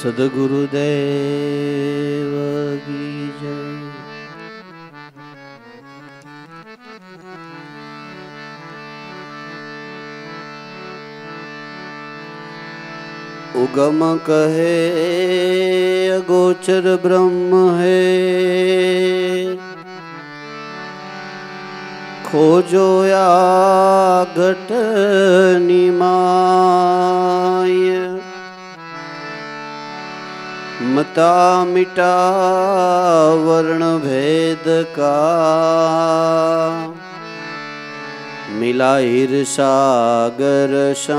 સદગુરુદેવ કી જય। उगम कहे अगोचर ब्रह्म है, खोजो या घट निमाय। मता मिटा वर्ण भेद का, मिला ईर्षागर साय।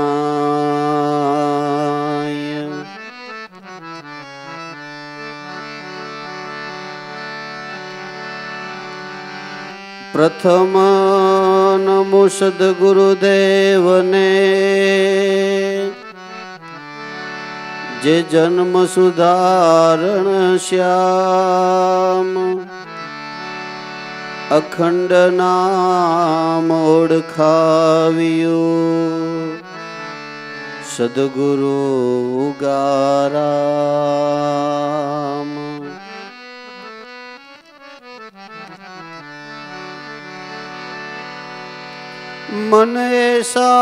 प्रथम नमो सद्गुरुदेव ने, जे जन्म सुधारण श्याम। अखंड नाम ओळखाव्यो, सद्गुरु उगाराम। मन ऐसा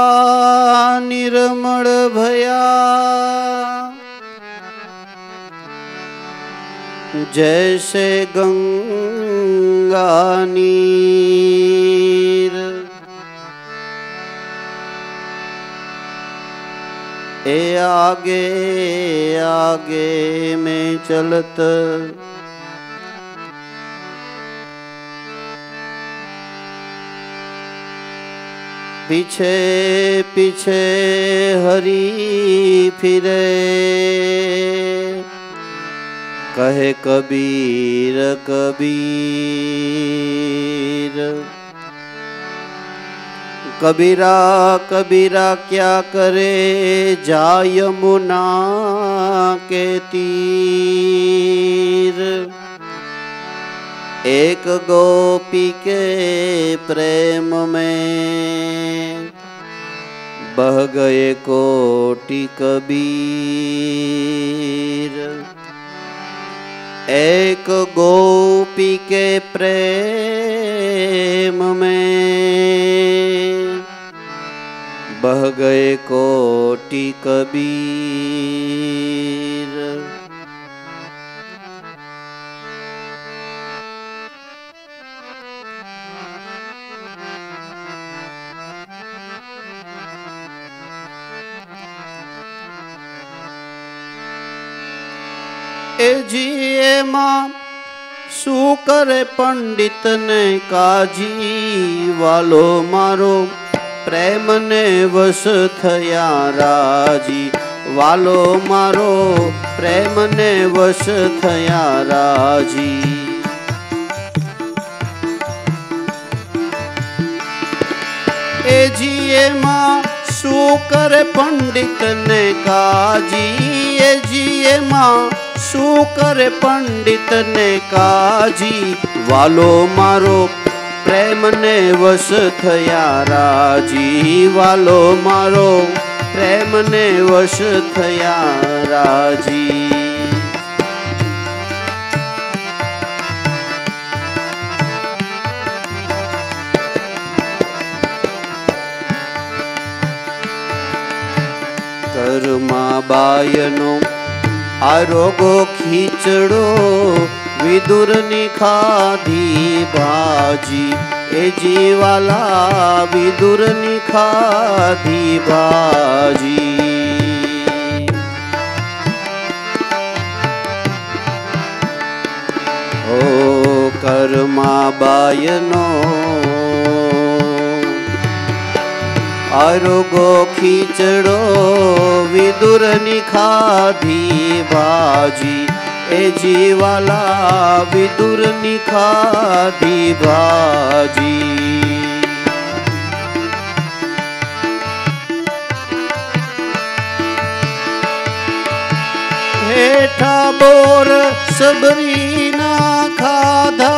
निर्मल भया, जैसे गंगा नीर। ए आगे आगे में चलत, पीछे पीछे हरी फिरे। कहे कबीर कबीर, कबीरा कबीरा क्या करे, जा यमुना के तीर। एक गोपी के प्रेम में, बह गए कोटि कबीर। एक गोपी के प्रेम में, बह गए कोटि कबीर। ए जीए मां शू करे पंडित ने काजी। वालो मारो प्रेम ने वश थया राजी। वालो मारो प्रेम ने वश थया राजी। ए जीए मां शू करे पंडित ने काजी। ए जीए मां शू करे पंडित ने काजी। वालो मारो प्रेम ने वश थया राजी। वालो मारो प्रेम ने वश थया राजी। कर्मा बायनो आरोगो खीचड़ो, विदुर नी खाधी भाजी। ए जीवाला विदुर नी खाधी भाजी। ओ कर्मा बायनो आरोगो खीचड़ो, विदुर नी खाधी भाजी। ए जीवाला विदुर नी खाधी भाजी। हेठा बोर सबरी ना खाधा,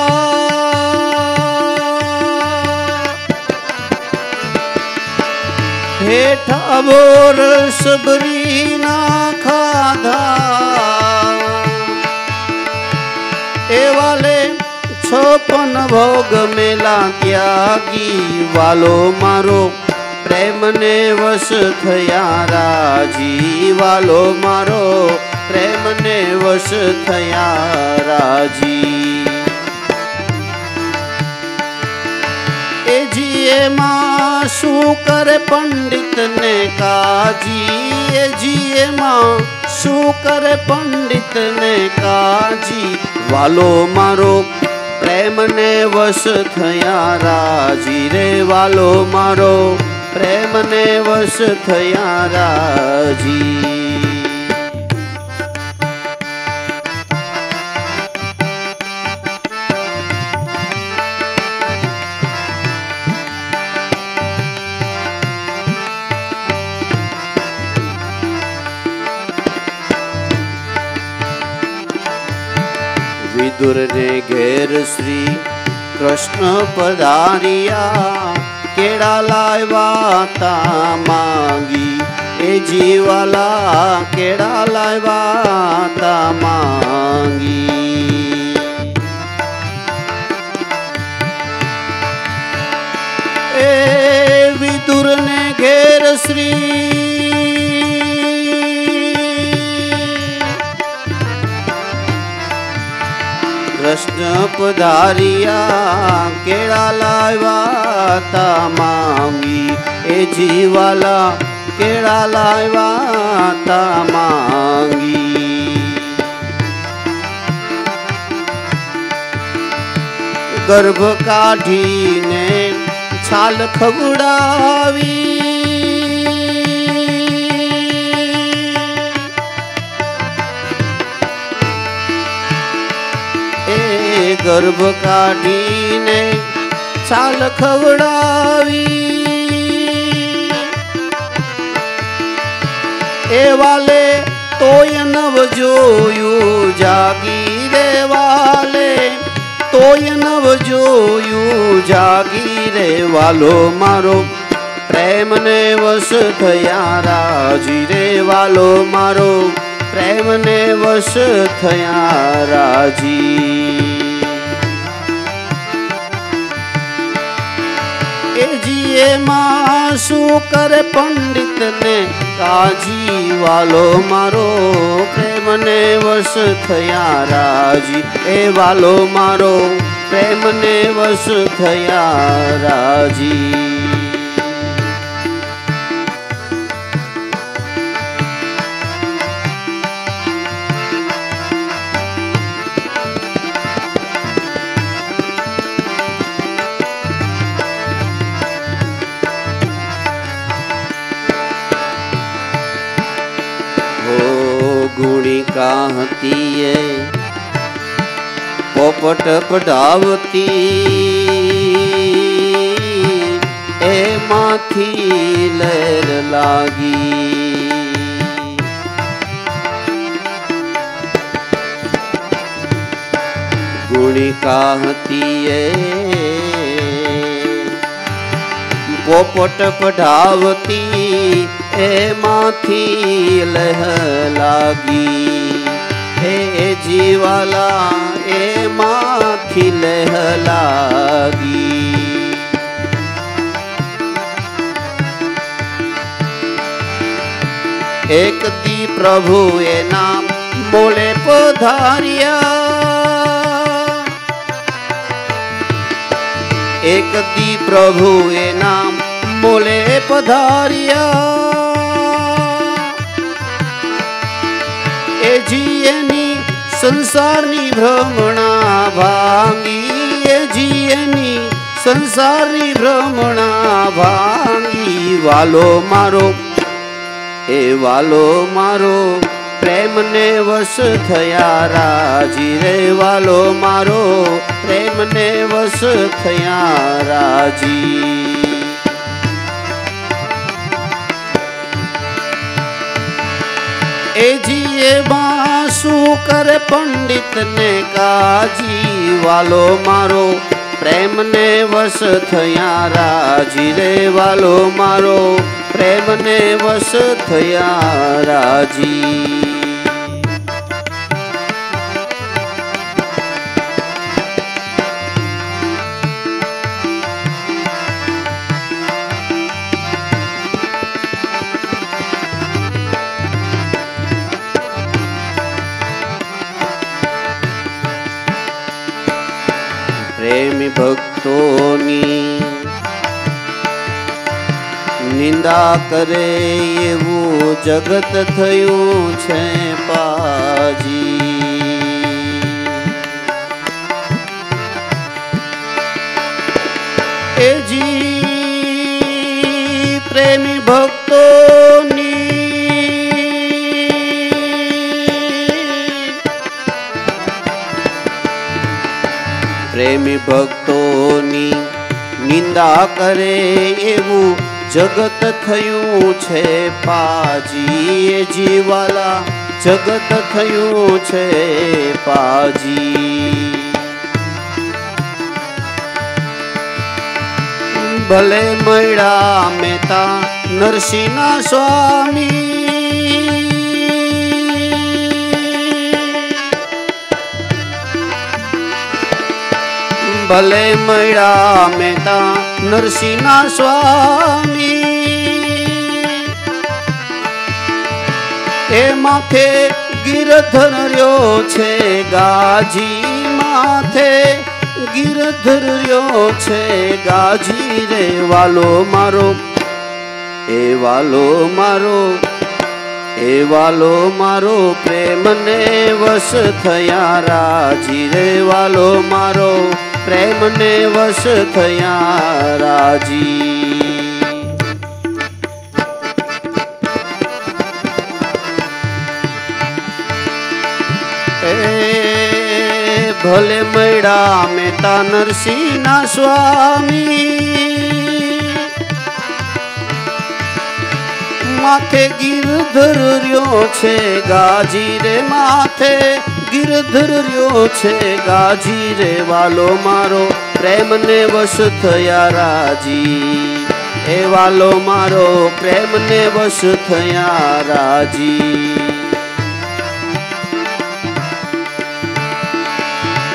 हेठा बोर सबरी ना खाधा। ભોગ મેલા ત્યાગી વાલો મારો પ્રેમને વશ થયા રાજી વાલો મારો પ્રેમને વશ થયા રાજી એ જીએ માં શું કરે પંડિત ને કાજી એ જીએ માં શું કરે પંડિત ને કાજી વાલો મારો પ્રેમને વશ થયા રાજી રે વાલો મારો પ્રેમને વશ થયા રાજી વિદુર ને ઘેર શ્રી કૃષ્ણ પધાર્યા કેળા લાવ્યા તા માંગી એ જીવાલા કેળા લાવ્યા તા માંગી એ વિદુર ને ઘેર શ્રી કૃષ્ણ પધાર્યા કેળા લાવ્યા તા માંગી એ જીવાલા કેળા લાવ્યા તા માંગી ગર્ભ કાઢીને છાલ ખવડાવી ગર્ભ કાઢીને છાલ ખવડાવી એ વાલે તોય નવ જોયું જાગી રે વાલે તોય નવ જોયું જાગી રે વાલો મારો પ્રેમને વશ થયા રાજી રે વાલો મારો પ્રેમને વશ થયા રાજી એ જીએ માં શું કરે પંડિત ને કાજી વાલો મારો પ્રેમને વશ થયા રાજી એ વાલો મારો પ્રેમને વશ થયા રાજી ગુણિકા હતી એ પોપટ પઢાવતી એમાંથી લહેર લાગી ગુણિકા હતી એ પોપટ પઢાવતી એમાંથી લહ લાગી હે જીવાલા એમાંથી લહ લાગી એક દી પ્રભુ એ નામ બોલે પધાર્યા એક દી પ્રભુ એ નામ બોલે પધાર્યા એ જીએની સંસારની ભ્રમણા ભાંગી એ જીએની સંસારની ભ્રમણા ભાંગી વાલો મારો એ વાલો મારો પ્રેમને વશ થયા રાજી રે વાલો મારો પ્રેમને વશ થયા રાજી એ જીએ માં શું કરે પંડિત ને કાજી વાલો મારો પ્રેમને વશ થયા રાજી રે વાલો મારો પ્રેમને વશ થયા રાજી પ્રેમી ભક્તોની નિંદા કરે એવું જગત થયું છે પાજી. એજી પ્રેમી ભક્તોની નિંદા કરે એવું જગત થયું છે પાજી. જીવાલા જગત થયું છે પાજી. ભલે મળ્યા મહેતા નરસિંહના સ્વામી, ભલે મળ્યા મહેતા નરસિંહના સ્વામી. એ માથે ગિરધર રહ્યો છે ગાજી, માથે ગિરધર રહ્યો છે ગાજી રે. વાલો મારો એ વાલો મારો એ વાલો મારો પ્રેમને વશ થયા રાજી રે. વાલો મારો પ્રેમને વશ થયા રાજી. ભલે મળ્યા મહેતા નરસિંહના સ્વામી, માથે ગિરધર રહ્યો છે ગાજી રે. માથે ગિરધર રહ્યો છે ગાજી રે. વાલો મારો પ્રેમને વશ થયા રાજી. એ વાલો મારો પ્રેમને વશ થયા રાજી.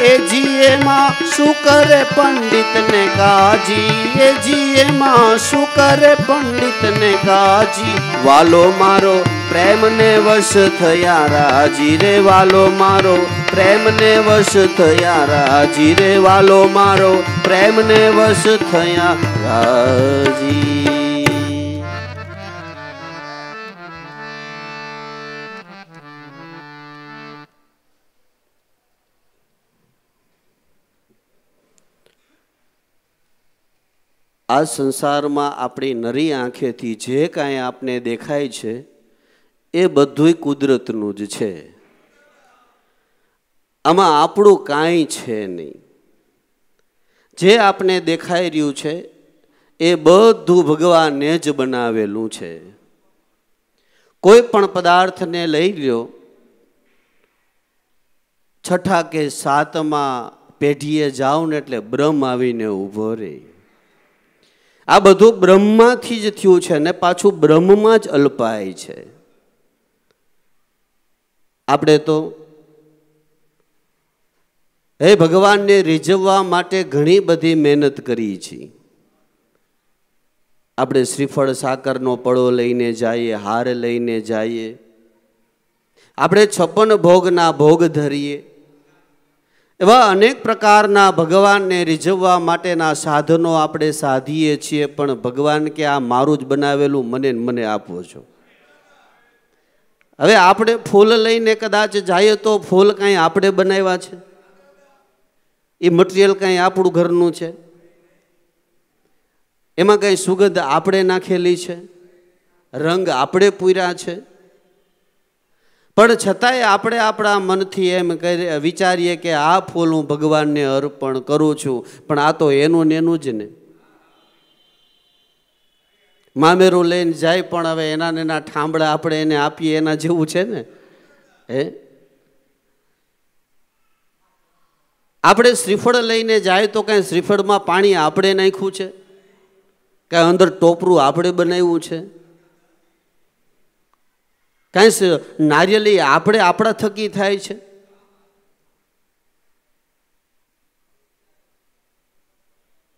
એ જીએમાં શું કરે પંડિત ને કાજી, એ જીએમાં શું કરે પંડિત ને કાજી. વાલો મારો પ્રેમને વશ થયા રાજી રે. વાલો મારો પ્રેમને વશ થયા રાજી રે. વાલો મારો પ્રેમને વશ થયા રાજી. આ સંસારમાં આપણી નરી આંખેથી જે કાંઈ આપને દેખાય છે એ બધુંય કુદરતનું જ છે. આમાં આપણું કાંઈ છે નહીં. જે આપને દેખાઈ રહ્યું છે એ બધું ભગવાને જ બનાવેલું છે. કોઈ પણ પદાર્થને લઈ લ્યો, છઠ્ઠા કે સાતમા પેઢીએ જાઓ ને એટલે બ્રહ્મ આવીને ઊભો રહે. આ બધું બ્રહ્મમાંથી જ થયું છે ને પાછું બ્રહ્મમાં જ અલ્પાય છે. આપણે તો હે ભગવાનને રીઝવવા માટે ઘણી બધી મહેનત કરી છે. આપણે શ્રીફળ સાકરનો પળો લઈને જઈએ, હાર લઈને જઈએ, આપણે 56 ભોગના ભોગ ધરીએ. એવા અનેક પ્રકારના ભગવાનને રીઝવવા માટેના સાધનો આપણે સાધીએ છીએ. પણ ભગવાન કે આ મારું જ બનાવેલું મને આપો છો. હવે આપણે ફૂલ લઈને કદાચ જઈએ તો ફૂલ કાંઈ આપણે બનાવ્યા છે? એ મટીરિયલ કાંઈ આપણું ઘરનું છે? એમાં કંઈ સુગંધ આપણે નાખેલી છે? રંગ આપણે પૂર્યા છે? પણ છતાંય આપણે આપણા મનથી એમ વિચારીએ કે આ ફૂલ હું ભગવાનને અર્પણ કરું છું. પણ આ તો એનું ને એનું જ ને. મામેરું લઈને જાય પણ હવે એના ને એના ઠાંબડા આપણે એને આપીએ એના જેવું છે ને. હે, આપણે શ્રીફળ લઈને જાય તો કાંઈ શ્રીફળમાં પાણી આપણે નાખ્યું છે? કાંઈ અંદર ટોપરું આપણે બનાવ્યું છે? કાંઈ નારિયેળી આપણે આપણા થકી થાય છે?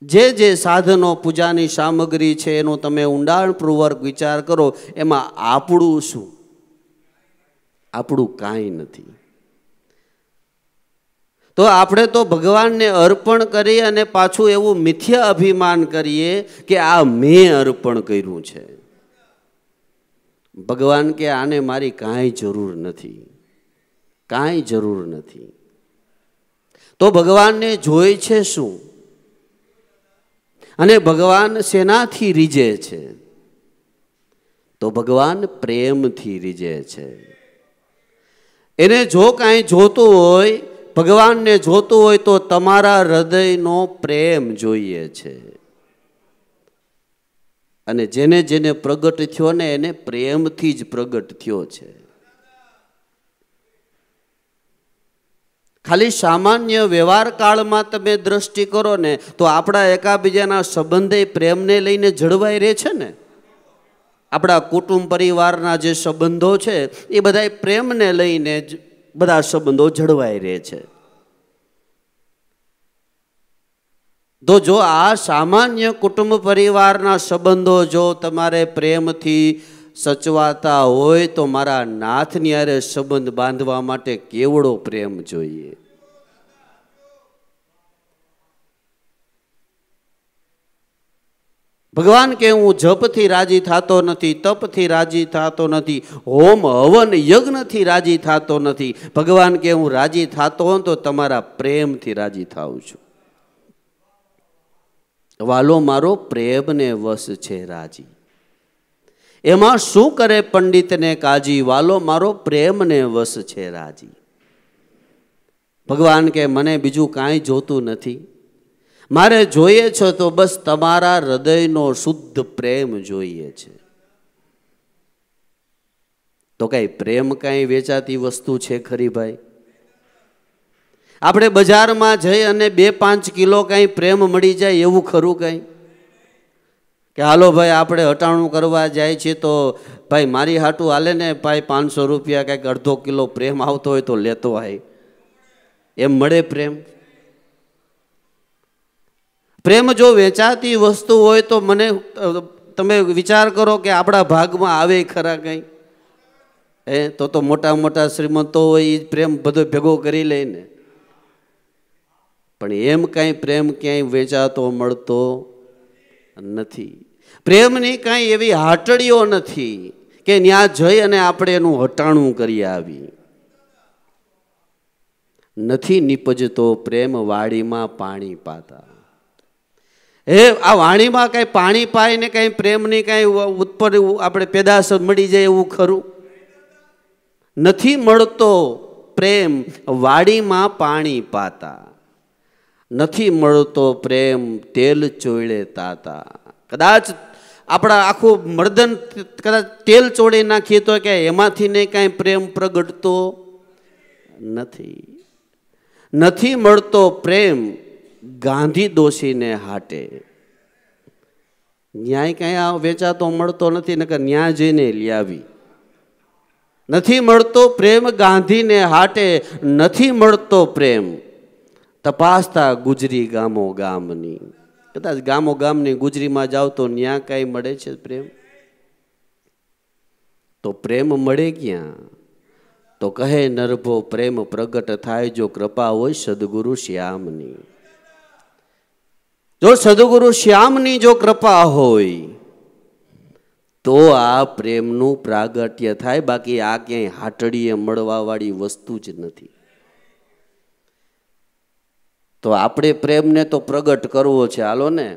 જે સાધનો પૂજાની સામગ્રી છે એનો તમે ઊંડાણપૂર્વક વિચાર કરો, એમાં આપણું શું? આપણું કાંઈ નથી. તો આપણે તો ભગવાનને અર્પણ કરી અને પાછું એવું મિથ્યા અભિમાન કરીએ કે આ મેં અર્પણ કર્યું છે. ભગવાન કે આને મારી કાંઈ જરૂર નથી, કાંઈ જરૂર નથી. તો ભગવાનને જોઈ છે શું? અને ભગવાન શેનાથી રીઝે છે? તો ભગવાન પ્રેમથી રીઝે છે. એને જો કાંઈ જોતું હોય, ભગવાનને જોતું હોય તો તમારા હૃદયનો પ્રેમ જોઈએ છે. અને જેને જેને પ્રગટ થયો ને એને પ્રેમથી જ પ્રગટ થયો છે. ખાલી સામાન્ય વ્યવહાર કાળમાં તમે દ્રષ્ટિ કરો ને તો આપણા એકાબીજાના સંબંધે પ્રેમને લઈને જળવાઈ રહે છે ને. આપણા કુટુંબ પરિવારના જે સંબંધો છે એ બધા પ્રેમને લઈને જ બધા સંબંધો જળવાઈ રહે છે. તો જો આ સામાન્ય કુટુંબ પરિવારના સંબંધો જો તમારે પ્રેમથી સચવાતા હોય તો મારા નાથની હારે સંબંધ બાંધવા માટે કેવડો પ્રેમ જોઈએ. ભગવાન કે હું જપથી રાજી થતો નથી, તપથી રાજી થતો નથી, હોમ હવન યજ્ઞથી રાજી થતો નથી. ભગવાન કે હું રાજી થતો હોઉં તો તમારા પ્રેમથી રાજી થાઉં છું. વાલો મારો પ્રેમને વશ છે રાજી. એમાં શું કરે પંડિતને કાજી? વાલો મારો પ્રેમને વશ છે રાજી. ભગવાન કે મને બીજું કાંઈ જોતું નથી, મારે જોઈએ છો તો બસ તમારા હૃદયનો શુદ્ધ પ્રેમ જોઈએ છે. તો કઈ પ્રેમ કાંઈ વેચાતી વસ્તુ છે ખરી ભાઈ? આપણે બજારમાં જઈ અને 2-5 કિલો કાંઈ પ્રેમ મળી જાય એવું ખરું કાંઈ? કે હાલો ભાઈ આપણે હટાણું કરવા જાય છે તો ભાઈ મારી હાટું હાલે ને ભાઈ 500 રૂપિયા કંઈક અડધો કિલો પ્રેમ આવતો હોય તો લેતો હોય, એમ મળે પ્રેમ? પ્રેમ જો વેચાતી વસ્તુ હોય તો મને તમે વિચાર કરો કે આપણા ભાગમાં આવે ખરા કંઈ? તો મોટા મોટા શ્રીમંતો હોય એ પ્રેમ બધો ભેગો કરી લે ને. પણ એમ કાંઈ પ્રેમ ક્યાંય વેચાતો મળતો નથી. પ્રેમની કાંઈ એવી હાટડીઓ નથી કે ત્યાં જઈ અને આપણે એનું હટાણું કરી આવી. નથી નીપજતો પ્રેમ વાડીમાં પાણી પાતા. આ વાણીમાં કઈ પાણી પાય ને કઈ પ્રેમની કઈ ઉત્પન્ન આપણે પેદાશ મળી જાય એવું ખરું? નથી મળતો પ્રેમ વાડીમાં પાણી પાતા. નથી મળતો પ્રેમ તેલ ચોળે તાતા. કદાચ આપણા આખું મર્દન કદાચ તેલ ચોળી નાખીએ તો કે એમાંથી ને કાંઈ પ્રેમ પ્રગટતો નથી. નથી મળતો પ્રેમ ગાંધી દોશીને હાટે. ન્યાય કાંઈ આ વેચાતો મળતો નથી, નકર ન્યા જઈને લઈ આવી. નથી મળતો પ્રેમ ગાંધીને હાટે, નથી મળતો પ્રેમ તપાસતા ગુજરી ગામો ગામની. કદાચ ગામો ગામની ગુજરીમાં જાવ તો ન્યા કાંઈ મળે છે પ્રેમ? તો પ્રેમ મળે ક્યાં? તો કહે નરભો પ્રેમ પ્રગટ થાય જો કૃપા હોય સદગુરુ શ્યામની. જો સદગુરુ શ્યામની જો કૃપા હોય તો આ પ્રેમનું પ્રાગટ્ય થાય. બાકી આ ક્યાંય હાટડીએ મળવા વાળી વસ્તુ જ નથી. તો આપણે પ્રેમને તો પ્રગટ કરવો છે, હાલો ને.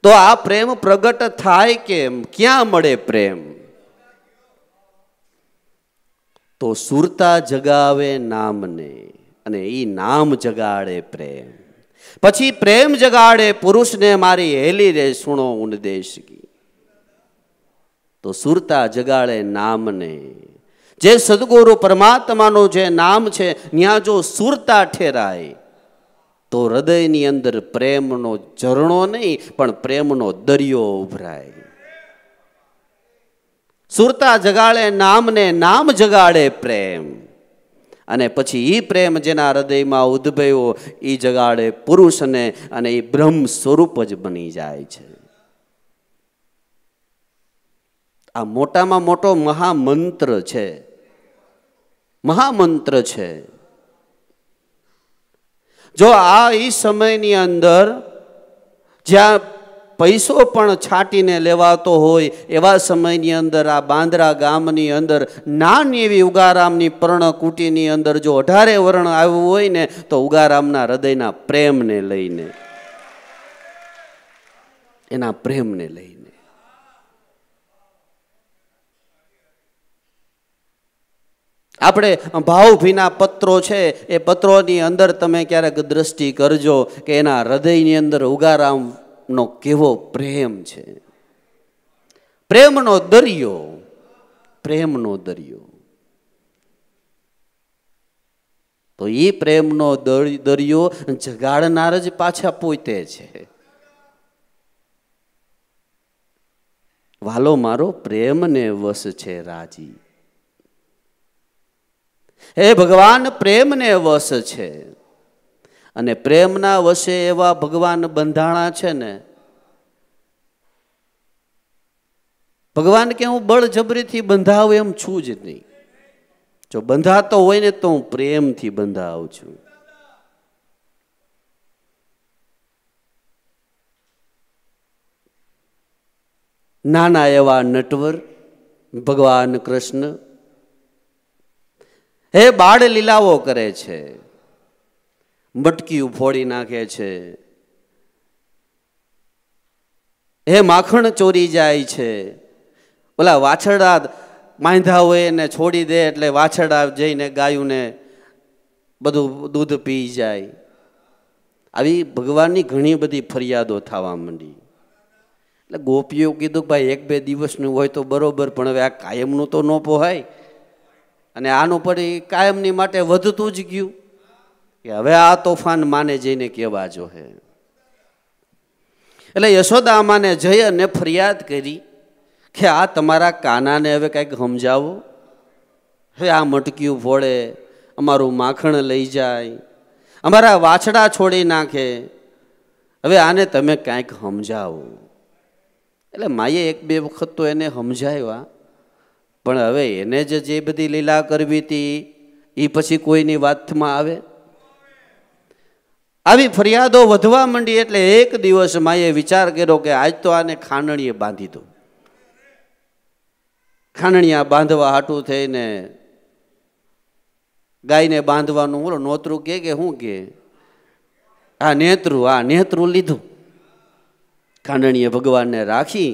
તો આ પ્રેમ પ્રગટ થાય કેમ? ક્યાં મળે પ્રેમ? તો સુરતા જગાવે નામને, અને ઈ નામ જગાડે પ્રેમ. પછી પ્રેમ જગાડે પુરુષને મારી હેલી રે સુણો ઉનદેશ કી. તો સુરતા જગાડે નામને. જે સદગુરુ પરમાત્માનું જે નામ છે ત્યાં જો સુરતા ઠેરાય તો હૃદયની અંદર પ્રેમનો ઝરણો નહીં પણ પ્રેમનો દરિયો ઉભરાય. સુરતા જગાડે નામને, નામ જગાડે પ્રેમ. અને પછી એ પ્રેમ જેના હૃદયમાં ઉદ્ભવ્યો એ જગાડે પુરુષને, અને એ બ્રહ્મ સ્વરૂપ જ બની જાય છે. આ મોટામાં મોટો મહામંત્ર છે, મહામંત્ર છે. જો આ એ સમયની અંદર જ્યાં પૈસો પણ છાંટીને લેવાતો હોય એવા સમયની અંદર આ બાંદ્રા ગામની અંદર નાની એવી ઉગારામની પર્ણકુટીની અંદર જો 18 વર્ણ આવ્યું હોય ને તો ઉગારામના હૃદયના પ્રેમને લઈને, એના પ્રેમને લઈને. આપણે ભાવભીના પત્રો છે એ પત્રોની અંદર તમે ક્યારેક દ્રષ્ટિ કરજો કે એના હૃદયની અંદર ઉગારામનો કેવો પ્રેમ છે. પ્રેમનો દરિયો, પ્રેમનો દરિયો. તો એ પ્રેમનો દરિયો જગાડનાર જ પાછા પોતે છે. વાલો મારો પ્રેમને વશ છે રાજી. હે ભગવાન પ્રેમને વશ છે. અને પ્રેમના વશે એવા ભગવાન બંધાણા છે ને. ભગવાન કે હું બળજબરીથી બંધાવું એમ છું જ નહીં. જો બંધાતો હોય ને તો હું પ્રેમથી બંધાવું છું. નાના એવા નટવર ભગવાન કૃષ્ણ હે બાળ લીલાઓ કરે છે, મટકીયું ફોડી નાખે છે, હે માખણ ચોરી જાય છે, ઓલા વાછરડા માંધા હોય એને છોડી દે એટલે વાછરડા જઈને ગાયુંને બધું દૂધ પી જાય. આવી ભગવાનની ઘણી બધી ફરિયાદો થવા માંડી. એટલે ગોપીઓ કીધું ભાઈ 1-2 દિવસનું હોય તો બરોબર, પણ હવે આ કાયમનું તો ન પોહાય. અને આનું પડી કાયમની માટે વધતું જ ગયું કે હવે આ તોફાન માને જઈને કહેવા જોહે. એટલે યશોદા માને જઈ અને ફરિયાદ કરી કે આ તમારા કાનાને હવે કંઈક સમજાવો. હવે આ મટકીયું ફોડે, અમારું માખણ લઈ જાય, અમારા વાછડા છોડી નાખે, હવે આને તમે કાંઈક સમજાવો. એટલે માએ 1-2 વખત તો એને સમજાવ્યા, પણ હવે એને જે બધી લીલા કરવી હતી એ પછી કોઈની વાતમાં આવે. આવી ફરિયાદો વધવા માંડી. એટલે એક દિવસ માએ વિચાર કર્યો કે આજ તો આને ખાંડણીએ બાંધી દો. ખાંડણીયા બાંધવા હાટું થઈને ગાયને બાંધવાનું બોલો નોતરું કે શું કે આ નેત્રું લીધું. ખાંડણીએ ભગવાનને રાખી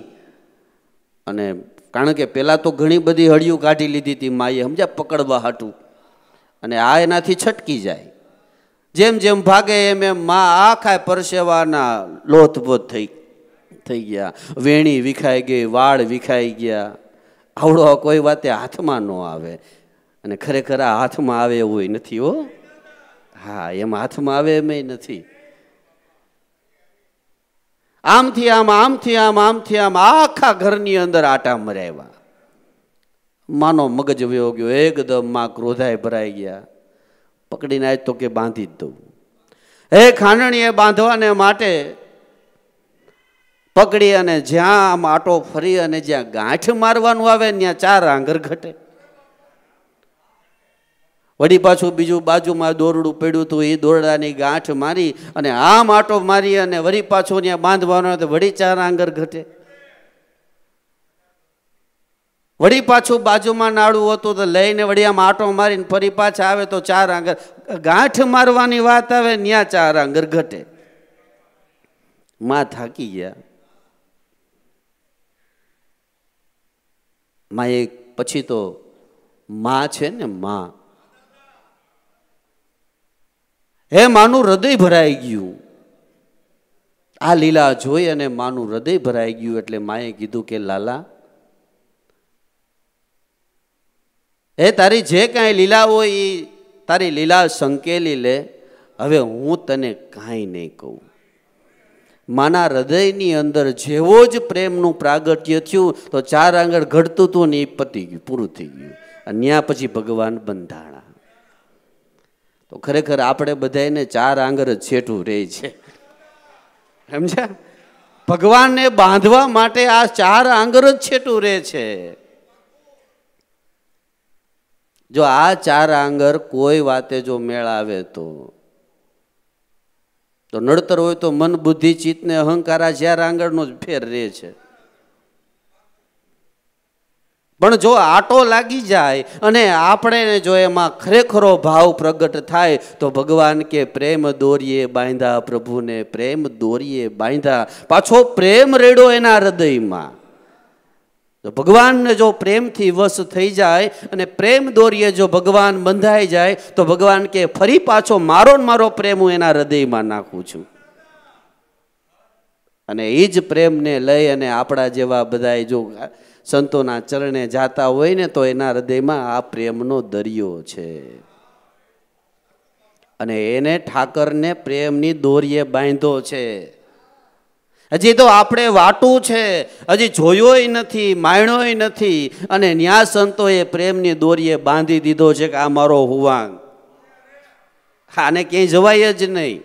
અને કારણ કે પેલા તો ઘણી બધી હળિયું કાઢી લીધી હતી માએ, સમજ્યા, પકડવા હાટું. અને આ એનાથી છટકી જાય. જેમ જેમ ભાગે એમ એમ માં આખા પરસેવાના લોથબોથ થઈ ગયા. વેણી વિખાઈ ગઈ, વાળ વિખાઈ ગયા. આવડો કોઈ વાતે હાથમાં ન આવે. અને ખરેખર આ હાથમાં આવે એવું નથી હો. હા, એમ હાથમાં આવે એમ નથી. આમથી આમ, આમથી આમ, આમથી આમ આખા ઘરની અંદર આટા મરાવ્યા. માનો મગજ વયો ગયો. એકદમ માં ક્રોધાય ભરાઈ ગયા. પકડીને આજ તો કે બાંધી જ દઉં. હે ખાંડણીએ બાંધવાને માટે પકડી અને જ્યાં આમ આટો ફરી અને જ્યાં ગાંઠ મારવાનું આવે ત્યાં 4 આંગર ઘટે. વળી પાછું બીજું બાજુમાં દોરડું પડ્યું હતું, એ દોરડાની ગાંઠ મારી અને આમ આટો મારી અને વળી પાછું ત્યાં બાંધવાનો તો વળી 4 આંગર ઘટે. વળી પાછું બાજુમાં નાડું હતું તો લઈને વળી આમ આટો મારીને ફરી પાછા આવે તો 4 આંગર. ગાંઠ મારવાની વાત આવે ત્યાં 4 આંગર ઘટે. માં થાકી ગયા. માં એક પછી તો માં છે ને માં, હે માનું હૃદય ભરાઈ ગયું. આ લીલા જોઈ અને માનું હૃદય ભરાઈ ગયું. એટલે માએ કીધું કે લાલા, હે તારી જે કાંઈ લીલા હોય એ તારી લીલા સંકેલી લે. હવે હું તને કાંઈ નહીં કહું. માના હૃદયની અંદર જેવો જ પ્રેમનું પ્રાગટ્ય થયું તો 4 આંગળ ઘડતું હતું ને એ પતી ગયું, પૂરું થઈ ગયું. અને ત્યાં પછી ભગવાન બંધાણા. તો ખરેખર આપણે બધાને 4 આંગર જ છેટું રહે છે, સમજ્યા? ભગવાનને બાંધવા માટે આ 4 આંગર જ છેટું રહે છે. જો આ 4 આંગર કોઈ વાતે જો મેળ આવે તો તો નડતર હોય તો મન બુદ્ધિ ચિત્ત ને અહંકાર જ્યારે આંગળનો જ ફેર રહે છે. પણ જો આટો લાગી જાય અને આપણે જો એમાં ખરેખરો ભાવ પ્રગટ થાય તો ભગવાન કે પ્રેમ દોરીએ બાંધા પ્રભુને, પ્રેમ દોરીએ બાંધા. પાછો પ્રેમ રેડો એના હૃદયમાં. તો ભગવાનને જો પ્રેમથી વશ થઈ જાય અને પ્રેમ દોરીએ જો ભગવાન બંધાઈ જાય તો ભગવાન કે ફરી પાછો મારો ને મારો પ્રેમ હું એના હૃદયમાં નાખું છું. અને એ જ પ્રેમને લઈ અને આપણા જેવા બધા જો સંતોના ચરણે જાતા હોય ને તો એના હૃદયમાં આ પ્રેમનો દરિયો છે. અને એને ઠાકરને પ્રેમની દોરીએ બાંધ્યો છે. હજી તો આપણે વાટું છે, હજી જોયોય નથી, માણ્યોય નથી, અને ન્યા સંતોએ પ્રેમની દોરીએ બાંધી દીધો છે કે આ મારો હુવાંગ, આને ક્યાંય જવાય જ નહીં.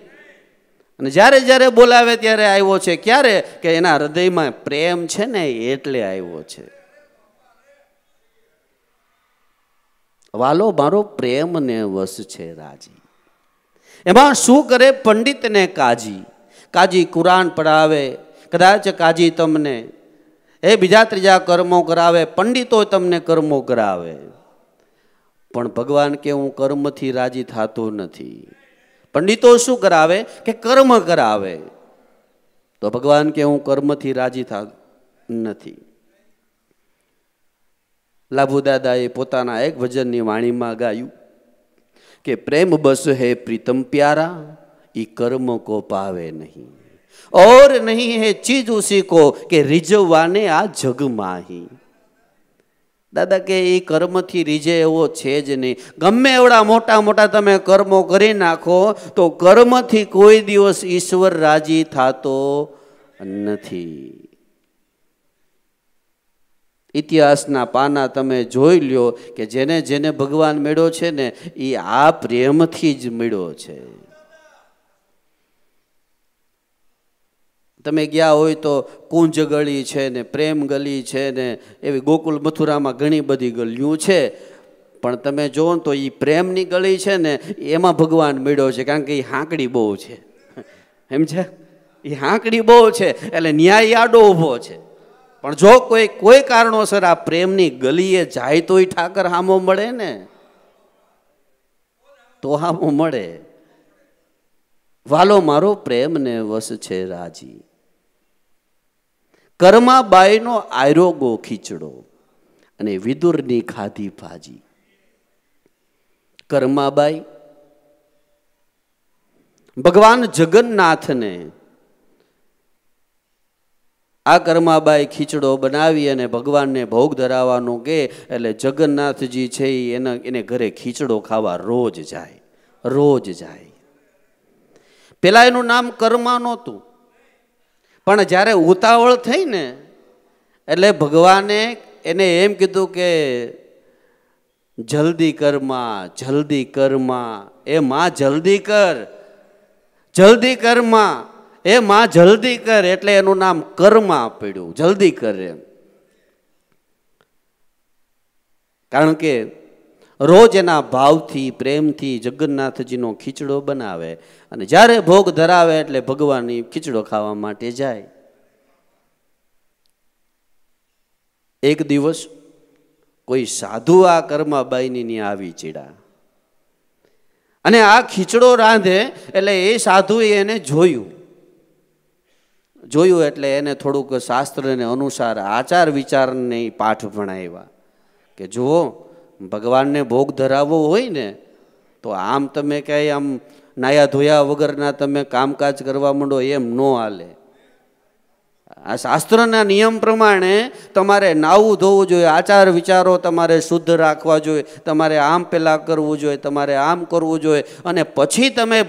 અને જ્યારે જ્યારે બોલાવે ત્યારે આવ્યો છે. ક્યારે? કે એના હૃદયમાં પ્રેમ છે ને એટલે આવ્યો છે. વાલો મારો પ્રેમને વશ છે રાજી. એમાં શું કરે પંડિત ને કાજી? કાજી કુરાન પઢાવે, કદાચ કાજી તમને બીજા ત્રીજા કર્મો કરાવે, પંડિતો તમને કર્મો કરાવે, પણ ભગવાન કે હું કર્મથી રાજી થતો નથી. પંડિતો શું કરાવે? કે કર્મ કરાવે. તો ભગવાન કે હું કર્મથી રાજી થતો નથી. લાભુ દાદાએ પોતાના એક ભજનની વાણીમાં ગાયું કે પ્રેમ બસ હે પ્રીતમ પ્યારા, ઈ કર્મ કો પાવે નહીં, और नहीं है चीज उसी को કે રીઝવાને આ જગ માહી. દાદા કે એ કર્મથી રીઝે એવો છે જ નહીં. ગમે એવડા મોટા મોટા તમે કર્મો કરી નાખો તો કર્મથી કોઈ દિવસ ઈશ્વર રાજી થતો નથી. ઇતિહાસના પાના તમે જોઈ લ્યો કે જેને જેને ભગવાન મળ્યો છે ને એ આ પ્રેમથી જ મળ્યો છે. તમે ગયા હોય તો કુંજ ગળી છે ને પ્રેમ ગલી છે ને એવી ગોકુલ મથુરામાં ઘણી બધી ગલીઓ છે, પણ તમે જુઓ તો એ પ્રેમની ગળી છે ને એમાં ભગવાન મળ્યો છે. કારણ કે એ હાંકડી બહુ છે, એમ છે, એ હાંકડી બહુ છે એટલે ન્યાય આડો ઊભો છે. પણ જો કોઈ કારણોસર આ પ્રેમની ગલીએ જાય તો એ ઠાકર હામો મળે ને, તો હામો મળે. વાલો મારો પ્રેમને વશ છે રાજી. કર્માબાઈનો આયરોગો ખીચડો અને વિદુરની ખાધી ભાજી. કર્માબાઈ ભગવાન જગન્નાથને આ કર્માબાઈ ખીચડો બનાવી અને ભગવાનને ભોગ ધરાવવાનો કે એટલે જગન્નાથજી છે એને ઘરે ખીચડો ખાવા રોજ જાય, રોજ જાય. પેલા એનું નામ કર્મા નહોતું, પણ જ્યારે ઉતાવળ થઈ ને એટલે ભગવાને એને એમ કીધું કે જલ્દી કરમાં, જલ્દી કરમાં, એ માં જલ્દી કર, જલ્દી કરમાં, એ માં જલ્દી કર. એટલે એનું નામ કર્મા પડ્યું, જલ્દી કર એમ. કારણ કે રોજ એના ભાવથી પ્રેમથી જગન્નાથજીનો ખીચડો બનાવે અને જ્યારે ભોગ ધરાવે એટલે ભગવાનની ખીચડો ખાવા માટે જાય. એક દિવસ કોઈ સાધુ આ કર્માબાઈની ત્યાં આવી ચીડા અને આ ખીચડો રાંધે એટલે એ સાધુએ એને જોયું એટલે એને થોડુંક શાસ્ત્રને અનુસાર આચાર વિચારને પાઠ ભણાવ્યા કે જુઓ, ભગવાનને ભોગ ધરાવવો હોય ને તો આમ તમે કઈ આમ નાયા ધોયા વગરના તમે કામકાજ કરવા માંડો એમ ન હાલે. આ શાસ્ત્રના નિયમ પ્રમાણે તમારે નાવું ધોવું જોઈએ, આચાર વિચારો તમારે શુદ્ધ રાખવા જોઈએ, તમારે આમ પેલા કરવું જોઈએ, તમારે આમ કરવું જોઈએ, અને પછી તમે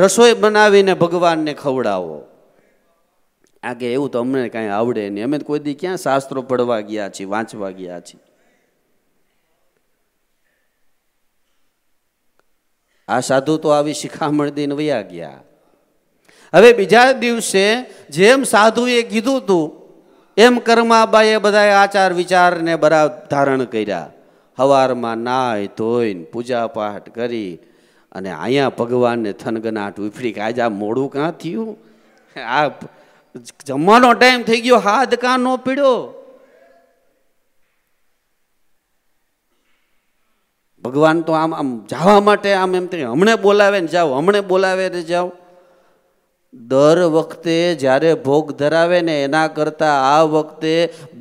રસોઈ બનાવીને ભગવાનને ખવડાવો. આગે એવું તો અમને કાંઈ આવડે નહીં, અમે કોઈ દી ક્યાં શાસ્ત્રો પડવા ગયા છીએ, વાંચવા ગયા છીએ. આ સાધુ તો આવી શિખામણ દઈને વયા ગયા. હવે બીજા દિવસે જેમ સાધુએ કીધું હતું એમ કર્માબાઈએ બધા આચાર વિચારને બરાબર ધારણ કર્યા. હવારમાં નાય ધોઈને પૂજા પાઠ કરી અને અહીંયા ભગવાનને થનગનાટ ઉફરી કે આજે આ મોડું કાં થયું, આ જમવાનો ટાઈમ થઈ ગયો, હાથ કાં નો પીડ્યો. ભગવાન તો આમ આમ જવા માટે આમ એમ હમણે બોલાવે ને જાઓ, હમણે બોલાવે ને જાઓ. દર વખતે જ્યારે ભોગ ધરાવે ને એના કરતાં આ વખતે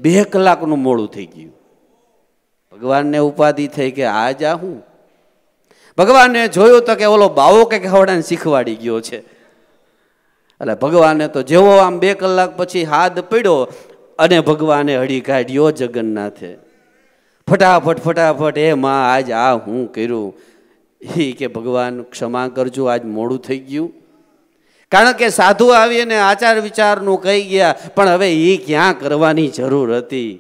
2 કલાકનું મોડું થઈ ગયું. ભગવાનને ઉપાધિ થઈ કે આ જા હું. ભગવાનને જોયું તો કે ઓલો બાવો કે ખવડાને શીખવાડી ગયો છે. એટલે ભગવાને તો જેવો આમ 2 કલાક પછી હાથ પડ્યો અને ભગવાને હળી કાઢ્યો જગન્નાથે. ફટાફટ ફટાફટ એ માં આજ આ હું કર્યું. એ કે ભગવાન ક્ષમા કરજો, આજ મોડું થઈ ગયું. કારણ કે સાધુ આવીને આચાર વિચારનું કહી ગયા, પણ હવે એ ક્યાં કરવાની જરૂર હતી.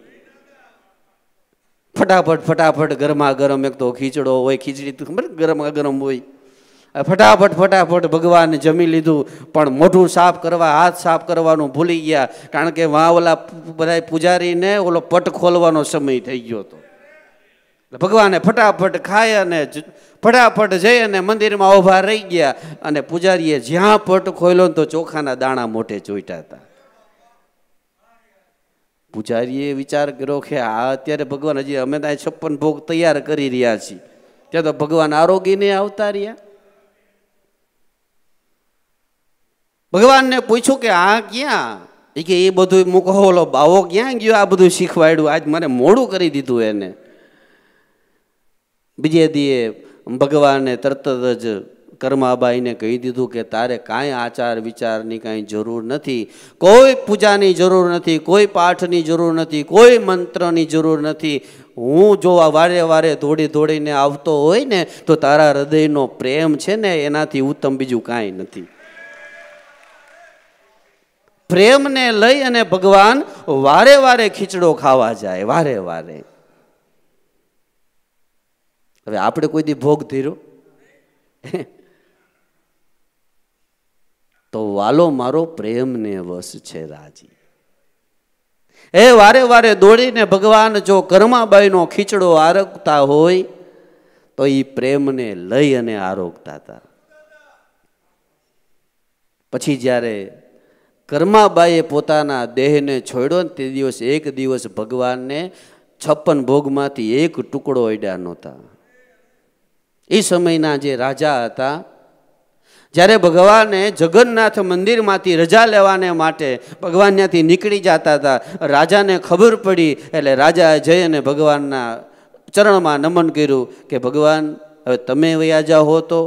ફટાફટ ફટાફટ ગરમા ગરમ એક તો ખીચડો હોય, ખીચડી તો ખબર ગરમા ગરમ હોય. ફટાફટ ફટાફટ ભગવાને જમી લીધું, પણ મોઢું સાફ કરવા, હાથ સાફ કરવાનું ભૂલી ગયા. કારણ કે વાં ઓલા બધા પૂજારીને ઓલો પટ ખોલવાનો સમય થઈ ગયો હતો. ભગવાને ફટાફટ ખાય અને ફટાફટ જઈ અને મંદિરમાં ઊભા રહી ગયા. અને પૂજારીએ જ્યાં પટ ખોલ્યો તો ચોખાના દાણા મોઢે ચોંટ્યા હતા. પૂજારીએ વિચાર કર્યો કે આ અત્યારે ભગવાન હજી અમે ત્યાં 56 ભોગ તૈયાર કરી રહ્યા છીએ, ત્યાં તો ભગવાન આરોગીને આવતા રહ્યા. ભગવાનને પૂછ્યું કે આ ક્યાં? એ કે એ બધું મૂકો, ઓલો બાવો ક્યાં ગયો? આ બધું શીખવાડ્યું, આજ મને મોડું કરી દીધું એને. બીજે દીએ ભગવાને તરત જ કર્માબાઈને કહી દીધું કે તારે કાંઈ આચાર વિચારની કાંઈ જરૂર નથી, કોઈ પૂજાની જરૂર નથી, કોઈ પાઠની જરૂર નથી, કોઈ મંત્રની જરૂર નથી. હું જો આ વારે વારે દોડી દોડીને આવતો હોય ને તો તારા હૃદયનો પ્રેમ છે ને એનાથી ઉત્તમ બીજું કાંઈ નથી. પ્રેમને લઈ અને ભગવાન વારે વારે ખીચડો ખાવા જાય, વારે વારે. હવે આપણે કોઈ દી ભોગ ધીરો તો વાલો મારો પ્રેમને વશ છે રાજી. એ વારે વારે દોડીને ભગવાન જો કર્માબાઈનો ખીચડો આરોગતા હોય તો એ પ્રેમને લઈ અને આરોગતા હતા. પછી જ્યારે કર્માબાઈએ પોતાના દેહને છોડ્યો ને તે દિવસ એક દિવસ ભગવાનને 56 ભોગમાંથી એક ટુકડો અડ્યા નહોતા. એ સમયના જે રાજા હતા, જ્યારે ભગવાને જગન્નાથ મંદિરમાંથી રજા લેવાને માટે ભગવાન ત્યાંથી નીકળી જતા હતા, રાજાને ખબર પડી એટલે રાજાએ જઈ અને ભગવાનના ચરણમાં નમન કર્યું કે ભગવાન હવે તમે વયા જાઓ. તો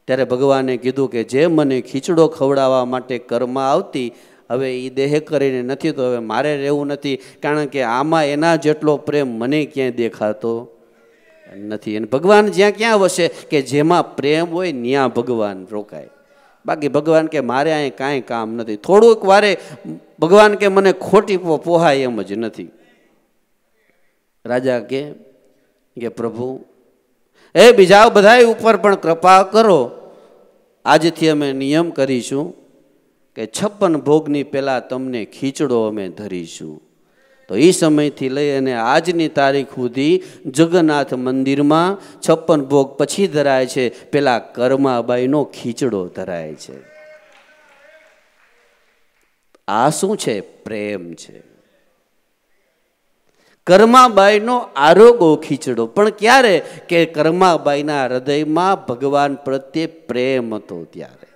ત્યારે ભગવાને કીધું કે જે મને ખીચડો ખવડાવવા માટે કર્મા આવતી, હવે એ દેહ કરીને નથી તો હવે મારે રહેવું નથી. કારણ કે આમાં એના જેટલો પ્રેમ મને ક્યાંય દેખાતો નથી. અને ભગવાન જ્યાં ક્યાં વસે કે જેમાં પ્રેમ હોય ત્યાં ભગવાન રોકાય. બાકી ભગવાન કે મારે અહીં કાંઈ કામ નથી. થોડુંક વારે ભગવાન કે મને ખોટી પોહાય એમ જ નથી. રાજા કે પ્રભુ એ બીજા બધા ઉપર પણ કૃપા કરો. આજથી અમે નિયમ કરીશું કે 56 ભોગની પહેલા તમને ખીચડો અમે ધરીશું. તો એ સમયથી લઈ અને આજની તારીખ સુધી જગન્નાથ મંદિરમાં 56 ભોગ પછી ધરાય છે, પેલા કર્માબાઈનો ખીચડો ધરાય છે. આ શું છે? પ્રેમ છે. કર્માબાઈનો આરોગો ખીચડો. પણ ક્યારે? કે કર્માબાઈના હૃદયમાં ભગવાન પ્રત્યે પ્રેમ હતો ત્યારે.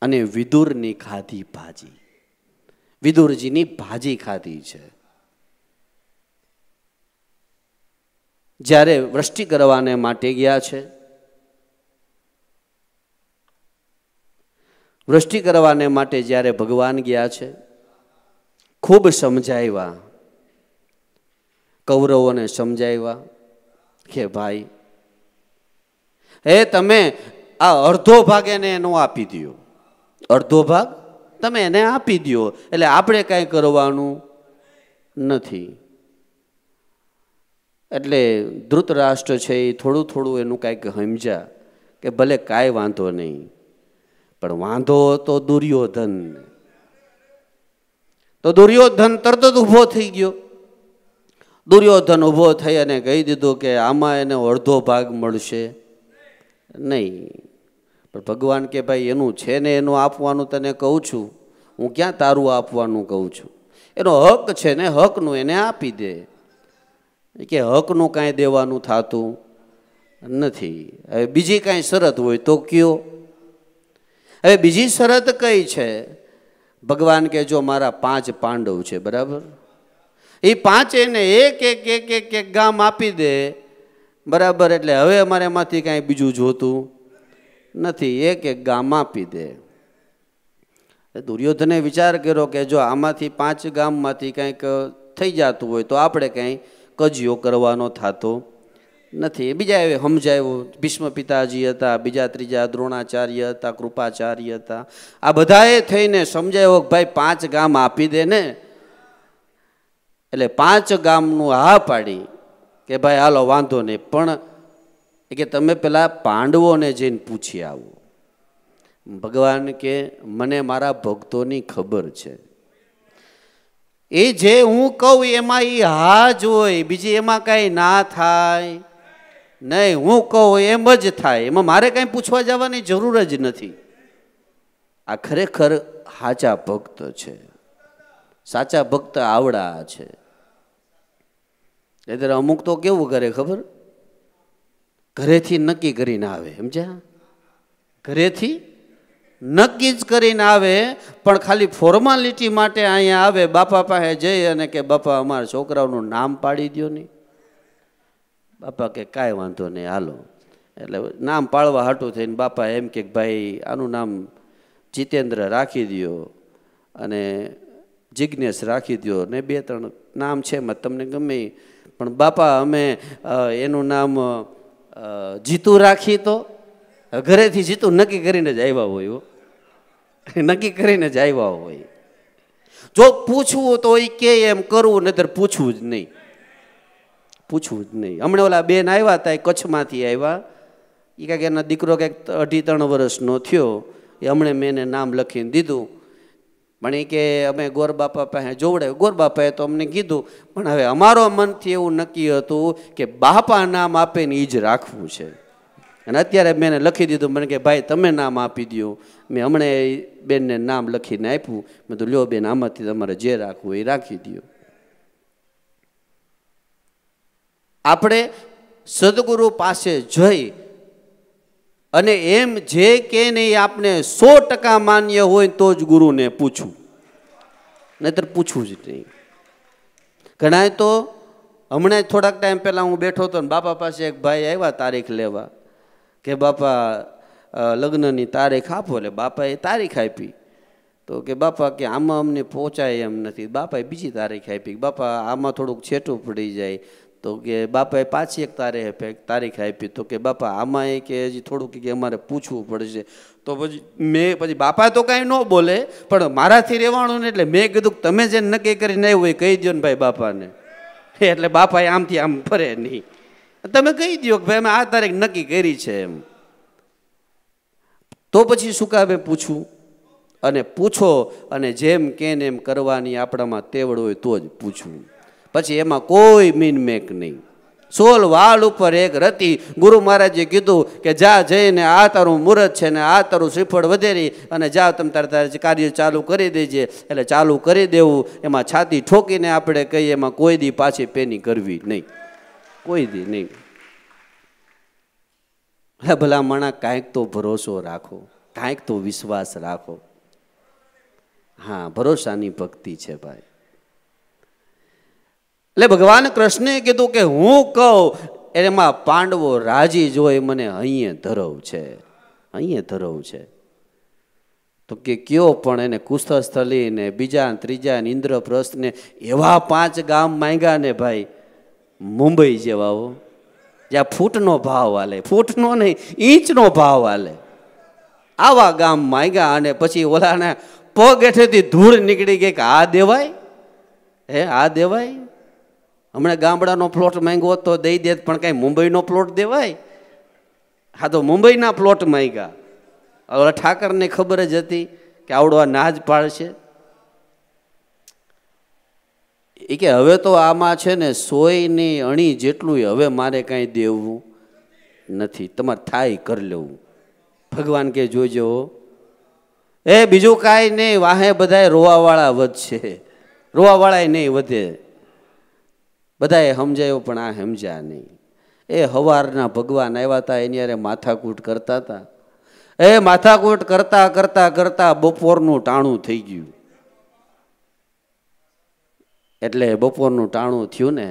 અને વિદુરની ખાધી ભાજી, વિદુરજીની ભાજી ખાધી છે. જ્યારે વૃષ્ટિ કરવાને માટે ગયા છે, વૃષ્ટિ કરવાને માટે જ્યારે ભગવાન ગયા છે, ખૂબ સમજાવ્યા, કૌરવોને સમજાવ્યા કે ભાઈ તમે આ અડધો ભાગ એને નો આપી દો, અડધો ભાગ તમે એને આપી દો, એટલે આપણે કાંઈ કરવાનું નથી. એટલે ધૃતરાષ્ટ્ર છે એ થોડું થોડું એનું કાંઈક સમજ્યા કે ભલે કાંઈ વાંધો નહીં, પણ વાંધો તો દુર્યોધન. તો દુર્યોધન તરત જ ઊભો થઈ ગયો. દુર્યોધન ઊભો થઈ અને કહી દીધું કે આમાં એને અડધો ભાગ મળશે નહીં. પણ ભગવાન કે ભાઈ એનું છે ને એનું આપવાનું તને કહું છું, હું ક્યાં તારું આપવાનું કહું છું. એનો હક છે ને હકનું એને આપી દે. કે હકનું કાંઈ દેવાનું થતું નથી. હવે બીજી કાંઈ શરત હોય તો કયો. હવે બીજી શરત કઈ છે? ભગવાન કે જો મારા 5 પાંડવ છે, બરાબર, એ 5 એને એક એક એક એક એક ગામ આપી દે, બરાબર, એટલે હવે અમારે એમાંથી કાંઈ બીજું જોતું નથી, એક એક ગામ આપી દે. દુર્યોધને વિચાર કર્યો કે જો આમાંથી 5 ગામમાંથી કંઈક થઈ જતું હોય તો આપણે કંઈ કજિયો કરવાનો થતો નથી. બીજા એ સમજાવ્યું, ભીષ્મ પિતાજી હતા, બીજા ત્રીજા દ્રોણાચાર્ય હતા, કૃપાચાર્ય હતા, આ બધાએ થઈને સમજાવ્યો કે ભાઈ 5 ગામ આપી દે ને. એટલે 5 ગામનું હા પાડી કે ભાઈ હાલો વાંધો નહીં, પણ કે તમે પેલા પાંડવોને જઈને પૂછી આવો. ભગવાન કે મને મારા ભક્તોની ખબર છે, એ જે હું કહું એમાં એ હા જ હોય, બીજી એમાં કાંઈ ના થાય નહીં. હું કહું એમ જ થાય, એમાં મારે કાંઈ પૂછવા જવાની જરૂર જ નથી. આ ખરેખર સાચા ભક્ત છે. સાચા ભક્ત આવડા છે. એટલે અમુક તો કેવું કરે ખબર, ઘરેથી નક્કી કરીને આવે, સમજ્યા? ઘરેથી નક્કી જ કરીને આવે, પણ ખાલી ફોર્માલિટી માટે અહીંયા આવે, બાપા પાસે જઈ અને કે બાપા અમારા છોકરાઓનું નામ પાડી દો નહીં. બાપા કે કાંઈ વાંધો નહીં હાલો. એટલે નામ પાડવા હાટું થઈને બાપા એમ કે ભાઈ આનું નામ જીતેન્દ્ર રાખી દો અને જિજ્ઞેશ રાખી દો ને 2-3 નામ છે એમાં તમને ગમે. પણ બાપા અમે એનું નામ જીતુ રાખી તો ઘરેથી જીતુ નક્કી કરીને જ આવ્યા હોય, નક્કી કરીને જ આવ્યા હોય. જો પૂછવું તો એ કે એમ કરવું, નહીતર પૂછવું જ નહીં, પૂછવું જ નહીં. હમણાં ઓલા બેન આવ્યા હતા, એ કચ્છમાંથી આવ્યા, એ કાંઈક એના દીકરો કાંઈક 2.5-3 વર્ષનો થયો, એ હમણાં મેં એને નામ લખીને દીધું. પણ એ કે અમે ગોરબાપા પાસે જોવડાવ્યું, ગોરબાપાએ તો અમને કીધું, પણ હવે અમારો મનથી એવું નક્કી હતું કે બાપા નામ આપે ને એ જ રાખવું છે. અને અત્યારે મેં એને લખી દીધું. મને કે ભાઈ તમે નામ આપી દો. મેં હમણાં બેનને નામ લખીને આપ્યું. મેં તો લ્યો બેન આમાંથી તમારે જે રાખવું એ રાખી દો. આપણે સદગુરુ પાસે જઈ અને એમ જે કે નહીં આપણે 100% માન્ય હોય તો જ ગુરુને પૂછવું, નહીતર પૂછવું જ નહીં. ઘણા તો હમણાં થોડાક ટાઈમ પહેલાં હું બેઠો હતો ને બાપા પાસે એક ભાઈ આવ્યા તારીખ લેવા કે બાપા લગ્નની તારીખ આપો. એટલે બાપાએ તારીખ આપી તો કે બાપા કે આમાં અમને પહોંચાય એમ નથી. બાપાએ બીજી તારીખ આપી. બાપા આમાં થોડુંક છેટું પડી જાય તો કે બાપાએ પાછી એક તારીખ આપી તો કે બાપા આમાં એ કે હજી થોડુંક કે અમારે પૂછવું પડશે. તો પછી બાપા તો કાંઈ ન બોલે, પણ મારાથી રહેવાનું ને એટલે મેં કીધું કે તમે જે નક્કી કરીને આવ્યું હોય કહી દો ને ભાઈ બાપાને. એટલે બાપાએ આમથી આમ ફરે નહીં, તમે કહી દો કે ભાઈ અમે આ તારીખ નક્કી કરી છે એમ. તો પછી શું કામે પૂછવું? અને પૂછો અને જેમ કે એમ કરવાની આપણામાં તેવડ હોય તો જ પૂછવું. પછી એમાં કોઈ મીનમેક નહીં. 16 વાળ ઉપર એક રતી. ગુરુ મહારાજે કીધું કે જા જઈને આ તારું મુહૂર્ત છે ને આ તારું શ્રીફળ વધેરી અને જા તમે તારે કાર્ય ચાલુ કરી દેજે. એટલે ચાલુ કરી દેવું. એમાં છાતી ઠોકીને આપણે કહીએ, એમાં કોઈ દી પાછી પેની કરવી નહીં, કોઈ દી નહીં. હે ભલા માણા, કાંઈક તો ભરોસો રાખો, કાંઈક તો વિશ્વાસ રાખો. હા, ભરોસાની ભક્તિ છે ભાઈ. એટલે ભગવાન કૃષ્ણે કીધું કે હું કહું એમાં પાંડવો રાજી જોઈ મને અહીંયા ધરવ છે, અહીંયા ધરવ છે. તો કે કયો? પણ એને કુસ્તસ્થલી ને બીજા ત્રીજા ને ઇન્દ્રપ્રસ્થ ને એવા 5 ગામ માંગ્યા ને ભાઈ, મુંબઈ જેવાઓ જ્યાં ફૂટનો ભાવ હાલે, ફૂટનો નહીં ઇંચનો ભાવ હાલે, આવા ગામ માંગ્યા. અને પછી ઓલાના પગ હેઠેથી ધૂળ નીકળી ગઈ કે આ દેવાય? હે આ દેવાય? હમણાં ગામડાનો પ્લોટ માંગ્યો તો દઈ દે, પણ કાંઈ મુંબઈનો પ્લોટ દેવાય? હા, તો મુંબઈના પ્લોટ માંગ્યા. ઓલા ઠાકરને ખબર જ હતી કે આવડો નાજ પાડશે. એ કે હવે તો આમાં છે ને સોયની અણી જેટલું હવે મારે કાંઈ દેવું નથી, તમારે થાય કરી લેવું. ભગવાન કે જોજો એ બીજું કાંઈ નહીં, વાહે બધાય રોવાવાળા વધશે, રોવાવાળા નહીં વધે. બધાએ સમજાયો પણ આ સમજ્યા નહીં. એ હવારના ભગવાન આવ્યા હતા, એની યારે માથાકૂટ કરતા હતા. એ માથાકૂટ કરતા કરતા કરતા બપોરનું ટાણું થઈ ગયું. એટલે બપોરનું ટાણું થયું ને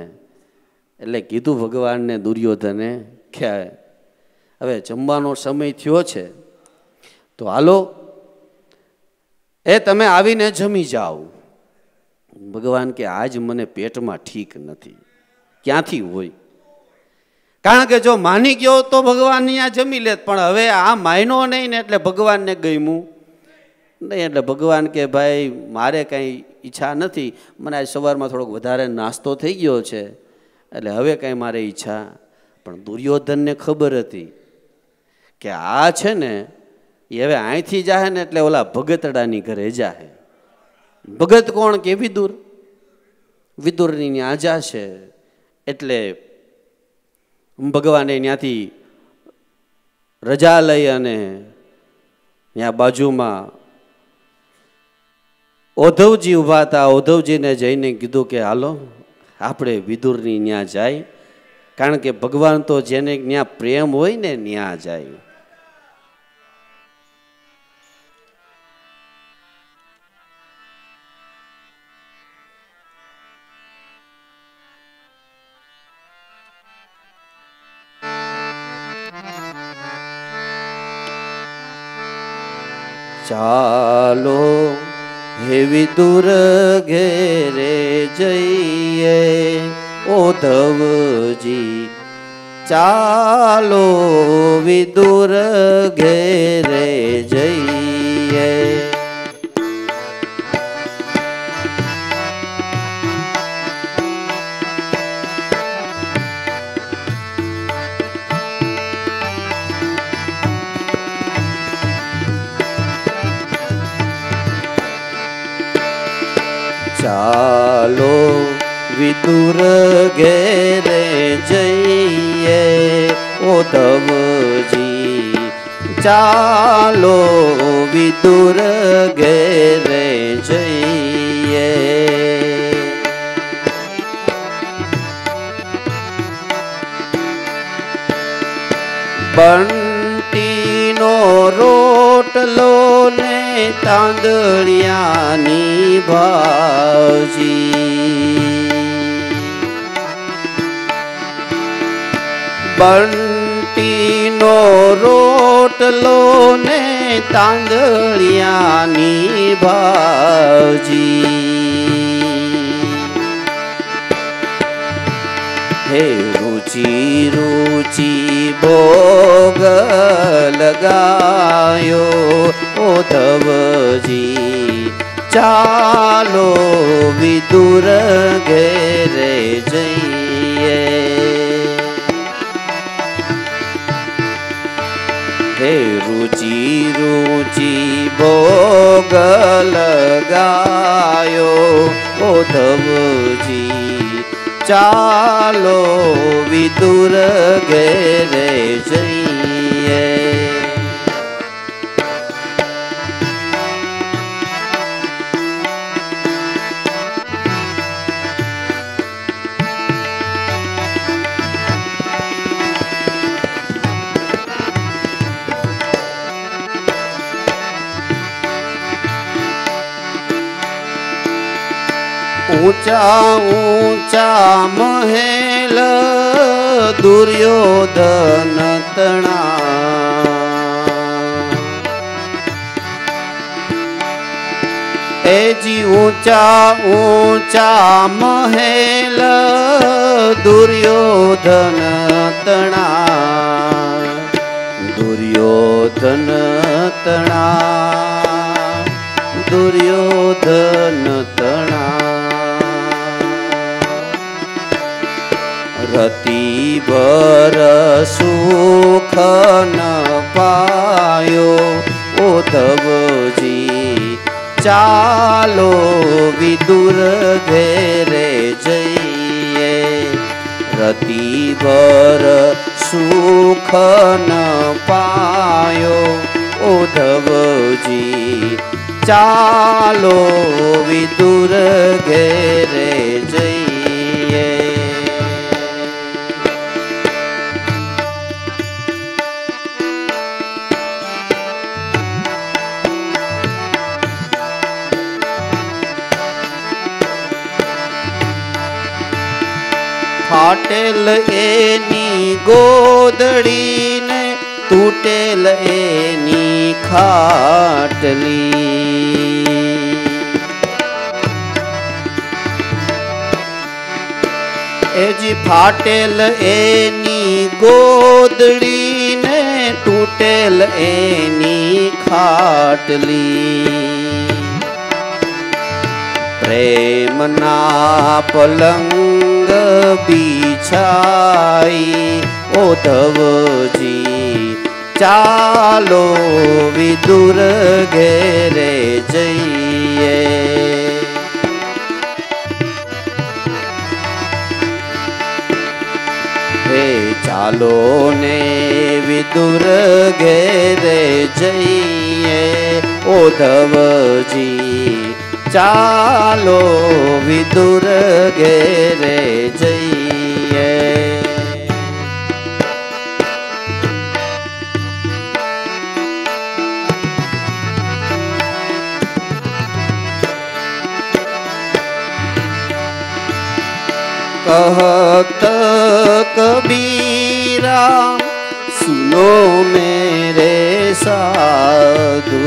એટલે કીધું ભગવાનને દુર્યોધને કે હવે જમવાનો સમય થયો છે તો હાલો એ તમે આવીને જમી જાઓ. ભગવાન કે આજ મને પેટમાં ઠીક નથી. ક્યાંથી હોય? કારણ કે જો માની ગયો તો ભગવાન અહીંયા જમી લેત, પણ હવે આ માયનો નહીં ને એટલે ભગવાનને ગમ્યું નહીં. એટલે ભગવાન કે ભાઈ મારે કાંઈ ઈચ્છા નથી, મને આજ સવારમાં થોડોક વધારે નાસ્તો થઈ ગયો છે એટલે હવે કાંઈ મારે ઈચ્છા. પણ દુર્યોધનને ખબર હતી કે આ છે ને એ હવે અહીંથી જાહે ને એટલે ઓલા ભગતડાની ઘરે જાહે. ભગત કોણ કે વિદુર, વિદુરની ત્યાં જાશે. એટલે ભગવાને ત્યાંથી રજા લઈ અને ત્યાં બાજુમાં ઉદ્ધવજી ઊભા હતા. ઉદ્ધવજીને જઈને કીધું કે હાલો આપણે વિદુરની ત્યાં જાય, કારણ કે ભગવાન તો જેને ત્યાં પ્રેમ હોય ને ત્યાં જાય. ચાલો હે વિદુર ઘેરે જઈએ, ઉદ્ધવજી ચાલો વિદુર ઘેરે જઈએ. ચાલો વિદુર ઘેરે જઈએ, ઉદ્ધવજી ચાલો વિદુર ઘેરે જઈએ. બંટીનો રોટલો ને તાંદળિયાની ભાજી, બંટીનો રોટલો ને તાંદળિયાની ભાજી. હે રુચિ રુચિ ભોગ લગાયો, ઉદ્ધવજી ચાલો વિદુર ઘેરે જઈએ. હે રુચિ રુચિ ભોગ લગાયો, ઉદ્ધવજી ચાલો વિદુર ઘેરે જઈએ. ઊંચા ઊંચા મહેલ દુર્યોધન તણા, એજી ઊંચા ઊંચા મહેલ દુર્યોધન તણા, દુર્યોધન તણા, દુર્યોધન તણા. રતિ ભર સુખ ન પાયો, ઉદ્ધવજી ચાલો વિદુર ઘેરે જઈએ, રતિભર સુખ ન પાયો ઉદ્ધવજી, ચાલો વિદુર ઘેરે જઈએ. ફાટેલ એની ગોદડી ને તૂટેલ એની ખાટલી, એજી ફાટેલ એની ગોદડી ને તૂટેલ એની ખાટલી, પ્રેમના પલંગ બિછાઈ ઉદ્ધવજી, ચાલો વિદુર ઘેરે જઈએ. હે ચાલો ને વિદુર ઘેરે જઈએ ઉદ્ધવજી, ચાલો વિદુર ઘેરે જઈએ. कहत कबीरा सुनो मेरे साधु,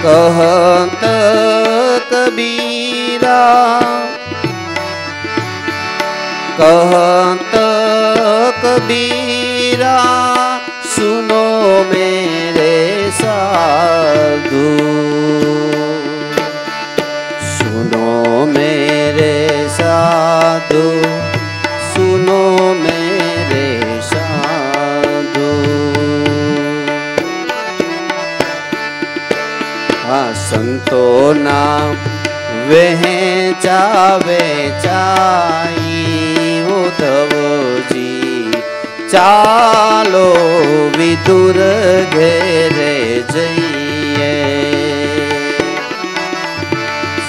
कहत कबीरा, कहत कबीरा सुनो मेरे साधु, सुनो मेरे साधु, सुनो मेरे साधु. हाँ संतो नाम वहेंचा वेचाई उद्धवजी, चालो विदुर घेरे जइए.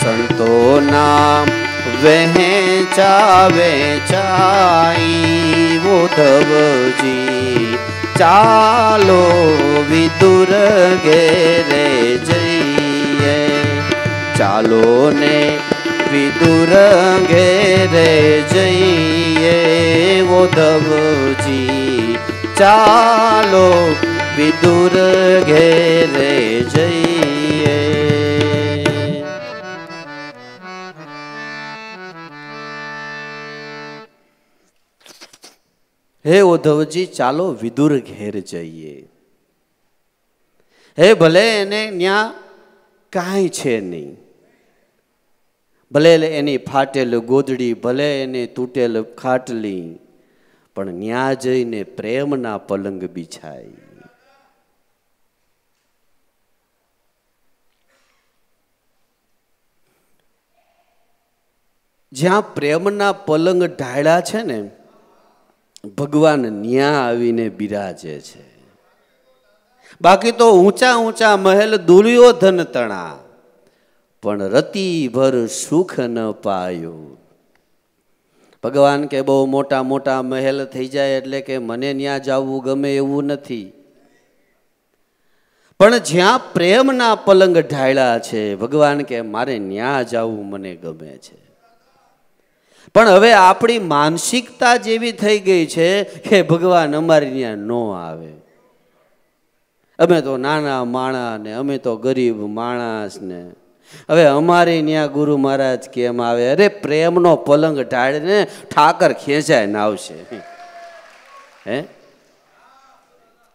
संतो नाम वहेंचा वेचाई उद्धवजी, चालो विदुर घेरे जइए. चालो ने विदुर घेरे जइए उद्धवजी, चालो विदुर घेरे जइए. हे उद्धवजी चालो विदुर घेर जइए. हे भले एने न्या काई छे नहीं, भले एनी फाटेल गोदड़ी, भले एनी तूटेल खाटली, पण न्या जईने प्रेमना पलंग बिछाई. ज्यां प्रेमना पलंग ढाळ्या छे ने भगवान न्या आवीने बिराजे छे. बाकी तो ऊंचा ऊंचा महल दुर्योधन तणा, पण रति भर सुख न पायो. भगवान के बहु मोटा मोटा महल थई जाए एटले के मने न्या जावू गमे एवुं नथी, पण ज्यां प्रेमना पलंग ढाळ्या छे भगवान के मारे न्या जावू मने गमे छे. पण हवे आपणी मानसिकता जेवी थई गई छे के भगवान अमारी न्या नो आवे. अमे तो नाना माणा ने अमे तो गरीब माणस ने हवे अमारे न्या गुरु महाराज केम आवे. अरे प्रेमनो पलंग ढाळीने ठाकर खेंचाय ने आवशे. हे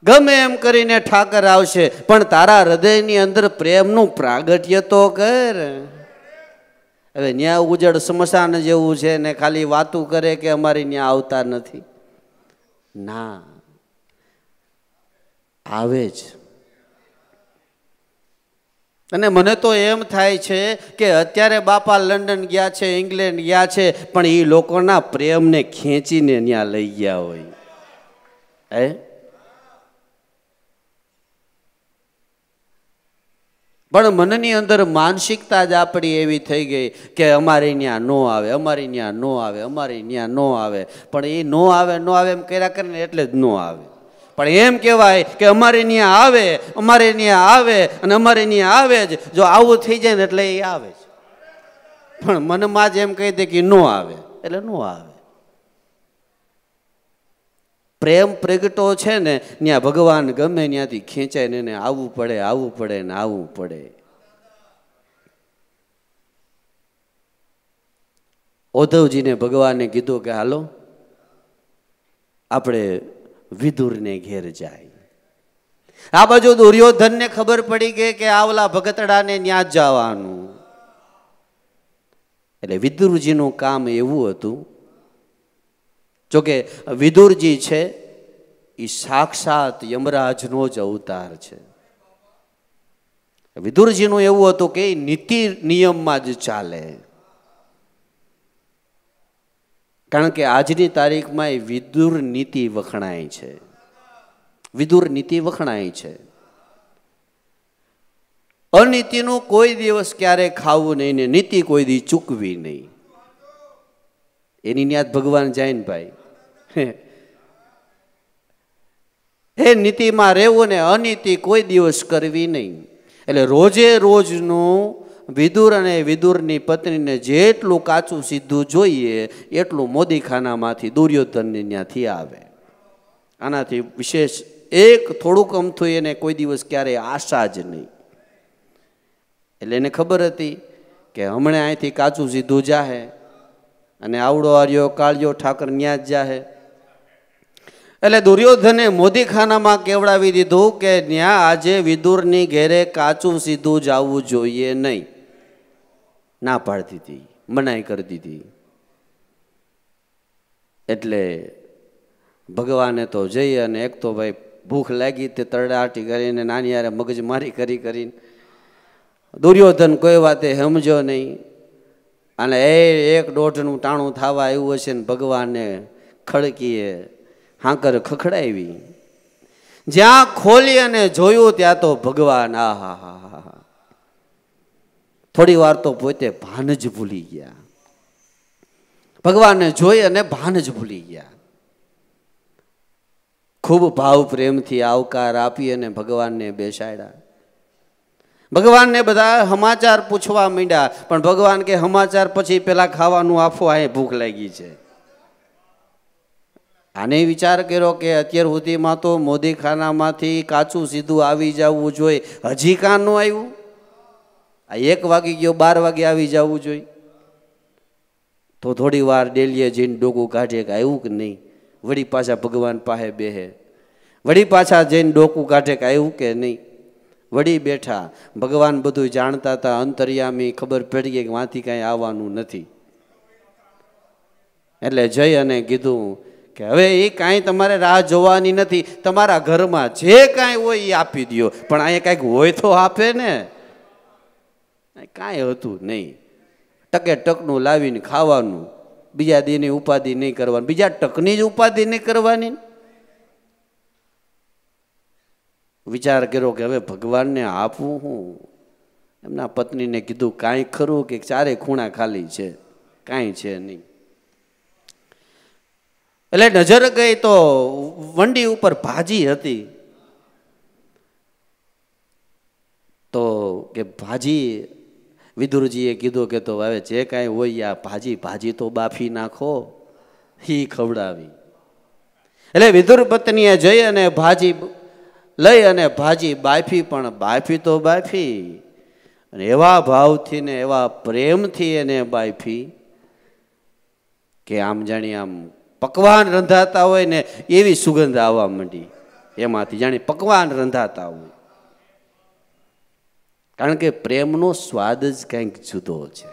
गमे एम करीने ठाकर आवशे, पण तारा हृदयनी अंदर प्रेमनुं प्रागट्य तो कर. હવે ન્યા ઉજળ સ્મશાન જેવું છે ને ખાલી વાતું કરે કે અમારી ન્યા આવતા નથી. ના, આવે જ. અને મને તો એમ થાય છે કે અત્યારે બાપા લંડન ગયા છે, ઇંગ્લેન્ડ ગયા છે, પણ એ લોકોના પ્રેમને ખેંચીને ત્યાં લઈ ગયા હોય. પણ મનની અંદર માનસિકતા જ આપણી એવી થઈ ગઈ કે અમારે ત્યાં નો આવે, અમારે ત્યાં નો આવે, અમારે ત્યાં નો આવે. પણ એ નો આવે નો આવે એમ કર્યા કરે ને એટલે જ નો આવે. પણ એમ કહેવાય કે અમારે ત્યાં આવે, અમારે ત્યાં આવે અને અમારે ત્યાં આવે જ. જો આવું થઈ જાય ને એટલે એ આવે જ. પણ મનમાં જ એમ કહી દે કે નો આવે એટલે નો આવે. પ્રેમ પ્રગટો છે ને ત્યાં ભગવાન ગમે ત્યાંથી ખેંચાય ને એને આવવું પડે, આવવું પડે ને આવવું પડે. ઉદ્ધવજીને ભગવાને કીધું કે હાલો આપણે વિદુરને ઘેર જાય. આ બાજુ દુર્યોધનને ખબર પડી ગઈ કે આવલા ભગતડાને ન્યા જ જવાનું. એટલે વિદુરજીનું કામ એવું હતું, જોકે વિદુરજી છે એ સાક્ષાત યમરાજનો જ અવતાર છે. વિદુરજીનું એવું હતું કે નીતિ નિયમમાં જ ચાલે. કારણ કે આજની તારીખમાં એ વિદુર નીતિ વખણાય છે. વિદુર નીતિ વખણાય છે. અનીતિનું કોઈ દિવસ ક્યારે ખાવું નહીં ને નીતિ કોઈ દી ચૂકવી નહીં. એની ન્યાત ભગવાન જાય ને ભાઈ. એ નીતિમાં રહેવું ને અનીતિ કોઈ દિવસ કરવી નહીં. એટલે રોજે રોજનું વિદુર અને વિદુરની પત્નીને જેટલું કાચું સીધું જોઈએ એટલું મોદીખાનામાંથી દુર્યોધનને ત્યાંથી આવે. આનાથી વિશેષ એક થોડુંક અમથું એને કોઈ દિવસ ક્યારેય આશા જ નહીં. એટલે એને ખબર હતી કે હમણાં અહીંથી કાચું સીધું જાહે અને આવડો આર્યો કાળિયો ઠાકર ન્યા જ જાહે. એટલે દુર્યોધને મોદીખાનામાં કેવડાવી દીધું કે ન્યા આજે વિદુરની ઘેરે કાચું સીધું જવું જોઈએ નહીં. ના પાડતી હતી, મનાઈ કરી દીધી. એટલે ભગવાને તો જઈ અને એક તો ભાઈ ભૂખ લાગી તે તરડાટી કરીને નાની યારે મગજમારી કરીને દુર્યોધન કોઈ વાતે સમજો નહીં. અને એક દોઢનું ટાણું થવા આવ્યું હશે ને ભગવાનને ખડકીએ હાંકર ખખડાવી. જ્યાં ખોલી અને જોયું ત્યાં તો ભગવાન આહા હા હા. થોડી વાર તો પોતે ભાન જ ભૂલી ગયા. ભગવાનને જોઈ અને ભાન જ ભૂલી ગયા. ખૂબ ભાવ પ્રેમથી આવકાર આપી અને ભગવાનને બેસાડ્યા. ભગવાનને બધા સમાચાર પૂછવા માંડ્યા, પણ ભગવાન કે સમાચાર પછી પેલા ખાવાનું આપો, આ ભૂખ લાગી છે. આને વિચાર કર્યો કે અત્યાર સુધીમાં તો મોદીખાનામાંથી કાચું સીધું આવી જવું જોઈએ, હજી કાં ન આવ્યું? આ 1 વાગી ગયો, 12 વાગે આવી જવું જોઈએ. તો થોડી વાર ડેલીએ જઈને ડોકું કાઢે કે આવ્યું કે નહીં. વળી પાછા ભગવાન પાસે બેહે, વળી પાછા જઈને ડોકું કાઢે કે આવ્યું કે નહીં. વળી બેઠા. ભગવાન બધું જાણતા હતા, અંતર્યામી, ખબર પડી ગઈ કે વાંથી કાંઈ આવવાનું નથી. એટલે જઈ અને કીધું કે હવે એ કાંઈ તમારે રાહ જોવાની નથી, તમારા ઘરમાં જે કાંઈ હોય એ આપી દો, પણ અહીંયા કાંઈક હોય તો આપે ને. કાંઈ હતું નહીં, ટકે ટકનું લાવીને ખાવાનું, બીજા દીની ઉપાધિ નહીં કરવાની, બીજા ટકની જ ઉપાધિ નહીં કરવાની. વિચાર કર્યો કે હવે ભગવાનને આપવું હું. એમના પત્નીને કીધું કાંઈ ખરું કે ચારે ખૂણા ખાલી છે, કાંઈ છે નહીં. એટલે નજર ગઈ તો વંડી ઉપર ભાજી હતી. તો કે ભાજી, વિદુરજીએ કીધું કે તો હવે જે કાંઈ હોય આ ભાજી તો બાફી નાખો. હી ખવડાવી. એટલે વિદુર પત્નીએ જઈ અને ભાજી લઈ અને ભાજી બાફી, પણ બાફી તો બાફી અને એવા ભાવથી ને એવા પ્રેમથી એને બાફી કે આમ જાણી આમ પકવાન રંધાતા હોય ને એવી સુગંધ આવવા માંડી એમાંથી, જાણી પકવાન રંધાતા હોય. કારણ કે પ્રેમનો સ્વાદ જ કંઈક જુદો છે.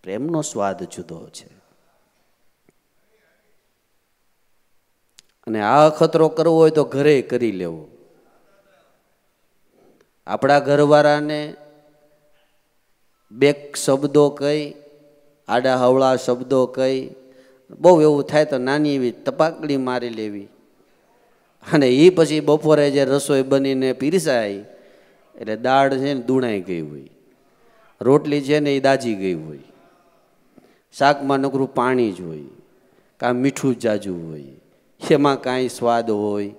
પ્રેમનો સ્વાદ જુદો છે. અને આ અખતરો કરવો હોય તો ઘરે કરી લેવો. આપણા ઘરવાળાને બે શબ્દો કહી, આડા હવળા શબ્દો કહી, બહુ એવું થાય તો નાની એવી તપાકડી મારી લેવી, અને એ પછી બપોરે જે રસોઈ બનીને પીરસાય એટલે દાળ છે ને દુણાઈ ગઈ હોય, રોટલી છે ને એ દાજી ગઈ હોય, શાકમાં નકરું પાણી જ હોય, કાં મીઠું જાજુ હોય, એમાં કાંઈ સ્વાદ હોય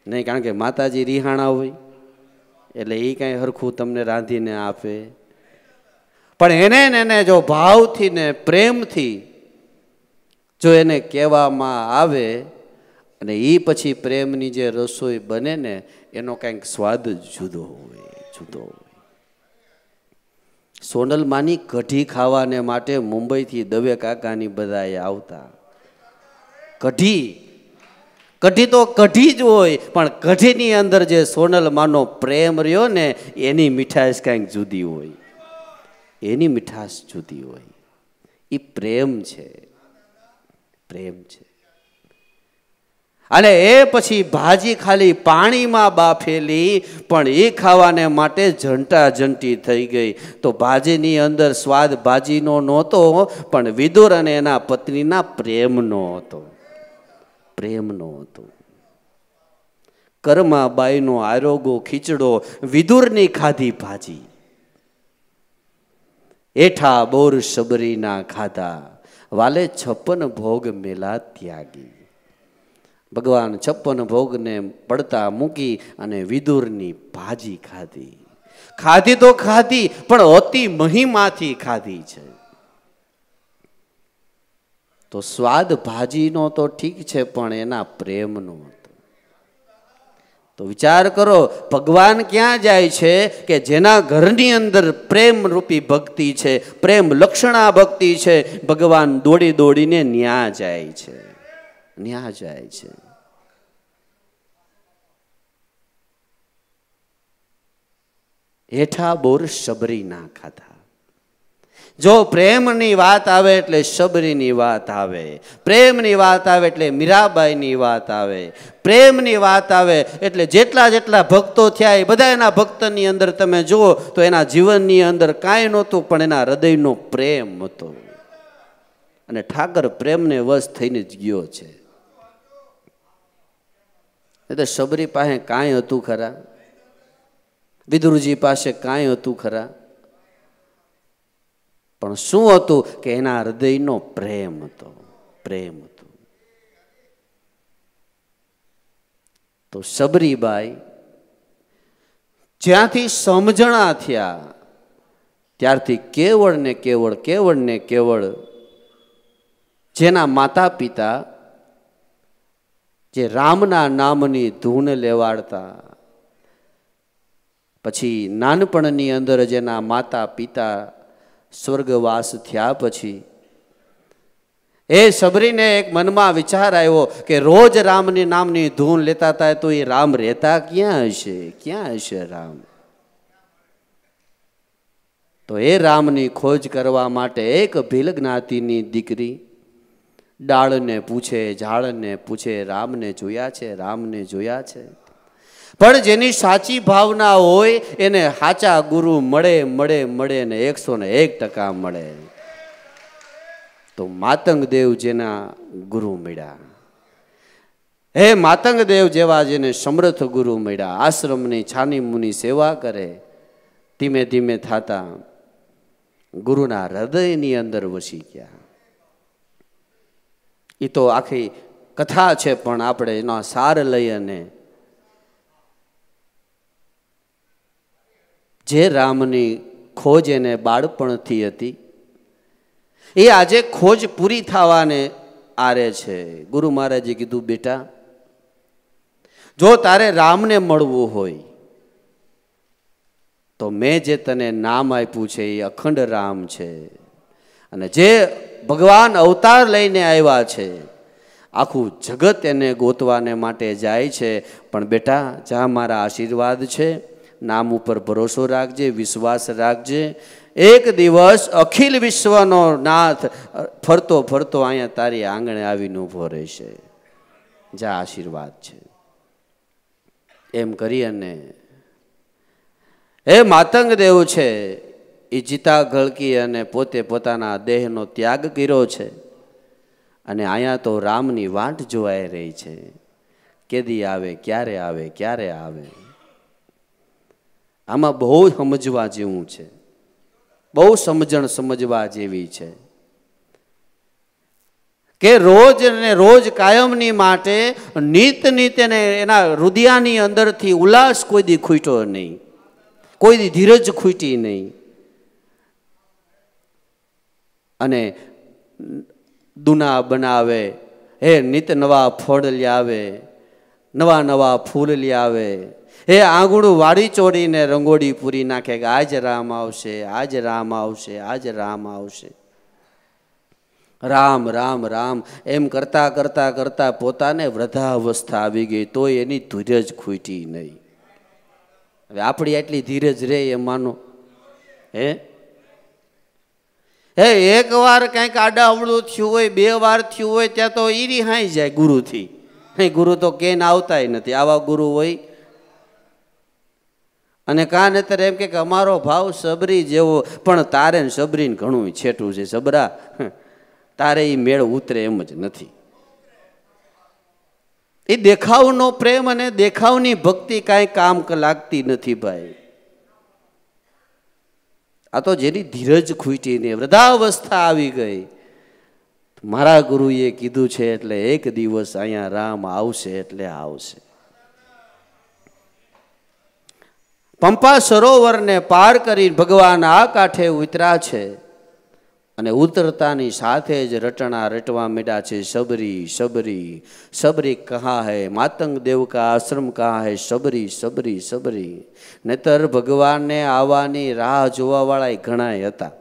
નહીં, કારણ કે માતાજી રિહાણા હોય એટલે એ કાંઈ હરખું તમને રાંધીને આપે. પણ એને જો ભાવથી ને પ્રેમથી જો એને કહેવામાં આવે અને એ પછી પ્રેમની જે રસોઈ બને ને એનો કંઈક સ્વાદ જ જુદો હોય, જુદો હોય. સોનલમાની કઢી ખાવાને માટે મુંબઈથી દવે કાકાની બધાએ આવતા. કઢી તો કઢી જ હોય, પણ કઢીની અંદર જે સોનલમાનો પ્રેમ રહ્યો ને એની મીઠાશ કંઈક જુદી હોય, એની મીઠાશ જુદી હોય. એ પ્રેમ છે, પ્રેમ છે. અને એ પછી ભાજી ખાલી પાણીમાં બાફેલી પણ એ ખાવાને માટે જંટા જંટી થઈ ગઈ. તો ભાજીની અંદર સ્વાદ ભાજીનો નહોતો, પણ વિદુર અને એના પત્નીના પ્રેમનો હતો, પ્રેમનો હતો. કર્માબાઈનો આરોગો ખીચડો, વિદુરની ખાધી ભાજી, એઠા બોર શબરીના ખાધા, વાલે 56 ભોગ મેલા ત્યાગી. ભગવાન 56 ભોગને પડતા મૂકી અને વિદુરની ભાજી ખાધી. ખાધી તો ખાધી, પણ અતિ મહિમાથી ખાધી છે. તો સ્વાદ ભાજીનો તો ઠીક છે, પણ એના પ્રેમનો હતો. તો વિચાર કરો, ભગવાન ક્યાં જાય છે કે જેના ઘરની અંદર પ્રેમ રૂપી ભક્તિ છે, પ્રેમ લક્ષણા ભક્તિ છે, ભગવાન દોડી દોડીને ન્યા જાય છે, ન્યા જાય છે. હેઠા બોર શબરી ના ખાધા. જો પ્રેમની વાત આવે એટલે શબરીની વાત આવે, પ્રેમની વાત આવે એટલે મીરાબાઈની વાત આવે, પ્રેમની વાત આવે એટલે જેટલા જેટલા ભક્તો થયા એ બધા એના ભક્તની અંદર તમે જુઓ તો એના જીવનની અંદર કાંઈ નહોતું, પણ એના હૃદયનો પ્રેમ હતો. અને ઠાકર પ્રેમને વશ થઈને જ ગયો છે. એટલે શબરી પાસે કાંઈ હતું ખરા? વિદુરજી પાસે કાંઈ હતું ખરા? પણ શું હતું કે એના હૃદયનો પ્રેમ હતો, પ્રેમ હતો. તો શબરીબાઈ જ્યાંથી સમજણા થયા ત્યારથી કેવળ ને કેવળ, કેવળ ને કેવળ જેના માતા પિતા જે રામના નામની ધૂન લેવાડતા, પછી નાનપણની અંદર જેના માતા પિતા સ્વર્ગવાસ થયા પછી એ શબરીને એક મનમાં વિચાર આવ્યો કે રોજ રામની નામની ધૂન લેતા હતા તો એ રામ રહેતા ક્યાં હશે, ક્યાં હશે રામ? તો એ રામની ખોજ કરવા માટે એક ભીલ જ્ઞાતિની દીકરી ડાળને પૂછે, ઝાડને પૂછે, રામને જોયા છે, રામને જોયા છે. પણ જેની સાચી ભાવના હોય એને સાચા ગુરુ મળે મળે મળે ને 101% મળે. તો માતંગ દેવ જેના ગુરુ મળ્યા, હે માતંગ દેવ જેવા જેને સમર્થ ગુરુ મળ્યા, આશ્રમની છાની મુની સેવા કરે, ધીમે ધીમે થતા ગુરુના હૃદયની અંદર વસી ગયા. એ તો આખી કથા છે, પણ આપણે એનો સાર લઈ અને જે રામની ખોજ એને બાળપણથી હતી એ આજે ખોજ પૂરી થવાને આરે છે. ગુરુ મહારાજે કીધું, બેટા જો તારે રામને મળવું હોય તો મેં જે તને નામ આપ્યું છે એ અખંડ રામ છે, અને જે ભગવાન અવતાર લઈને આવ્યા છે આખું જગત એને ગોતવાને માટે જાય છે. પણ બેટા જા, મારા આશીર્વાદ છે, નામ ઉપર ભરોસો રાખજે, વિશ્વાસ રાખજે. એક દિવસ અખિલ વિશ્વનો નાથ ફરતો ફરતો અહીંયા તારી આંગણે આવીને ઊભો રહેશે. જા આશીર્વાદ છે. એમ કરી અને એ માતંગ દેવ છે એ જીતા ગળકી અને પોતે પોતાના દેહનો ત્યાગ કર્યો છે. અને અહીંયા તો રામની વાટ જોવાઈ રહી છે, કેદી આવે, ક્યારે આવે, ક્યારે આવે. આમાં બહુ સમજવા જેવું છે, બહુ સમજણ સમજવા જેવી છે કે રોજ ને રોજ કાયમની માટે નિત નિત ને એના હૃદયની અંદરથી ઉલ્લાસ કોઈ દી ખૂટ્યો નહીં, કોઈ દી ધીરજ ખૂટી નહીં. અને દુના બનાવે, હે નિત નવા ફળ લ્યાવે, નવા નવા ફૂલ લ્યાવે, હે આંગણું વાળી ચોડીને રંગોળી પૂરી નાખે કે આજ રામ આવશે, આજ રામ આવશે, આજ રામ આવશે. રામ રામ રામ એમ કરતા કરતા કરતા પોતાને વૃદ્ધાવસ્થા આવી ગઈ, તોય એની ધીરજ ખૂટી નહીં. હવે આપણી આટલી ધીરજ રે એમ માનો? હે હે એક વાર કંઈક આડા અવળું થયું હોય, બે વાર થયું હોય, ત્યાં તો ઈ રિહાઈ જાય ગુરુથી. ગુરુ તો કેને આવતાય નથી, આવા ગુરુ હોય. અને કાન અત્યારે એમ કે અમારો ભાવ સબરી જેવો, પણ તારે સબરીને ઘણું છેટું છે. સબરા તારે એ મેળ ઉતરે એમ જ નથી. એ દેખાવનો પ્રેમ અને દેખાવની ભક્તિ કાંઈ કામ લાગતી નથી ભાઈ. આ તો જેની ધીરજ ખૂટીને વૃદ્ધાવસ્થા આવી ગઈ. મારા ગુરુએ કીધું છે એટલે એક દિવસ અહીંયા રામ આવશે એટલે આવશે. પંપા સરોવરને પાર કરી ભગવાન આ કાંઠે ઉતર્યા છે. અને ઉતરતાની સાથે જ રટણા રટવા માંડ્યા છે, સબરી સબરી સબરી કહા હૈ, માતંગ દેવ કા આશ્રમ કહા હૈ, સબરી સબરી સબરી. નહીતર ભગવાનને આવવાની રાહ જોવાવાળા ઘણાય હતા,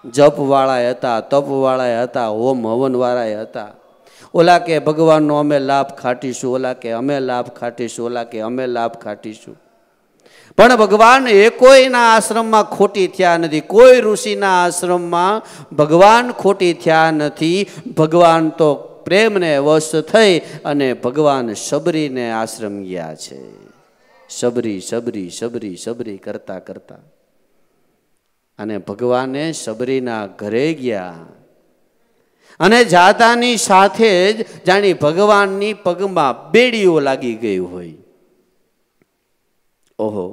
જપવાળા હતા, તપવાળા હતા, હોમ હવનવાળા હતા. ઓલા કે ભગવાનનો અમે લાભ ખાટીશું, ઓલા કે અમે લાભ ખાટીશું, ઓલા કે અમે લાભ ખાટીશું. પણ ભગવાન એકોયના આશ્રમમાં ખોટી થયા નથી, કોઈ ઋષિના આશ્રમમાં ભગવાન ખોટી થયા નથી. ભગવાન તો પ્રેમને વશ થઈ અને ભગવાન સબરીને આશ્રમ ગયા છે. સબરી સબરી સબરી સબરી કરતા કરતા અને ભગવાને સબરીના ઘરે ગયા. અને જાતાની સાથે જ જાણી ભગવાનની પગમાં બેડીઓ લાગી ગઈ હોય. ઓહો,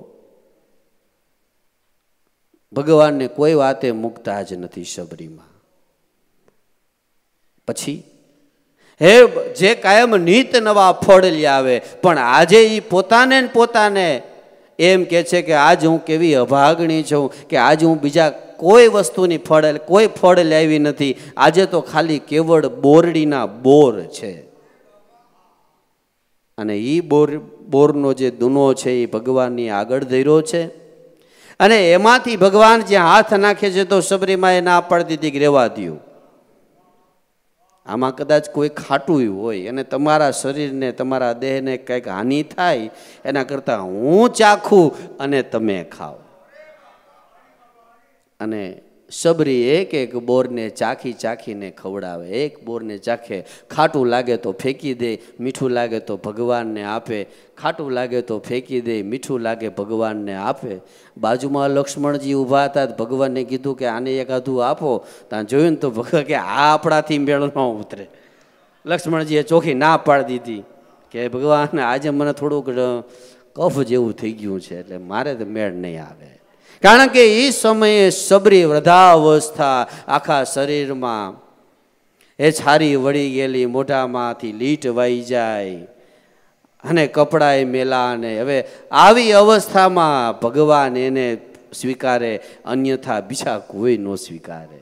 ભગવાનને કોઈ વાતે મુકતા જ નથી સબરીમાં. પછી હે જે કાયમ નિત નવા ફળ આવે, પણ આજે એ પોતાને ને પોતાને એમ કે છે કે આજ હું કેવી અભાગણી છું કે આજ હું બીજા કોઈ વસ્તુની ફળ, કોઈ ફળ લાવી નથી. આજે તો ખાલી કેવળ બોરડીના બોર છે. અને એ બોરનો જે દુનો છે એ ભગવાનની આગળ ધર્યો છે. અને એમાંથી ભગવાન જ્યાં હાથ નાખે છે તો સબરીમાં એ ના પાડતી હતી કે રહેવા દ્યો. આમાં કદાચ કોઈ ખાટું હોય અને તમારા શરીરને, તમારા દેહને કંઈક હાનિ થાય, એના કરતાં હું ચાખું અને તમે ખાઓ. અને સબરી એક એક બોરને ચાખી ચાખીને ખવડાવે. એક બોરને ચાખે, ખાટું લાગે તો ફેંકી દે, મીઠું લાગે તો ભગવાનને આપે. ખાટું લાગે તો ફેંકી દે, મીઠું લાગે ભગવાનને આપે. બાજુમાં લક્ષ્મણજી ઊભા હતા, ભગવાનને કીધું કે આને એકાદું આપો. ત્યાં જોયું ને તો ભગવાન કે આ આપણાથી મેળ ન ઉતરે. લક્ષ્મણજીએ ચોખ્ખી ના પાડી દીધી કે ભગવાન આજે મને થોડુંક કફ જેવું થઈ ગયું છે એટલે મારે તો મેળ નહીં આવે. કારણ કે એ સમયે સબરી વૃદ્ધાવસ્થા, આખા શરીરમાં એ છારી વળી ગયેલી, મોઢામાંથી લીટ વહી જાય અને કપડાએ મેલા. અને હવે આવી અવસ્થામાં ભગવાન એને સ્વીકારે, અન્યથા બીજા કોઈ ન સ્વીકારે,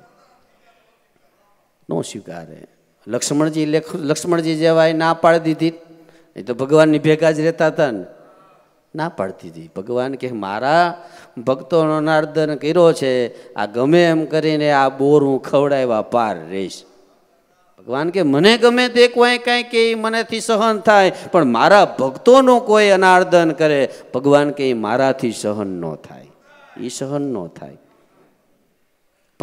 ન સ્વીકારે. લક્ષ્મણજી જેવા ના પાડી દીધી, એ તો ભગવાનની ભેગા જ રહેતા હતા ને, ના પાડતી હતી. ભગવાન કે મારા ભક્તોનો નાર્દન કર્યો છે, આ ગમે એમ કરીને આ બોર હું ખવડાવ્યા પાર રહીશ. ભગવાન કે મને ગમે તે કોઈ કાંઈ કે મનેથી સહન થાય, પણ મારા ભક્તોનો કોઈ અનાર્દન કરે, ભગવાન કે મારાથી સહન ન થાય, એ સહન ન થાય.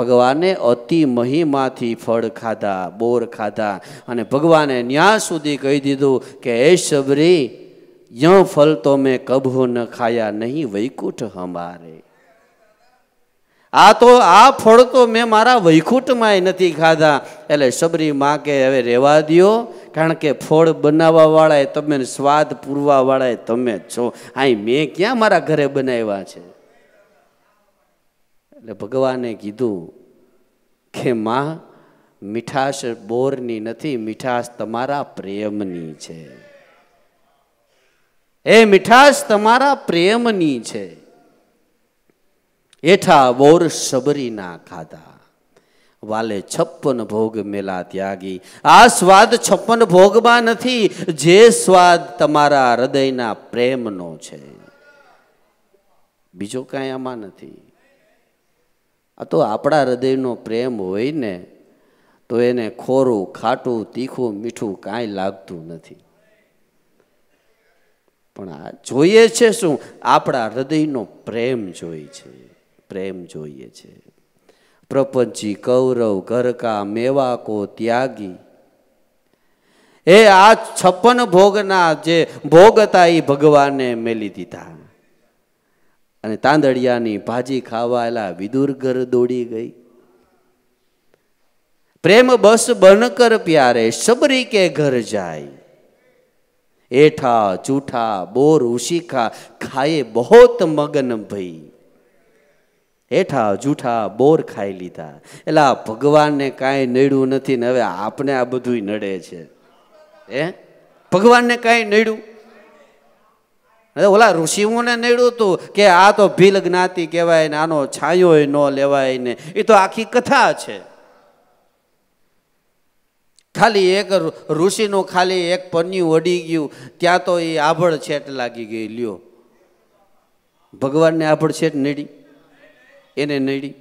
ભગવાને અતિ મહિમાથી ફળ ખાધા, બોર ખાધા અને ભગવાને ન્યા સુધી કહી દીધું કે હે શબરી, યો ફલ તો મેં કભો ન ખાયા નહીં વૈકુંઠ હમારે. આ ફળ તો મેં મારા વૈકુંઠમાં નથી ખાધા. એટલે શબરી માં કે હવે રહેવા દ્યો, કારણ કે ફળ બનાવવા વાળા તમે, સ્વાદ પૂરવા વાળા તમે જ છો. અહીં મેં ક્યાં મારા ઘરે બનાવ્યા છે. એટલે ભગવાને કીધું કે માં, મીઠાશ બોરની નથી, મીઠાશ તમારા પ્રેમની છે. એ મીઠાશ તમારા પ્રેમની છે. એઠા બોર શબરીના ખાધા, વાલે 56 ભોગ મેલા ત્યાગી. આ સ્વાદ 56 ભોગમાં નથી, જે સ્વાદ તમારા હૃદયના પ્રેમનો છે, બીજો કાંઈ આમાં નથી. આ તો આપણા હૃદયનો પ્રેમ હોય ને તો એને ખોરું, ખાટું, તીખું, મીઠું કાંઈ લાગતું નથી. પણ આ જોઈએ છે શું? આપણા હૃદયનો પ્રેમ જોઈએ છે, પ્રેમ જોઈએ છે. પ્રપંચી કૌરવ ઘર કા મેવા કો ત્યાગી. એ આ 56 ભોગના જે ભોગ હતા એ ભગવાને મેલી દીધા. અને તાંદળિયાની ભાજી ખાવા એલા વિદુર ઘર દોડી ગઈ. પ્રેમ બસ બનકર પ્યારે શબરી કે ઘર જાય. એઠા જૂઠા બોર ઉશીખા ખાએ બહોત મગન ભઈ. એઠા જૂઠા બોર ખાઈ લીધા. એટલે ભગવાનને કાંઈ નડ્યું નથી ને હવે આપણે આ બધું નડે છે. ભગવાનને કાંઈ નડ્યું? ઓલા ઋષિઓને નડ્યું હતું કે આ તો ભીલ જ્ઞાતિ કહેવાય ને આનો છાંયો ન લેવાય ને, એ તો આખી કથા છે. ખાલી એક ઋષિનું ખાલી એક પન્યું અડી ગયું, ત્યાં તો એ આભળ છેટ લાગી ગઈ. લ્યો, ભગવાનને આભળ છેટ નડી? એને નડી?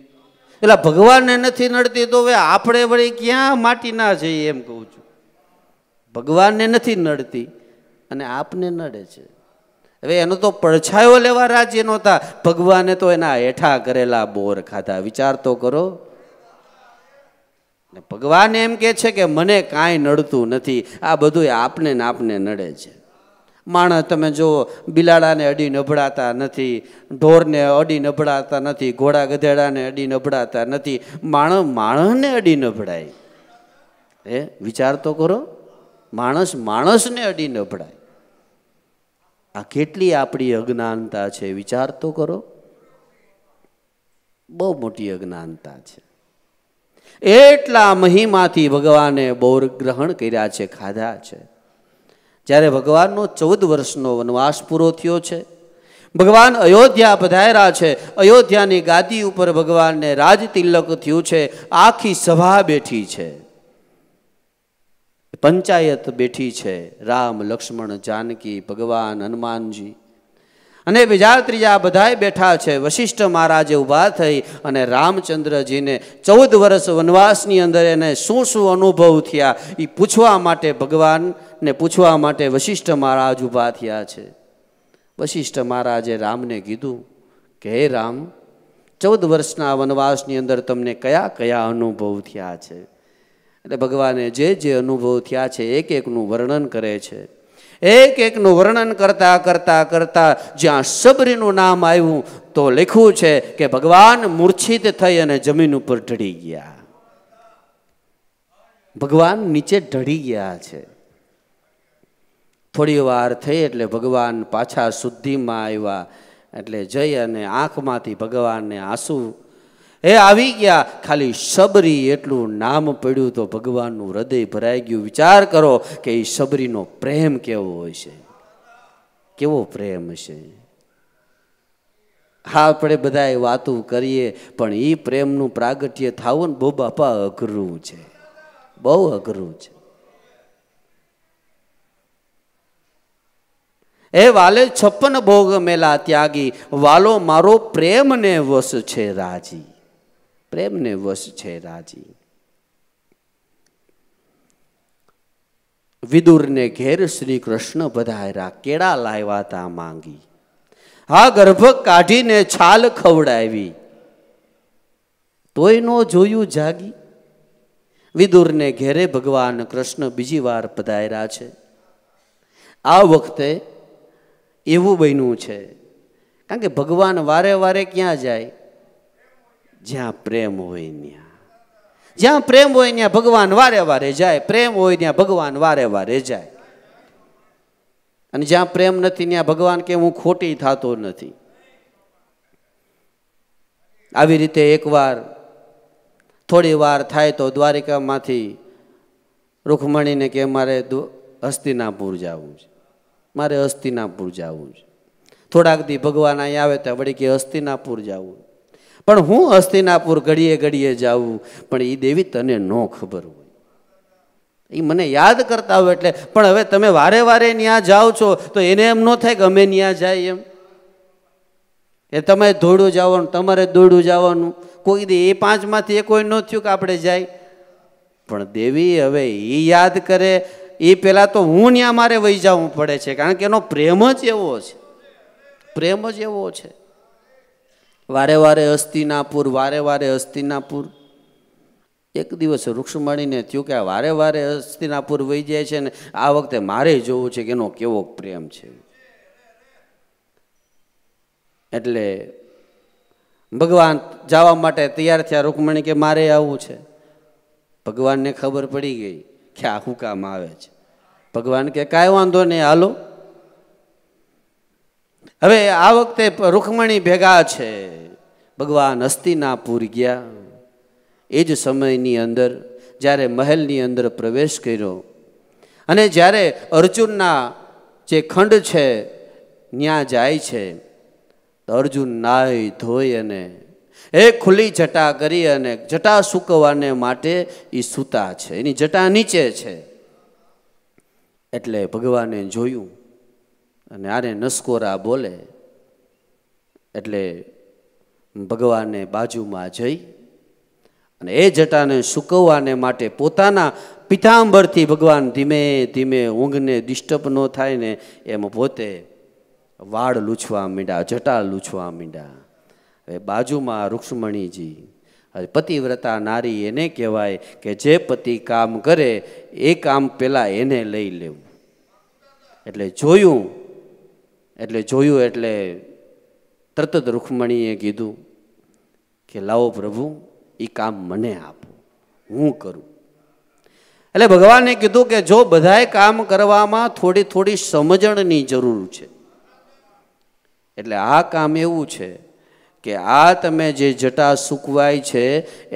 એટલે ભગવાનને નથી નડતી તો હવે આપણે વળી ક્યાં માટી ના જઈએ એમ કહું છું. ભગવાનને નથી નડતી અને આપને નડે છે. હવે એનો તો પડછાયો લેવા રાજી નહોતા. ભગવાને તો એના હેઠા કરેલા બોર ખાધા. વિચાર તો કરો. ભગવાન એમ કે છે કે મને કાંઈ નડતું નથી, આ બધું આપને ને આપને નડે છે. માણસ તમે જુઓ, બિલાડાને અડી નભળાતા નથી, ઢોરને અડી નભળાતા નથી, ઘોડા ગધેડાને અડી નભળાતા નથી, માણસને અડી નભળાય. વિચાર તો કરો. માણસને અડી નભળાય. આ કેટલી આપણી અજ્ઞાનતા છે, વિચાર તો કરો. બહુ મોટી અજ્ઞાનતા છે. એટલા મહિમાથી ભગવાને બોર ગ્રહણ કર્યા છે, ખાધા છે. જ્યારે ભગવાનનો 14 વર્ષનો વનવાસ પૂરો થયો છે, ભગવાન અયોધ્યા પધાર્યા છે. અયોધ્યાની ગાદી ઉપર ભગવાનને રાજ તિલક થયું છે. આખી સભા બેઠી છે, પંચાયત બેઠી છે. રામ, લક્ષ્મણ, જાનકી, ભગવાન હનુમાનજી અને બીજા ત્રીજા બધાય બેઠા છે. વશિષ્ઠ મહારાજે ઊભા થઈ અને રામચંદ્રજીને 14 વર્ષ વનવાસની અંદર એને શું શું અનુભવ થયા એ પૂછવા માટે, ભગવાનને પૂછવા માટે વશિષ્ઠ મહારાજ ઊભા થયા છે. વશિષ્ઠ મહારાજે રામને કીધું કે હે રામ, 14 વર્ષના વનવાસની અંદર તમને કયા કયા અનુભવ થયા છે? એટલે ભગવાને જે જે અનુભવ થયા છે એક એકનું વર્ણન કરે છે. એક એકનું વર્ણન કરતા કરતા કરતા જ્યાં શબરીનું નામ આવ્યું તો લખ્યું છે કે ભગવાન મૂર્છિત થઈ અને જમીન ઉપર ઢળી ગયા. ભગવાન નીચે ઢળી ગયા છે. થોડી વાર થઈ એટલે ભગવાન પાછા શુદ્ધિમાં આવ્યા. એટલે જઈ અને આંખમાંથી ભગવાનને આંસુ આવી ગયા. ખાલી શબરી એટલું નામ પડ્યું તો ભગવાનનું હૃદય ભરાઈ ગયું. વિચાર કરો કે એ શબરીનો પ્રેમ કેવો હોય છે, કેવો પ્રેમ હશે. હા, આપણે બધા વાતો કરીએ પણ એ પ્રેમનું પ્રાગટ્ય થવું ને બહુ બાપા અઘરું છે, બહુ અઘરું છે. એ વાલે 56 ભોગ મેલા ત્યાગી, વાલો મારો પ્રેમને વશ છે રાજી, પ્રેમને વશ છે રાજી. વિદુરને ઘેર શ્રી કૃષ્ણ પધાર્યા, કેળા લાવ્યા તા માંગી. હા, ગર્ભ કાઢીને છાલ ખવડાવી. તોય નો જોયું જાગી. વિદુરને ઘેરે ભગવાન કૃષ્ણ બીજી વાર પધાર્યા છે. આ વખતે એવું બન્યું છે, કારણ કે ભગવાન વારે વારે ક્યાં જાય? જ્યાં પ્રેમ હોય ત્યાં. જ્યાં પ્રેમ હોય ત્યાં ભગવાન વારે વારે જાય. પ્રેમ હોય ત્યાં ભગવાન વારે વારે જાય. અને જ્યાં પ્રેમ નથી ત્યાં ભગવાન કે હું ખોટી થતો નથી. આવી રીતે એકવાર થોડી વાર થાય તો દ્વારિકામાંથી રૂકમણીને કે મારે હસ્તિનાપુર જવું છે, મારે હસ્તિનાપુર જવું છે. થોડાક દી ભગવાન અહીં આવે તો વળી કે હસ્તિનાપુર જવું. પણ હું હસ્તિનાપુર ઘડીએ ઘડીએ જાઉં, પણ એ દેવી તને ન ખબર હોય, એ મને યાદ કરતા હોય એટલે. પણ હવે તમે વારે વારે ત્યાં જાઓ છો તો એને એમ ન થાય કે અમે ત્યાં જાય એમ. એ તમે દોડું જવાનું, તમારે દોડું જવાનું. કોઈ દી એ પાંચમાંથી એ કોઈ ન થયું કે આપણે જાય. પણ દેવી હવે એ યાદ કરે એ પહેલા તો હું ત્યાં મારે વહી જવું પડે છે, કારણ કે એનો પ્રેમ જ એવો છે. પ્રેમ જ એવો છે. વારે વારે હસ્તિનાપુર, વારે વારે હસ્તિનાપુર. એક દિવસ રૂક્ષ્મણીને થયું કે આ વારે વારે હસ્તિનાપુર વહી જાય છે ને, આ વખતે મારે જોવું છે કે એનો કેવો પ્રેમ છે. એટલે ભગવાન જવા માટે તૈયાર થયા. રૂકમણી કે મારે આવવું છે. ભગવાનને ખબર પડી ગઈ કે આ શું કામ આવે છે. ભગવાન કે કાંઈ વાંધો નહીં, હાલો. હવે આ વખતે રૂકમણી ભેગા છે. ભગવાન હસ્તિનાપુર ગયા. એ જ સમયની અંદર જ્યારે મહેલની અંદર પ્રવેશ કર્યો અને જ્યારે અર્જુનના જે ખંડ છે ત્યાં જાય છે, તો અર્જુન નાહી ધોઈ અને એ ખુલ્લી જટા કરી અને જટા સૂકવવાને માટે એ સૂતા છે, એની જટા નીચે છે. એટલે ભગવાને જોયું અને આને નસકોરા બોલે. એટલે ભગવાને બાજુમાં જઈ અને એ જટાને સૂકવવાને માટે પોતાના પિતાંબરથી ભગવાન ધીમે ધીમે ઊંઘને ડિસ્ટર્બ ન થાય ને એમ પોતે વાળ લૂછવા માંડ્યા, જટા લૂછવા માંડ્યા. હવે બાજુમાં રૂક્ષ્મણીજી, પતિવ્રતા નારી એને કહેવાય કે જે પતિ કામ કરે એ કામ પહેલાં એને લઈ લેવું. એટલે જોયું એટલે તરત જ રૂક્ષ્મણીએ કીધું કે લાવો પ્રભુ, એ કામ મને આપો, હું કરું. એટલે ભગવાને કીધું કે જો બધાય કામ કરવામાં થોડી થોડી સમજણની જરૂર છે. એટલે આ કામ એવું છે કે આ તમે જે જટા સૂકવાય છે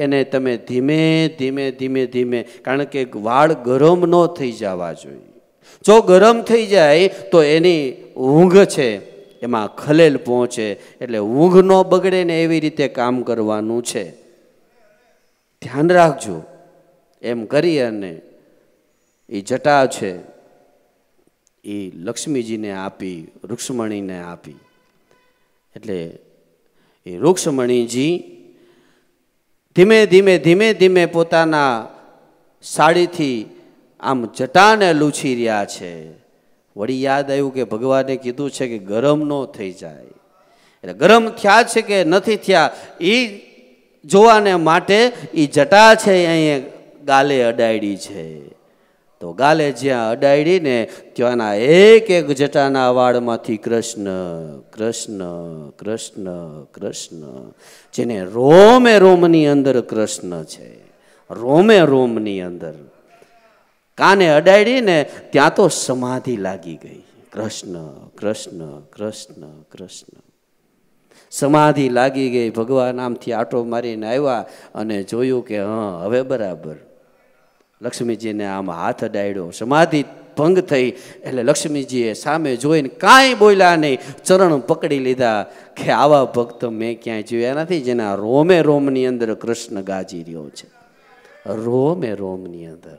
એને તમે ધીમે ધીમે ધીમે ધીમે, કારણ કે વાળ ગરમ ન થઈ જવા જોઈએ. જો ગરમ થઈ જાય તો એની ઊંઘ છે એમાં ખલેલ પહોંચે. એટલે ઊંઘ ન બગડે ને એવી રીતે કામ કરવાનું છે. ધ્યાન રાખજો. એમ કરી અને એ જટા છે એ લક્ષ્મીજીને આપી, રૂક્ષ્મણીને આપી. એટલે એ રૂક્ષ્મણીજી ધીમે ધીમે ધીમે ધીમે પોતાના સાડીથી આમ જટાને લૂછી રહ્યા છે. વળી યાદ આવ્યું કે ભગવાને કીધું છે કે ગરમ ન થઈ જાય. એટલે ગરમ થયા છે કે નથી થયા એ જોવાને માટે એ જટા છે અહીંયા ગાલે અડાડી છે. તો ગાલે જ્યાં અડાડીને ત્યાંના એક એક જટાના વાળમાંથી કૃષ્ણ કૃષ્ણ કૃષ્ણ કૃષ્ણ, જેને રોમે રોમની અંદર કૃષ્ણ છે, રોમે રોમની અંદર. કાને અડાડીને ત્યાં તો સમાધિ લાગી ગઈ. કૃષ્ણ કૃષ્ણ કૃષ્ણ કૃષ્ણ, સમાધિ લાગી ગઈ. ભગવાન આમથી આંટો મારીને આવ્યા અને જોયું કે હા હવે બરાબર. લક્ષ્મીજીને આમ હાથ અડાડ્યો, સમાધિ ભંગ થઈ. એટલે લક્ષ્મીજીએ સામે જોઈને કાંઈ બોલ્યા નહીં, ચરણ પકડી લીધા કે આવા ભક્ત મેં ક્યાંય જોયા નથી જેના રોમે રોમની અંદર કૃષ્ણ ગાજી રહ્યો છે, રોમે રોમની અંદર.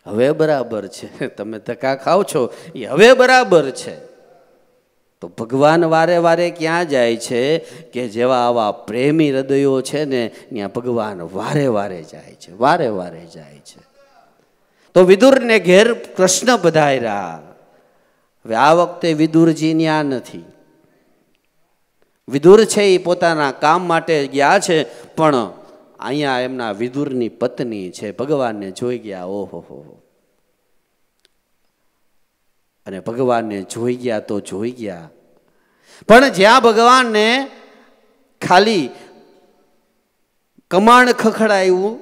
હવે બરાબર છે, તમે ધક્કા ખાવ છો એ હવે બરાબર છે. તો ભગવાન વારે વારે ક્યાં જાય છે કે જેવા આવા પ્રેમી હૃદયો છે ને ત્યાં ભગવાન વારે વારે જાય છે, વારે વારે જાય છે. તો વિદુરને ઘેર કૃષ્ણ પધાર્યા. હવે આ વખતે વિદુરજી ત્યાં નથી. વિદુર છે એ પોતાના કામ માટે ગયા છે, પણ અહીંયા એમના વિદુરની પત્ની છે ભગવાનને જોઈ ગયા. ઓહો હો. અને ભગવાનને જોઈ ગયા તો જોઈ ગયા, પણ જ્યાં ભગવાનને ખાલી કમાણ ખખડાયું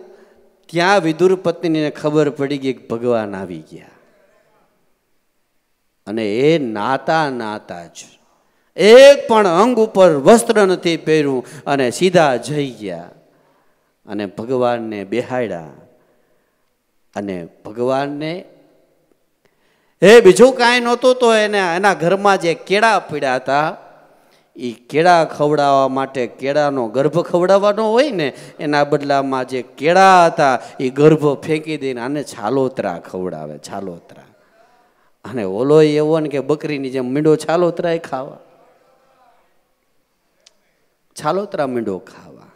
ત્યાં વિદુર પત્નીને ખબર પડી ગઈ કે ભગવાન આવી ગયા. અને એ નાતા નાતા જ એક પણ અંગ ઉપર વસ્ત્ર નથી પહેર્યું અને સીધા જઈ ગયા અને ભગવાનને બેહાડ્યા. અને ભગવાનને બીજું કાંઈ નહોતું તો એના ઘરમાં જે કેળા પડ્યા હતા એ કેળા ખવડાવવા માટે કેળાનો ગર્ભ ખવડાવવાનો હોય ને, એના બદલામાં જે કેળા હતા એ ગર્ભ ફેંકી દઈને આને છાલોતરા ખવડાવે. છાલોતરા. અને ઓલો એવો ને કે બકરીની જેમ મીંડો છાલોતરા ખાવા. છાલોતરા મીંડો ખાવા.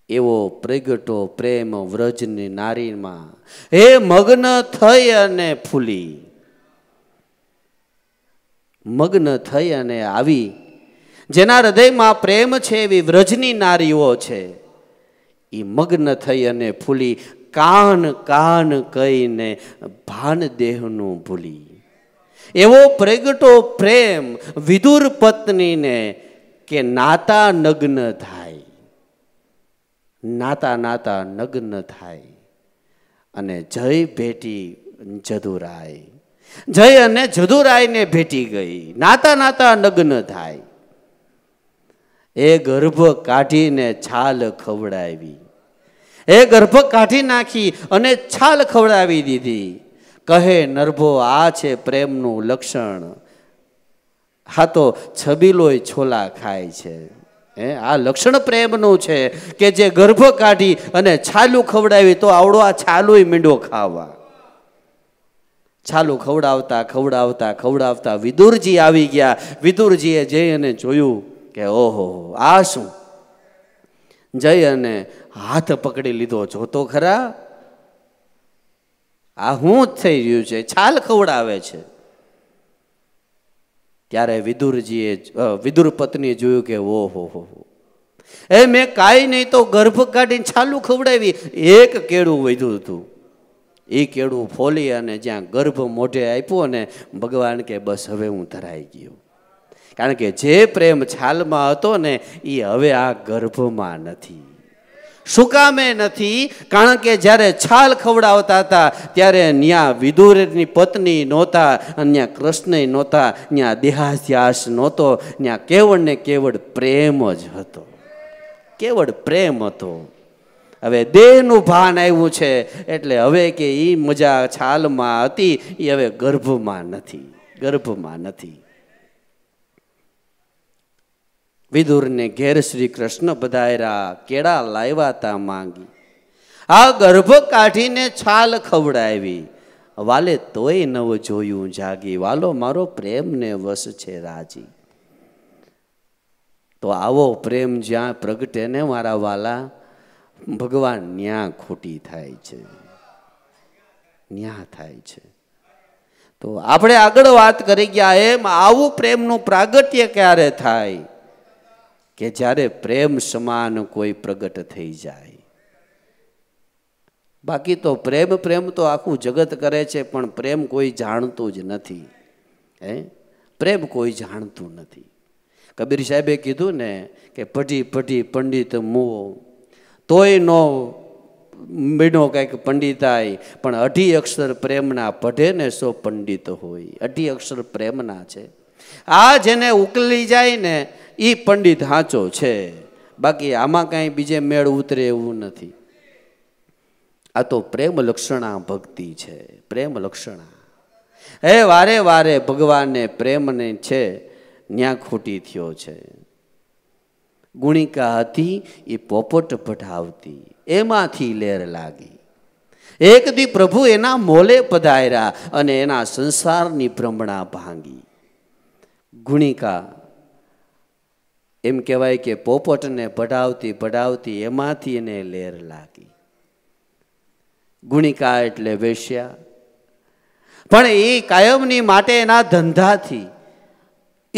એવો પ્રગટો પ્રેમ વ્રજની નારીમાં એ મગ્ન થઈ અને ફૂલી. મગ્ન થઈ અને આવી. જેના હૃદયમાં પ્રેમ છે એવી વ્રજની નારીઓ છે, એ મગ્ન થઈ અને ફૂલી. કાન કાન કહીને ભાન દેહનું ભૂલી. એવો પ્રગટો પ્રેમ વિદુર પત્નીને કે નાતા નગ્ન થાય. નાતા નાતા નગ્ન થાય. અને જય ભેટી જદુરાય. જય અને જદુરાયને ભેટી ગઈ. નાતા નાતા નગ્ન થાય. એ ગર્ભ કાઢીને છાલ ખવડાવી. એ ગર્ભ કાઢી નાખી અને છાલ ખવડાવી દીધી. કહે નરભો આ છે પ્રેમનું લક્ષણ. હા તો છબીલોય છોલા ખાય છે. આ લક્ષણ પ્રેમનું છે કે જે ગર્ભ કાઢી અને છાલું ખવડાવી તો આવડો આ છાલુય મીંડો ખાવા. છાલું ખવડાવતા ખવડાવતા ખવડાવતા વિદુરજી આવી ગયા. વિદુરજીએ જઈ અને જોયું કે ઓહો આ શું. જઈ અને હાથ પકડી લીધો. જોતો ખરા આ શું જ થઈ રહ્યું છે, છાલ ખવડાવે છે. ત્યારે વિદુર પત્નીએ જોયું કે ઓહો હો, મેં કાંઈ નહીં તો ગર્ભ કાઢીને છાલું ખવડાવી. એક કેળું વધ્યું હતું. એ કેળું ફોલી અને જ્યાં ગર્ભ મોઢે આપ્યો ને ભગવાન કે બસ હવે હું ધરાઈ ગયો. કારણ કે જે પ્રેમ છાલમાં હતો ને એ હવે આ ગર્ભમાં નથી. શું કામે નથી? કારણ કે જ્યારે છાલ ખવડાવતા હતા ત્યારે ન્યા વિદુરની પત્ની નહોતા, ન્યા કૃષ્ણ નહોતા, ન્યા દેહાધ્યાસ નહોતો, ન્યા કેવળ ને કેવળ પ્રેમ જ હતો. કેવળ પ્રેમ હતો. હવે દેહનું ભાન આવ્યું છે એટલે હવે કે એ મજા છાલમાં હતી એ હવે ગર્ભમાં નથી. ગર્ભમાં નથી. વિદુરને ઘેર શ્રી કૃષ્ણ પધાર્યા. કેળા લાવ્યા તા માંગી. આ ગર્ભ કાઢીને છાલ ખવડાવી. વાલે તોય નવ જોયું જાગી. વાલો મારો પ્રેમને વશ છે રાજી. તો આવો પ્રેમ જ્યાં પ્રગટે ને મારા વાલા, ભગવાન ન્યા ખોટી થાય છે. ન્યા થાય છે. તો આપણે આગળ વાત કરી ગયા એમ આવું પ્રેમનું પ્રાગટ્ય ક્યારે થાય કે જ્યારે પ્રેમ સમાન કોઈ પ્રગટ થઈ જાય. બાકી તો પ્રેમ પ્રેમ તો આખું જગત કરે છે, પણ પ્રેમ કોઈ જાણતું જ નથી. પ્રેમ કોઈ જાણતું નથી. કબીર સાહેબે કીધું ને કે પઢી પઢી પંડિત મુવો તોય નો મીનો કંઈક પંડિતાય, પણ 18 અક્ષર પ્રેમના પઢે ને સો પંડિત હોય. 18 અક્ષર પ્રેમના છે. આ જેને ઉકલી જાય ને એ પંડિત સાચો છે. બાકી આમાં કાંઈ બીજે મેળ ઉતરે એવું નથી. આ તો પ્રેમ લક્ષણા ભક્તિ છે. પ્રેમ લક્ષણા વારે વારે ભગવાનને પ્રેમને છે ન્યા ખોટી થયો છે. ગુણિકા હતી એ પોપટ પઢાવતી, એમાંથી લેર લાગી. એક દી પ્રભુ એના મોલે પધાર્યા અને એના સંસારની ભ્રમણા ભાંગી. ગુણિકા એમ કહેવાય કે પોપટને પઢાવતી પઢાવતી એમાંથી એને લેર લાગી. ગુણિકા એટલે વેશ્યા, પણ એ કાયમની માટે એના ધંધાથી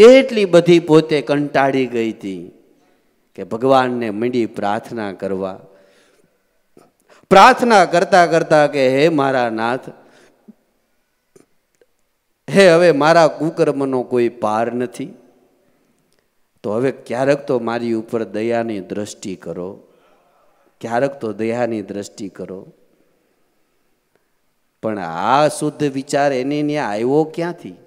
એટલી બધી પોતે કંટાળી ગઈ હતી કે ભગવાનને મંડી પ્રાર્થના કરવા. પ્રાર્થના કરતા કરતા કે હે મારા નાથ, હે હવે મારા કુકર્મનો કોઈ પાર નથી, તો હવે ક્યારેક તો મારી ઉપર દયાની દ્રષ્ટિ કરો, ક્યારેક તો દયાની દ્રષ્ટિ કરો. પણ આ શુદ્ધ વિચાર એની ત્યાં આવ્યો ક્યાંથી?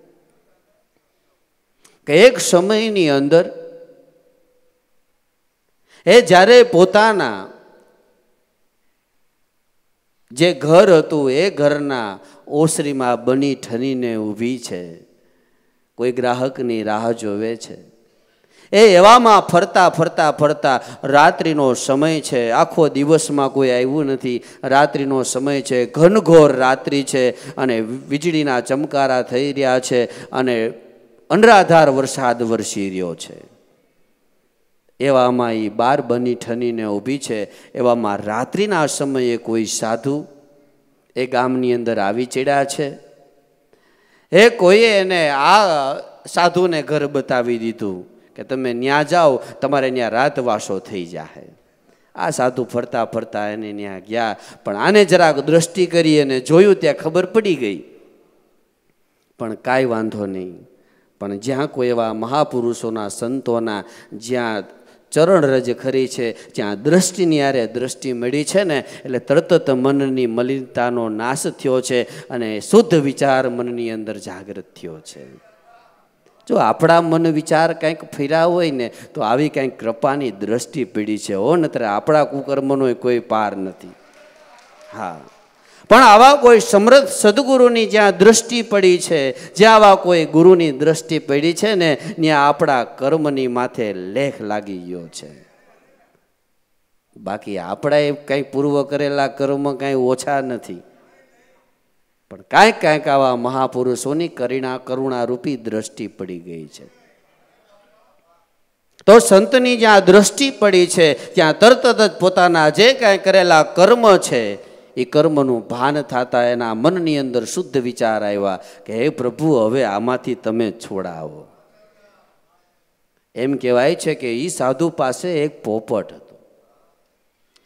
કે એક સમયની અંદર એ જ્યારે પોતાના જે ઘર હતું એ ઘરના ઓસરીમાં બની ઠનીને ઊભી છે, કોઈ ગ્રાહકની રાહ જોવે છે. એ એવામાં ફરતા ફરતા ફરતા રાત્રિનો સમય છે, આખો દિવસમાં કોઈ આવ્યું નથી, રાત્રિનો સમય છે, ઘનઘોર રાત્રિ છે અને વીજળીના ચમકારા થઈ રહ્યા છે અને અનરાધાર વરસાદ વરસી રહ્યો છે. એવામાં એ બાર બની ઠનીને ઊભી છે. એવામાં રાત્રિના સમયે કોઈ સાધુ એ ગામની અંદર આવી ચડ્યા છે. એ કોઈએ એને આ સાધુને ઘર બતાવી દીધું કે તમે ન્યા જાઓ, તમારે ત્યાં રાતવાસો થઈ જાય. આ સાધુ ફરતા ફરતા એને ત્યાં ગયા, પણ આને જરાક દ્રષ્ટિ કરી અને જોયું, ત્યાં ખબર પડી ગઈ. પણ કાંઈ વાંધો નહીં, પણ જ્યાં કોઈ એવા મહાપુરુષોના સંતોના જ્યાં ચરણ રજ ખરી છે, જ્યાં દ્રષ્ટિની આરે દ્રષ્ટિ મળી છે ને, એટલે તરત મનની મલિનતાનો નાશ થયો છે અને શુદ્ધ વિચાર મનની અંદર જાગૃત થયો છે. જો આપણા મન વિચાર કંઈક ફર્યા હોય ને તો આવી કંઈક કૃપાની દ્રષ્ટિ પડી છે. હો નતર આપણા કુકર્મનો કોઈ પાર નથી. હા, પણ આવા કોઈ સમર્થ સદગુરુની જ્યાં દ્રષ્ટિ પડી છે, જ્યાં આવા કોઈ ગુરુની દ્રષ્ટિ પડી છે ને, ત્યાં આપણા કર્મની માથે લેખ લાગી ગયો છે. બાકી આપણા કંઈ પૂર્વ કરેલા કર્મ કંઈ ઓછા નથી, પણ કાંઈક કાંઈક આવા મહાપુરુષોની કરુણારૂપી દ્રષ્ટિ પડી ગઈ છે. તો સંતની જ્યાં દ્રષ્ટિ પડી છે ત્યાં તરત જ પોતાના જે કાંઈ કરેલા કર્મ છે એ કર્મનું ભાન થતા એના મનની અંદર શુદ્ધ વિચાર આવ્યા કે હે પ્રભુ, હવે આમાંથી તમે છોડાવો. એમ કહેવાય છે કે એ સાધુ પાસે એક પોપટ હતો.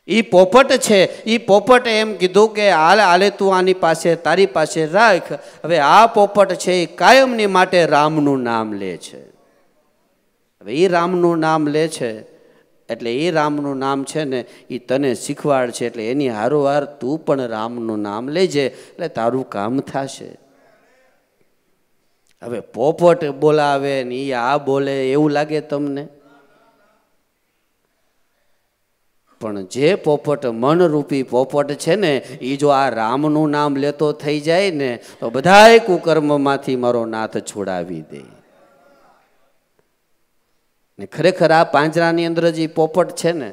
એ પોપટ છે, એ પોપટે એમ કીધું કે આલે તું આની પાસે, તારી પાસે રાખ. હવે આ પોપટ છે એ કાયમની માટે રામનું નામ લે છે. હવે એ રામનું નામ લે છે એટલે એ રામનું નામ છે ને એ તને શીખવાડ છે, એટલે એની હારોહાર તું પણ રામનું નામ લેજે, એટલે તારું કામ થશે. હવે પોપટ બોલાવે ને એ આ બોલે એવું લાગે તમને? પણ જે પોપટ મનરૂપી પોપટ છે ને એ જો આ રામનું નામ લેતો થઈ જાય ને તો બધાય કુકર્મમાંથી મારો નાથ છોડાવી દે. ને ખરેખર આ પાંજરાની અંદર જે પોપટ છે ને,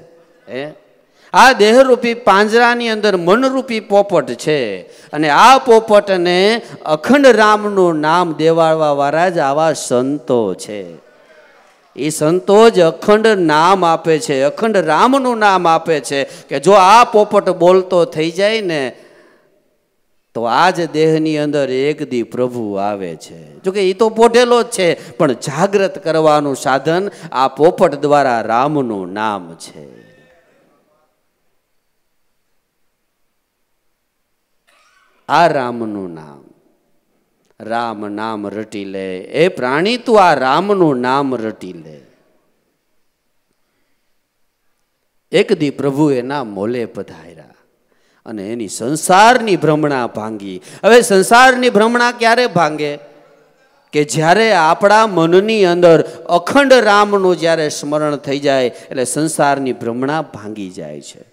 આ દેહરૂપી પાંજરાની અંદર મનરૂપી પોપટ છે અને આ પોપટને અખંડ રામનું નામ દેવાડવા વાળા જ આવા સંતો છે. એ સંતો જ અખંડ નામ આપે છે, અખંડ રામનું નામ આપે છે કે જો આ પોપટ બોલતો થઈ જાય ને તો આ જ દેહની અંદર એક દી પ્રભુ આવે છે. જોકે એ તો પોઢેલો જ છે, પણ જાગૃત કરવાનું સાધન આ પોપટ દ્વારા રામનું નામ છે. આ રામનું નામ, રામ નામ રટી લે. એ પ્રાણી તું આ રામનું નામ રટી લે. એક દી પ્રભુ એના મોલે પધાર્યા અને એની સંસારની ભ્રમણા ભાંગી. હવે સંસારની ભ્રમણા ક્યારે ભાંગે? કે જ્યારે આપણા મનની અંદર અખંડ રામનું જ્યારે સ્મરણ થઈ જાય એટલે સંસારની ભ્રમણા ભાંગી જાય છે.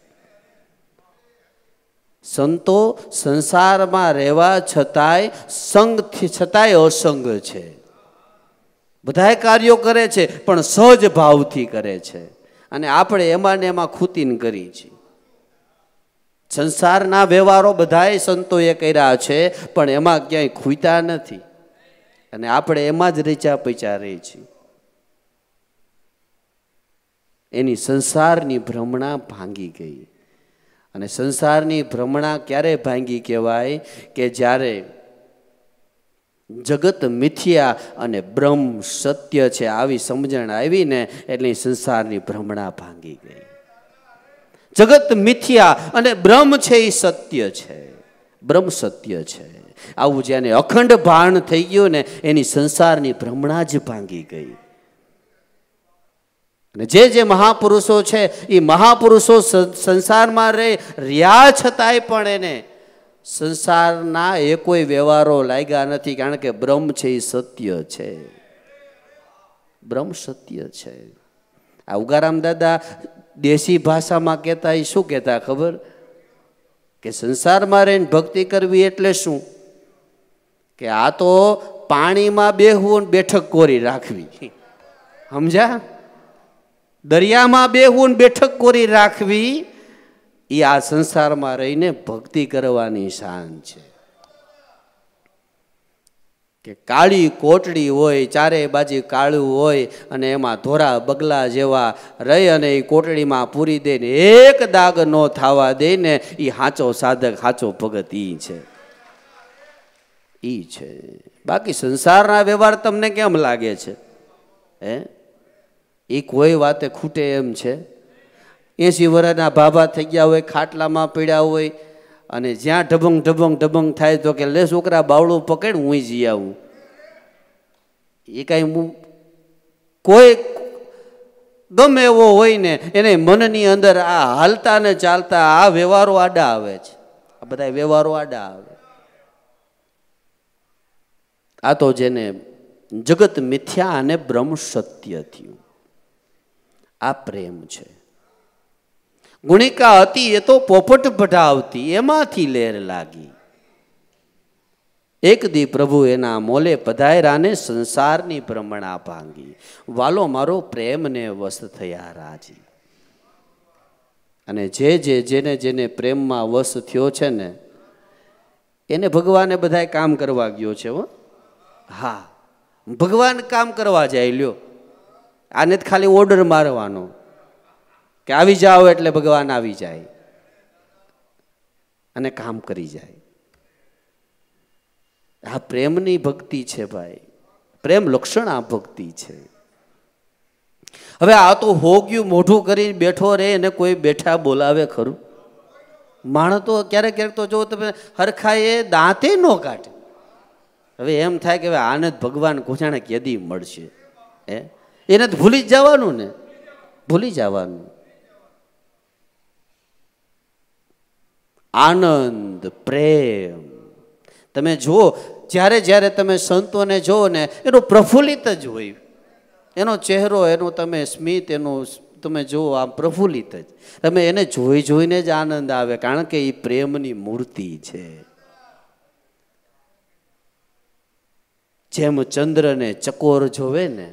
સંતો સંસારમાં રહેવા છતાંય સંગથી છતાંય અસંગ છે. બધાય કાર્યો કરે છે પણ સહજ ભાવથી કરે છે અને આપણે એમાં ને એમાં ખૂતીને કરી છીએ. સંસારના વ્યવહારો બધાય સંતોએ કર્યા છે પણ એમાં ક્યાંય ખૂતા નથી અને આપણે એમાં જ રીચા પૈચા રહી છીએ. એની સંસારની ભ્રમણા ભાંગી ગઈ. અને સંસારની ભ્રમણા ક્યારે ભાંગી કહેવાય? કે જ્યારે જગત મિથ્યા અને બ્રહ્મ સત્ય છે, આવી સમજણ આવી ને એટલે સંસારની ભ્રમણા ભાંગી ગઈ. જગત મિથ્યા અને બ્રહ્મ છે એ સત્ય છે, બ્રહ્મ સત્ય છે. આવું જેને અખંડ ભાન થઈ ગયું ને એની સંસારની ભ્રમણા જ ભાંગી ગઈ. અને જે મહાપુરુષો છે એ મહાપુરુષો સંસારમાં રહ્યા છતાંય પણ એને સંસારના એ કોઈ વ્યવહારો લાગ્યા નથી, કારણ કે બ્રહ્મ છે એ સત્ય છે, બ્રહ્મ સત્ય છે. આ ઉગારામ દાદા દેશી ભાષામાં કહેતા એ શું કહેતા ખબર? કે સંસારમાં રહીને ભક્તિ કરવી એટલે શું? કે આ તો પાણીમાં બેહવું ને બેઠક કોરી રાખવી, સમજ્યા? દરિયામાં બેહવું ને બેઠક કોરી રાખવી એ આ સંસારમાં રહીને ભક્તિ કરવાની શાન છે. કે કાળી કોટડી હોય, ચારે બાજુ કાળું હોય અને એમાં ધોરા બગલા જેવા રહી અને એ કોટડીમાં પૂરી દઈને એક દાગ ન થવા દે ને એ સાચો સાધક, સાચો ભગત ઈ છે, ઈ છે. બાકી સંસારના વ્યવહાર તમને કેમ લાગે છે? એ કોઈ વાતે ખૂટે એમ છે? 80 વર્ષના ભાભા થઈ ગયા હોય, ખાટલામાં પીડ્યા હોય અને જ્યાં ઢબંગ ઢબંગ ઢબંગ થાય તો કે લે છોકરા બાવળું પકડ હું જઈ આવું. એ કાંઈ કોઈ ગમે એવો હોય ને એને મનની અંદર આ હાલતા ને ચાલતા આ વ્યવહારો આડા આવે છે, આ બધા વ્યવહારો આડા આવે. આ તો જેને જગત મિથ્યા અને બ્રહ્મ સત્ય થયું, આ પ્રેમ છે. ગુણિકા હતી એ તો પોપટ ભઢાવતી, એમાંથી લેર લાગી. એક દી પ્રભુ એના મોલે પધાયરાને સંસારની ભ્રમણા ભાંગી. વાલો મારો પ્રેમને વશ થયા રાજી. અને જેને જેને પ્રેમમાં વશ થયો છે ને એને ભગવાને બધાય કામ કરવા ગયો છે. હા, ભગવાન કામ કરવા જાય. લ્યો, આને જ ખાલી ઓર્ડર મારવાનો કે આવી જાઓ એટલે ભગવાન આવી જાય અને કામ કરી જાય. આ પ્રેમની ભક્તિ છે ભાઈ, પ્રેમ લક્ષણ આ ભક્તિ છે. હવે આ તો હોગ્યું મોઢું કરીને બેઠો રહે અને કોઈ બેઠા બોલાવે ખરું? માણસ તો ક્યારેક ક્યારેક તો જો તમે હરખાએ દાંતે ન કાઢે. હવે એમ થાય કે હવે આને જ ભગવાન કોજાણે કેદી મળશે, એને તો ભૂલી જ જવાનું ને, ભૂલી જવાનું. આનંદ, પ્રેમ તમે જુઓ, જ્યારે જ્યારે તમે સંતોને જુઓ ને એનો પ્રફુલ્લિત જ હોય, એનો ચહેરો, એનું તમે સ્મિત, એનું તમે જુઓ આમ પ્રફુલ્લિત જ. તમે એને જોઈ જોઈને જ આનંદ આવે, કારણ કે એ પ્રેમની મૂર્તિ છે. જેમ ચંદ્રને ચકોર જોવે ને,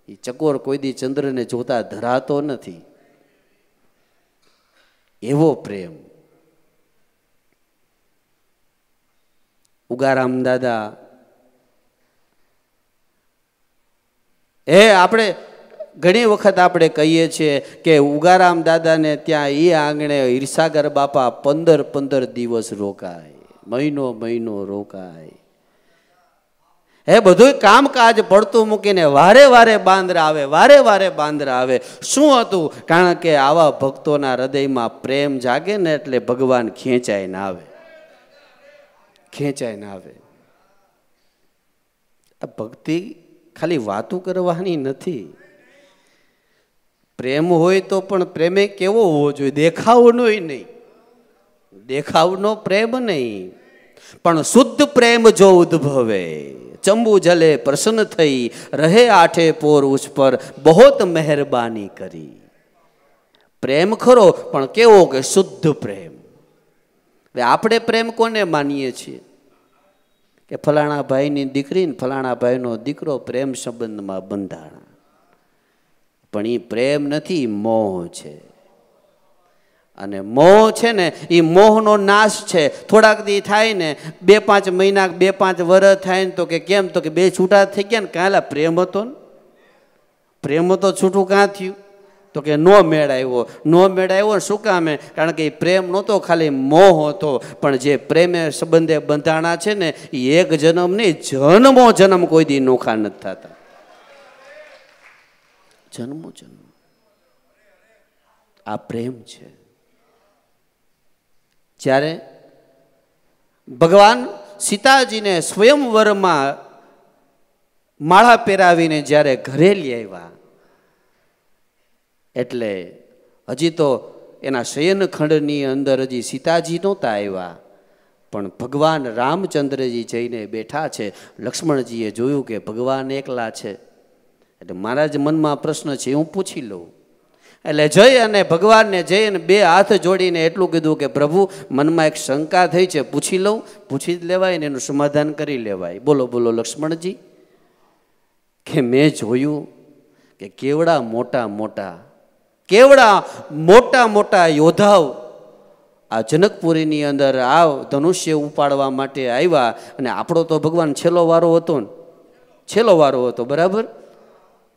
એ ચકોર કોઈ દી ચંદ્રને જોતા ધરાતો નથી, એવો પ્રેમ. ઉગારામ દાદા આપણે ઘણી વખત આપણે કહીએ છીએ કે ઉગારામ દાદાને ત્યાં એ આંગણે ઈર્ષાગર બાપા 15 દિવસ રોકાય, મહિનો રોકાય. બધું કામકાજ પડતું મૂકીને વારે વારે બાંદરા આવે. શું હતું? કારણ કે આવા ભક્તોના હૃદયમાં પ્રેમ જાગે ને એટલે ભગવાન ખેંચાય ના આવે. આ ભક્તિ ખાલી વાતું કરવાની નથી. પ્રેમ હોય તો પણ પ્રેમે કેવો હોવો જોઈએ? દેખાવનો નહીં, દેખાવનો પ્રેમ નહીં, પણ શુદ્ધ પ્રેમ જો ઉદ્ભવે, ચંબુ જલે પ્રસન્ન થઈ, રહે આઠે પોર ઉસ પર બહોત મહેરબાની કરી. પ્રેમ ખરો પણ કેવો? કે શુદ્ધ પ્રેમ. આપણે પ્રેમ કોને માનીએ છીએ? કે ફલાણા ભાઈની દીકરી ને ફલાણા ભાઈનો દીકરો પ્રેમ સંબંધમાં બંધાણા. પણ એ પ્રેમ નથી, મોહ છે. અને મોહ છે ને એ મોહનો નાશ છે. થોડાક દી થાય ને, 2-5 મહિના 2-5 વર્ષ થાય ને તો કે કેમ? તો કે બે છૂટા થઈ ગયા ને. કાલા પ્રેમ હતો ને, પ્રેમ તો છૂટું કાં થયું? તો કે નો મેળ આવ્યો. નો મેળ આવ્યો શું કામે? કારણ કે એ પ્રેમ નહોતો, ખાલી મોહ હતો. પણ જે પ્રેમે સંબંધે બંધાણા છે ને એ એક જન્મ નહીં, જન્મો જન્મ કોઈ દી નોખા નથી થતા. જન્મો જન્મ આ પ્રેમ છે. જ્યારે ભગવાન સીતાજીને સ્વયંવરમાં માળા પહેરાવીને જ્યારે ઘરે લઈ આવ્યા, એટલે હજી તો એના શયનખંડની અંદર હજી સીતાજી નહોતા આવ્યા, પણ ભગવાન રામચંદ્રજી જઈને બેઠા છે. લક્ષ્મણજીએ જોયું કે ભગવાન એકલા છે. એટલે મારા જ મનમાં પ્રશ્ન છે, હું પૂછી લઉં. એટલે જઈ અને ભગવાનને જઈને બે હાથ જોડીને એટલું કીધું કે પ્રભુ, મનમાં એક શંકા થઈ છે, પૂછી લઉં. પૂછી જ લેવાય ને એનું સમાધાન કરી લેવાય. બોલો બોલો લક્ષ્મણજી. કે મેં જોયું કે કેવડા મોટા મોટા યોદ્ધાઓ આ જનકપુરીની અંદર આ ધનુષ્ય ઉપાડવા માટે આવ્યા. અને આપણો તો ભગવાન છેલ્લો વારો હતો ને, છેલ્લો વારો હતો, બરાબર.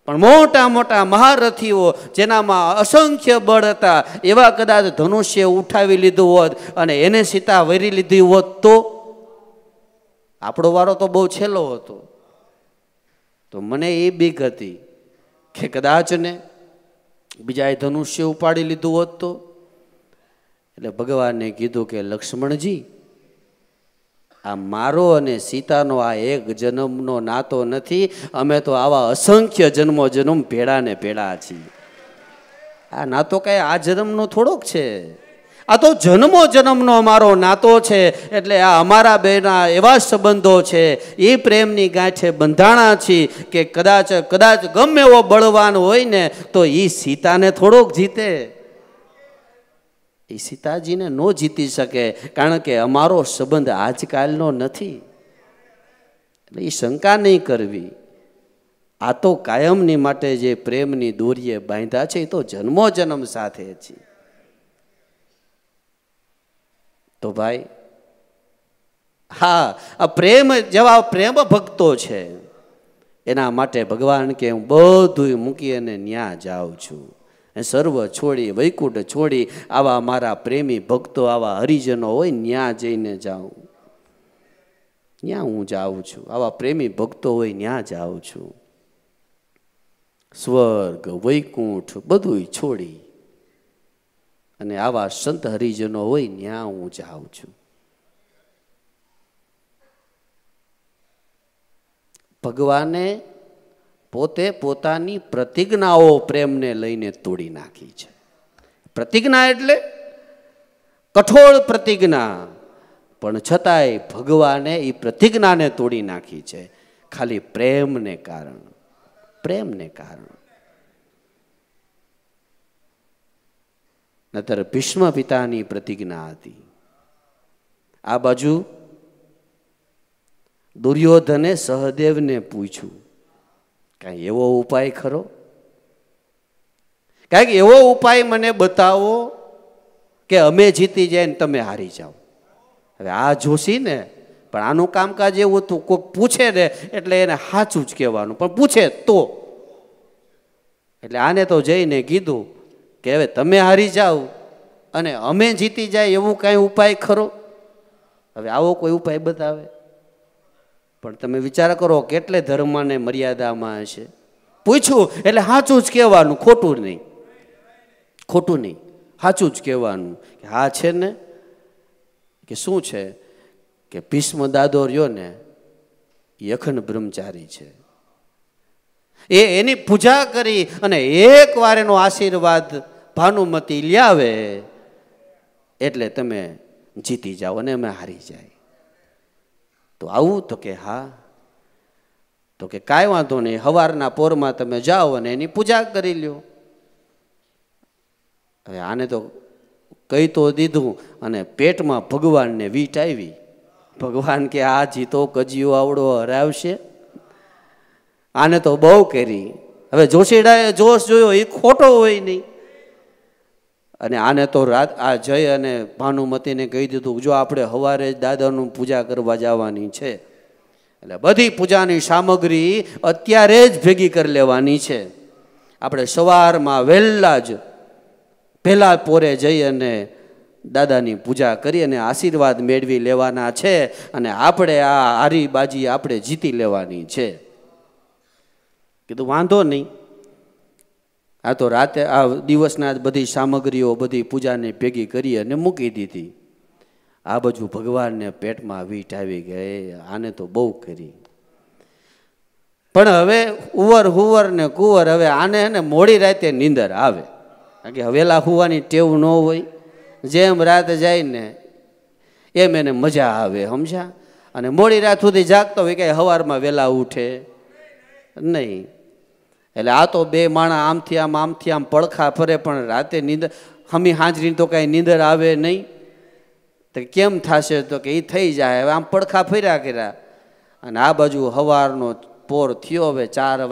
પણ મોટા મોટા મહારથીઓ જેનામાં અસંખ્ય બળ હતા, એવા કદાચ ધનુષ્ય ઉઠાવી લીધું હોત અને એને સીતા વરી લીધી હોત તો આપણો વારો તો બહુ છેલ્લો હતો. તો મને એ બીક હતી કે કદાચ ને બીજાએ ધનુષ્ય ઉપાડી લીધું હોત તો. એટલે ભગવાને કીધું કે લક્ષ્મણજી, આ મારો અને સીતાનો આ એક જન્મનો નાતો નથી. અમે તો આવા અસંખ્ય જન્મો જન્મ ભેળા ને ભેળા છીએ. આ નાતો કઈ આ જન્મનો થોડોક છે, આ તો જન્મો જન્મનો અમારો નાતો છે. એટલે આ અમારા બેના એવા સંબંધો છે, એ પ્રેમની ગાંઠે બંધાણા છીએ કે કદાચ ગમે એવો બળવાન હોય ને તો એ સીતાને થોડોક જીતે. એ સીતાજીને ન જીતી શકે, કારણ કે અમારો સંબંધ આજકાલનો નથી. એટલે એ શંકા નહીં કરવી. આ તો કાયમની માટે જે પ્રેમની દોરીએ બાંધ્યા છે એ તો જન્મો જન્મ સાથે છે. તો ભાઈ, હા, આ પ્રેમ જેવા પ્રેમ ભક્તો છે એના માટે ભગવાન કે હું બધું મૂકી અને ન્યા જાઉં છું. સર્વ છોડી, વૈકુંઠ છોડી આવા મારા પ્રેમી ભક્તો, આવા હરિજનો હોય ન્યા જઈને જાઉં. ન્યા હું જાઉં છું. આવા પ્રેમી ભક્તો હોય ન્યા જાઉં છું. સ્વર્ગ, વૈકુંઠ બધું છોડી અને આવા સંત હરિજનો હોય ન્યા હું જાઉં છું. ભગવાને પોતે પોતાની પ્રતિજ્ઞાઓ પ્રેમને લઈને તોડી નાખી છે. પ્રતિજ્ઞા એટલે કઠોળ પ્રતિજ્ઞા, પણ છતાંય ભગવાને એ પ્રતિજ્ઞાને તોડી નાખી છે ખાલી પ્રેમને કારણ. પ્રેમને કારણ. નતર ભીષ્મ પિતાની પ્રતિજ્ઞા હતી. આ બાજુ દુર્યોધને સહદેવને પૂછ્યું, કાંઈ એવો ઉપાય ખરો? કાંઈક એવો ઉપાય મને બતાવો કે અમે જીતી જાય ને તમે હારી જાઓ. હવે આ જોશી ને, પણ આનું કામકાજ એવું હતું, કોઈક પૂછે ને એટલે એને સાચું જ કહેવાનું, પણ પૂછે તો. એટલે આને તો જઈને કીધું કે હવે તમે હારી જાઓ અને અમે જીતી જાય એવું કાંઈ ઉપાય ખરો? હવે આવો કોઈ ઉપાય બતાવે. પણ તમે વિચાર કરો કેટલે ધર્મને મર્યાદામાં હશે. પૂછ્યું એટલે સાચું જ કહેવાનું, ખોટું નહીં. ખોટું નહીં, સાચું જ કહેવાનું કે હા છે ને. કે શું છે? કે ભીષ્મ દાદો રહ્યો ને એ અખંડ બ્રહ્મચારી છે. એની પૂજા કરી અને એક વાર એનો આશીર્વાદ ભાનુમતી લ્યાવે એટલે તમે જીતી જાઓ અને અમે હારી જાય. તો આવું? તો કે હા. તો કે કાંઈ વાંધો નહીં, સવારના પોરમાં તમે જાઓ અને એની પૂજા કરી લ્યો. હવે આને તો કહી તો દીધું અને પેટમાં ભગવાનને વીટ આવી. ભગવાન કે આ જીતો કજિયો આવડો હરાવશે? આને તો બહુ કરી. હવે જોશીડાએ જોશ જોયો એ ખોટો હોય નહીં. અને આને તો રાત આ જઈ અને ભાનુમતીને કહી દીધું, જો આપણે સવારે જ દાદાનું પૂજા કરવા જવાની છે એટલે બધી પૂજાની સામગ્રી અત્યારે જ ભેગી કરી લેવાની છે. આપણે સવારમાં વહેલા જ પહેલા પોરે જઈ અને દાદાની પૂજા કરી અને આશીર્વાદ મેળવી લેવાના છે અને આપણે આ હારી બાજી આપણે જીતી લેવાની છે. કીધું વાંધો નહીં, આ તો રાતે આ દિવસના બધી સામગ્રીઓ બધી પૂજાને ભેગી કરી અને મૂકી દીધી. આ બાજુ ભગવાનને પેટમાં વીટ આવી ગઈ, આને તો બહુ કરી. પણ હવે હુવર ને કુંવર, હવે આને ને મોડી રાતે નીંદર આવે, કારણ કે હવેલા હુવાની ટેવ ન હોય. જેમ રાત જાય ને એમ એને મજા આવે, સમજ્યા? અને મોડી રાત સુધી જાગતો હોય, કે સવારમાં વહેલા ઉઠે નહીં. એટલે આ તો બે માણા આમથી આમ પડખા ફરે, પણ રાતે નીંદર હમી હાજરી તો કાંઈ નીંદર આવે નહીં. તો કેમ થશે? તો કે એ થઈ જાય. હવે આમ પડખા ફર્યા કર્યા અને આ બાજુ સવારનો પોર થયો. હવે 4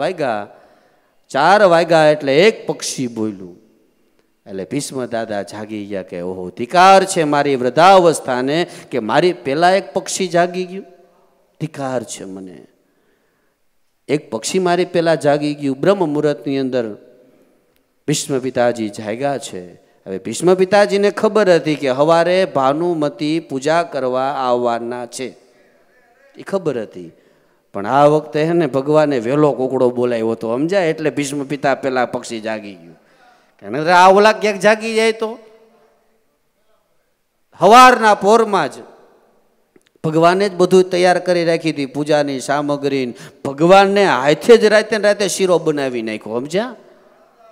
વાગ્યા એટલે એક પક્ષી બોલ્યું. એટલે ભીષ્મ દાદા જાગી ગયા કે ઓહો, ધિકાર છે મારી વૃદ્ધાવસ્થાને કે મારી પહેલા એક પક્ષી જાગી ગયું. ધિકાર છે મને, એક પક્ષી મારી પહેલા જાગી ગયું. બ્રહ્મ મુહૂર્તની અંદર ભીષ્મ પિતાજી જાગ્યા છે. હવે ભીષ્મ પિતાજીને ખબર હતી કે સવારે ભાનુમતી પૂજા કરવા આવવાના છે, એ ખબર હતી. પણ આ વખતે હે ને ભગવાને વહેલો કોકડો બોલાવ્યો હતો, સમજાય? એટલે ભીષ્મ પિતા પેલા પક્ષી જાગી ગયું. આ ઓલા ક્યાંક જાગી જાય તો સવારના પોરમાં જ ભગવાને જ બધું તૈયાર કરી રાખી હતી, પૂજાની સામગ્રી. ભગવાનને હાથે જ રાતે શીરો બનાવી નાખ્યો, સમજ્યા?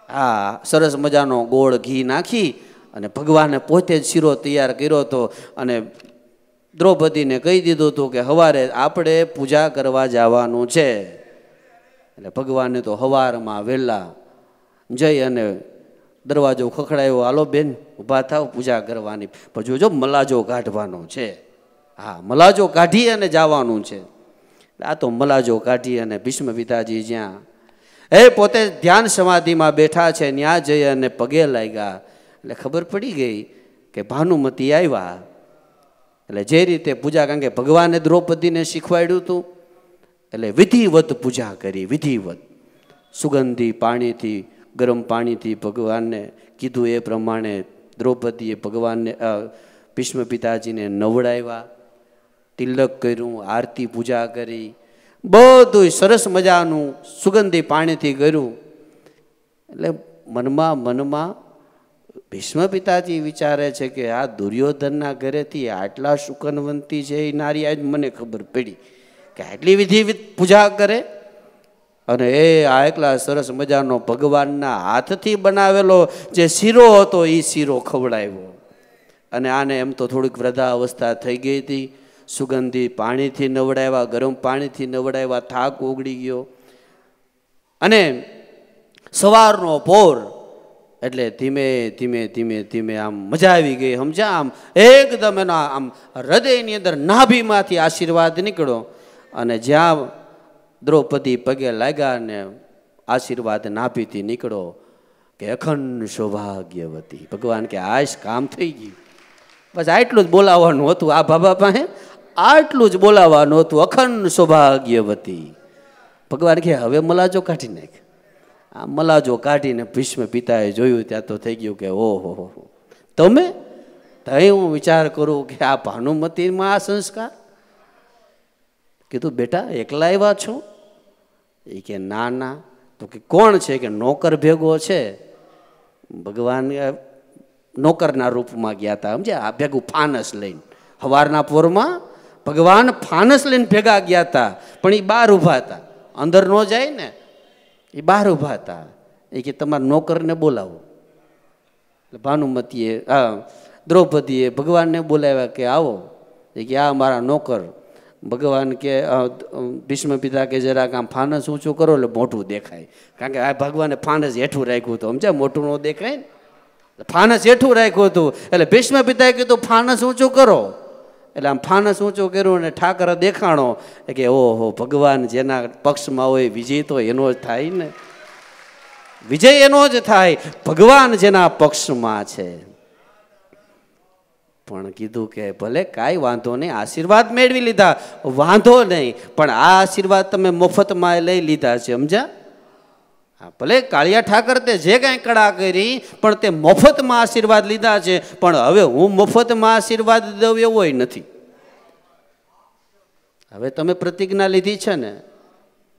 હા, સરસ મજાનો ગોળ ઘી નાખી અને ભગવાને પોતે જ શીરો તૈયાર કર્યો હતો. અને દ્રૌપદીને કહી દીધું હતું કે સવારે આપણે પૂજા કરવા જવાનું છે. એટલે ભગવાને તો સવારમાં વહેલા જઈ અને દરવાજો ખખડાયો, હાલો બેન ઊભા થાવ, પૂજા કરવાની. પણ જો મલાજો કાઢવાનો છે. હા, મલાજો કાઢી અને જવાનું છે. આ તો મલાજો કાઢી અને ભીષ્મ પિતાજી જ્યાં પોતે ધ્યાન સમાધિમાં બેઠા છે ત્યાં જઈ અને પગે લાગ્યા. એટલે ખબર પડી ગઈ કે ભાનુમતી આવ્યા. એટલે જે રીતે પૂજા, કારણ કે ભગવાને દ્રૌપદીને શીખવાડ્યું હતું, એટલે વિધિવત પૂજા કરી. વિધિવત સુગંધી પાણીથી, ગરમ પાણીથી ભગવાનને કીધું એ પ્રમાણે દ્રૌપદીએ ભગવાનને ભીષ્મ પિતાજીને નવડાવ્યા, તિલક કર્યું, આરતી પૂજા કરી, બધું સરસ મજાનું સુગંધી પાણીથી કર્યું. એટલે મનમાં ભીષ્મ પિતાજી વિચારે છે કે આ દુર્યોધનના ઘરેથી આટલા શુકનવંતી છે એ નારી, આજ મને ખબર પડી કે આટલી વિધિ પૂજા કરે. અને એ આ એકલા સરસ મજાનો ભગવાનના હાથથી બનાવેલો જે શીરો હતો એ શીરો ખવડાવ્યો. અને આને એમ તો થોડીક વૃદ્ધાવસ્થા થઈ ગઈ હતી. સુગંધી પાણીથી નવડાવ્યા, ગરમ પાણીથી નવડાવ્યા, થાક ઓગળી ગયો. અને સવારનો પોર એટલે ધીમે ધીમે આમ મજા આવી ગઈ, સમજ્યા? આમ એકદમ એના આમ હૃદયની અંદર નાભીમાંથી આશીર્વાદ નીકળ્યો. અને જ્યાં દ્રૌપદી પગે લાગ્યા ને આશીર્વાદ નાભીથી નીકળો કે અખંડ સૌભાગ્યવતી. ભગવાન કે આશ કામ થઈ ગયું. બસ આટલું જ બોલાવવાનું હતું. આ બાબા પાસે આટલું જ બોલાવવાનું હતું, અખંડ સૌભાગ્યવતી. ભગવાન કે હવે મલાજો કાઢી નાખ. આ મલાજો કાઢીને ભીષ્મ પિતાએ જોયું ત્યાં તો થઈ ગયું કે ઓહો તમે તઈ હું વિચાર કરું કે આ ભાનુમતીમાં આ સંસ્કાર. કીધું બેટા એકલા આવ્યા છો? એ કે ના. તો કે કોણ છે? કે નોકર ભેગો છે. ભગવાન નોકરના રૂપમાં ગયા હતા, સમજ્યા? આ ભેગું ફાનસ લઈને સવારના પોરમાં ભગવાન ફાનસ લઈને ભેગા ગયા હતા. પણ એ બહાર ઊભા હતા, અંદર ન જાય ને, એ બહાર ઊભા હતા. એ કે તમારા નોકરને બોલાવો. એટલે ભાનુમતીએ દ્રૌપદીએ ભગવાનને બોલાવ્યા કે આવો. એ કે આ મારા નોકર. ભગવાન કે ભીષ્મ પિતા કે જરાક આમ ફાનસ ઊંચું કરો એટલે મોટું દેખાય. કારણ કે આ ભગવાને ફાનસ હેઠું રાખ્યું હતું, સમજ્યા? મોટું ન દેખાય ને, ફાનસ હેઠું રાખ્યું હતું. એટલે ભીષ્મ પિતાએ કીધું ફાનસ ઊંચું કરો. એટલે આમ ફાનસ ઊંચું કર્યું અને ઠાકર દેખાણો કે ઓહો, ભગવાન જેના પક્ષમાં હોય વિજય તો એનો જ થાય ને. વિજય એનો જ થાય, ભગવાન જેના પક્ષમાં છે. પણ કીધું કે ભલે કાંઈ વાંધો નહીં, આશીર્વાદ મેળવી લીધા, વાંધો નહીં. પણ આ આશીર્વાદ તમે મફતમાં લઈ લીધા છે, સમજ્યા? હા, ભલે કાળિયા ઠાકર તે જે કાંઈ કળા કરી પણ તે મફતમાં આશીર્વાદ લીધા છે, પણ હવે હું મફતમાં આશીર્વાદ દઉં એવો નથી. હવે તમે પ્રતિજ્ઞા લીધી છે ને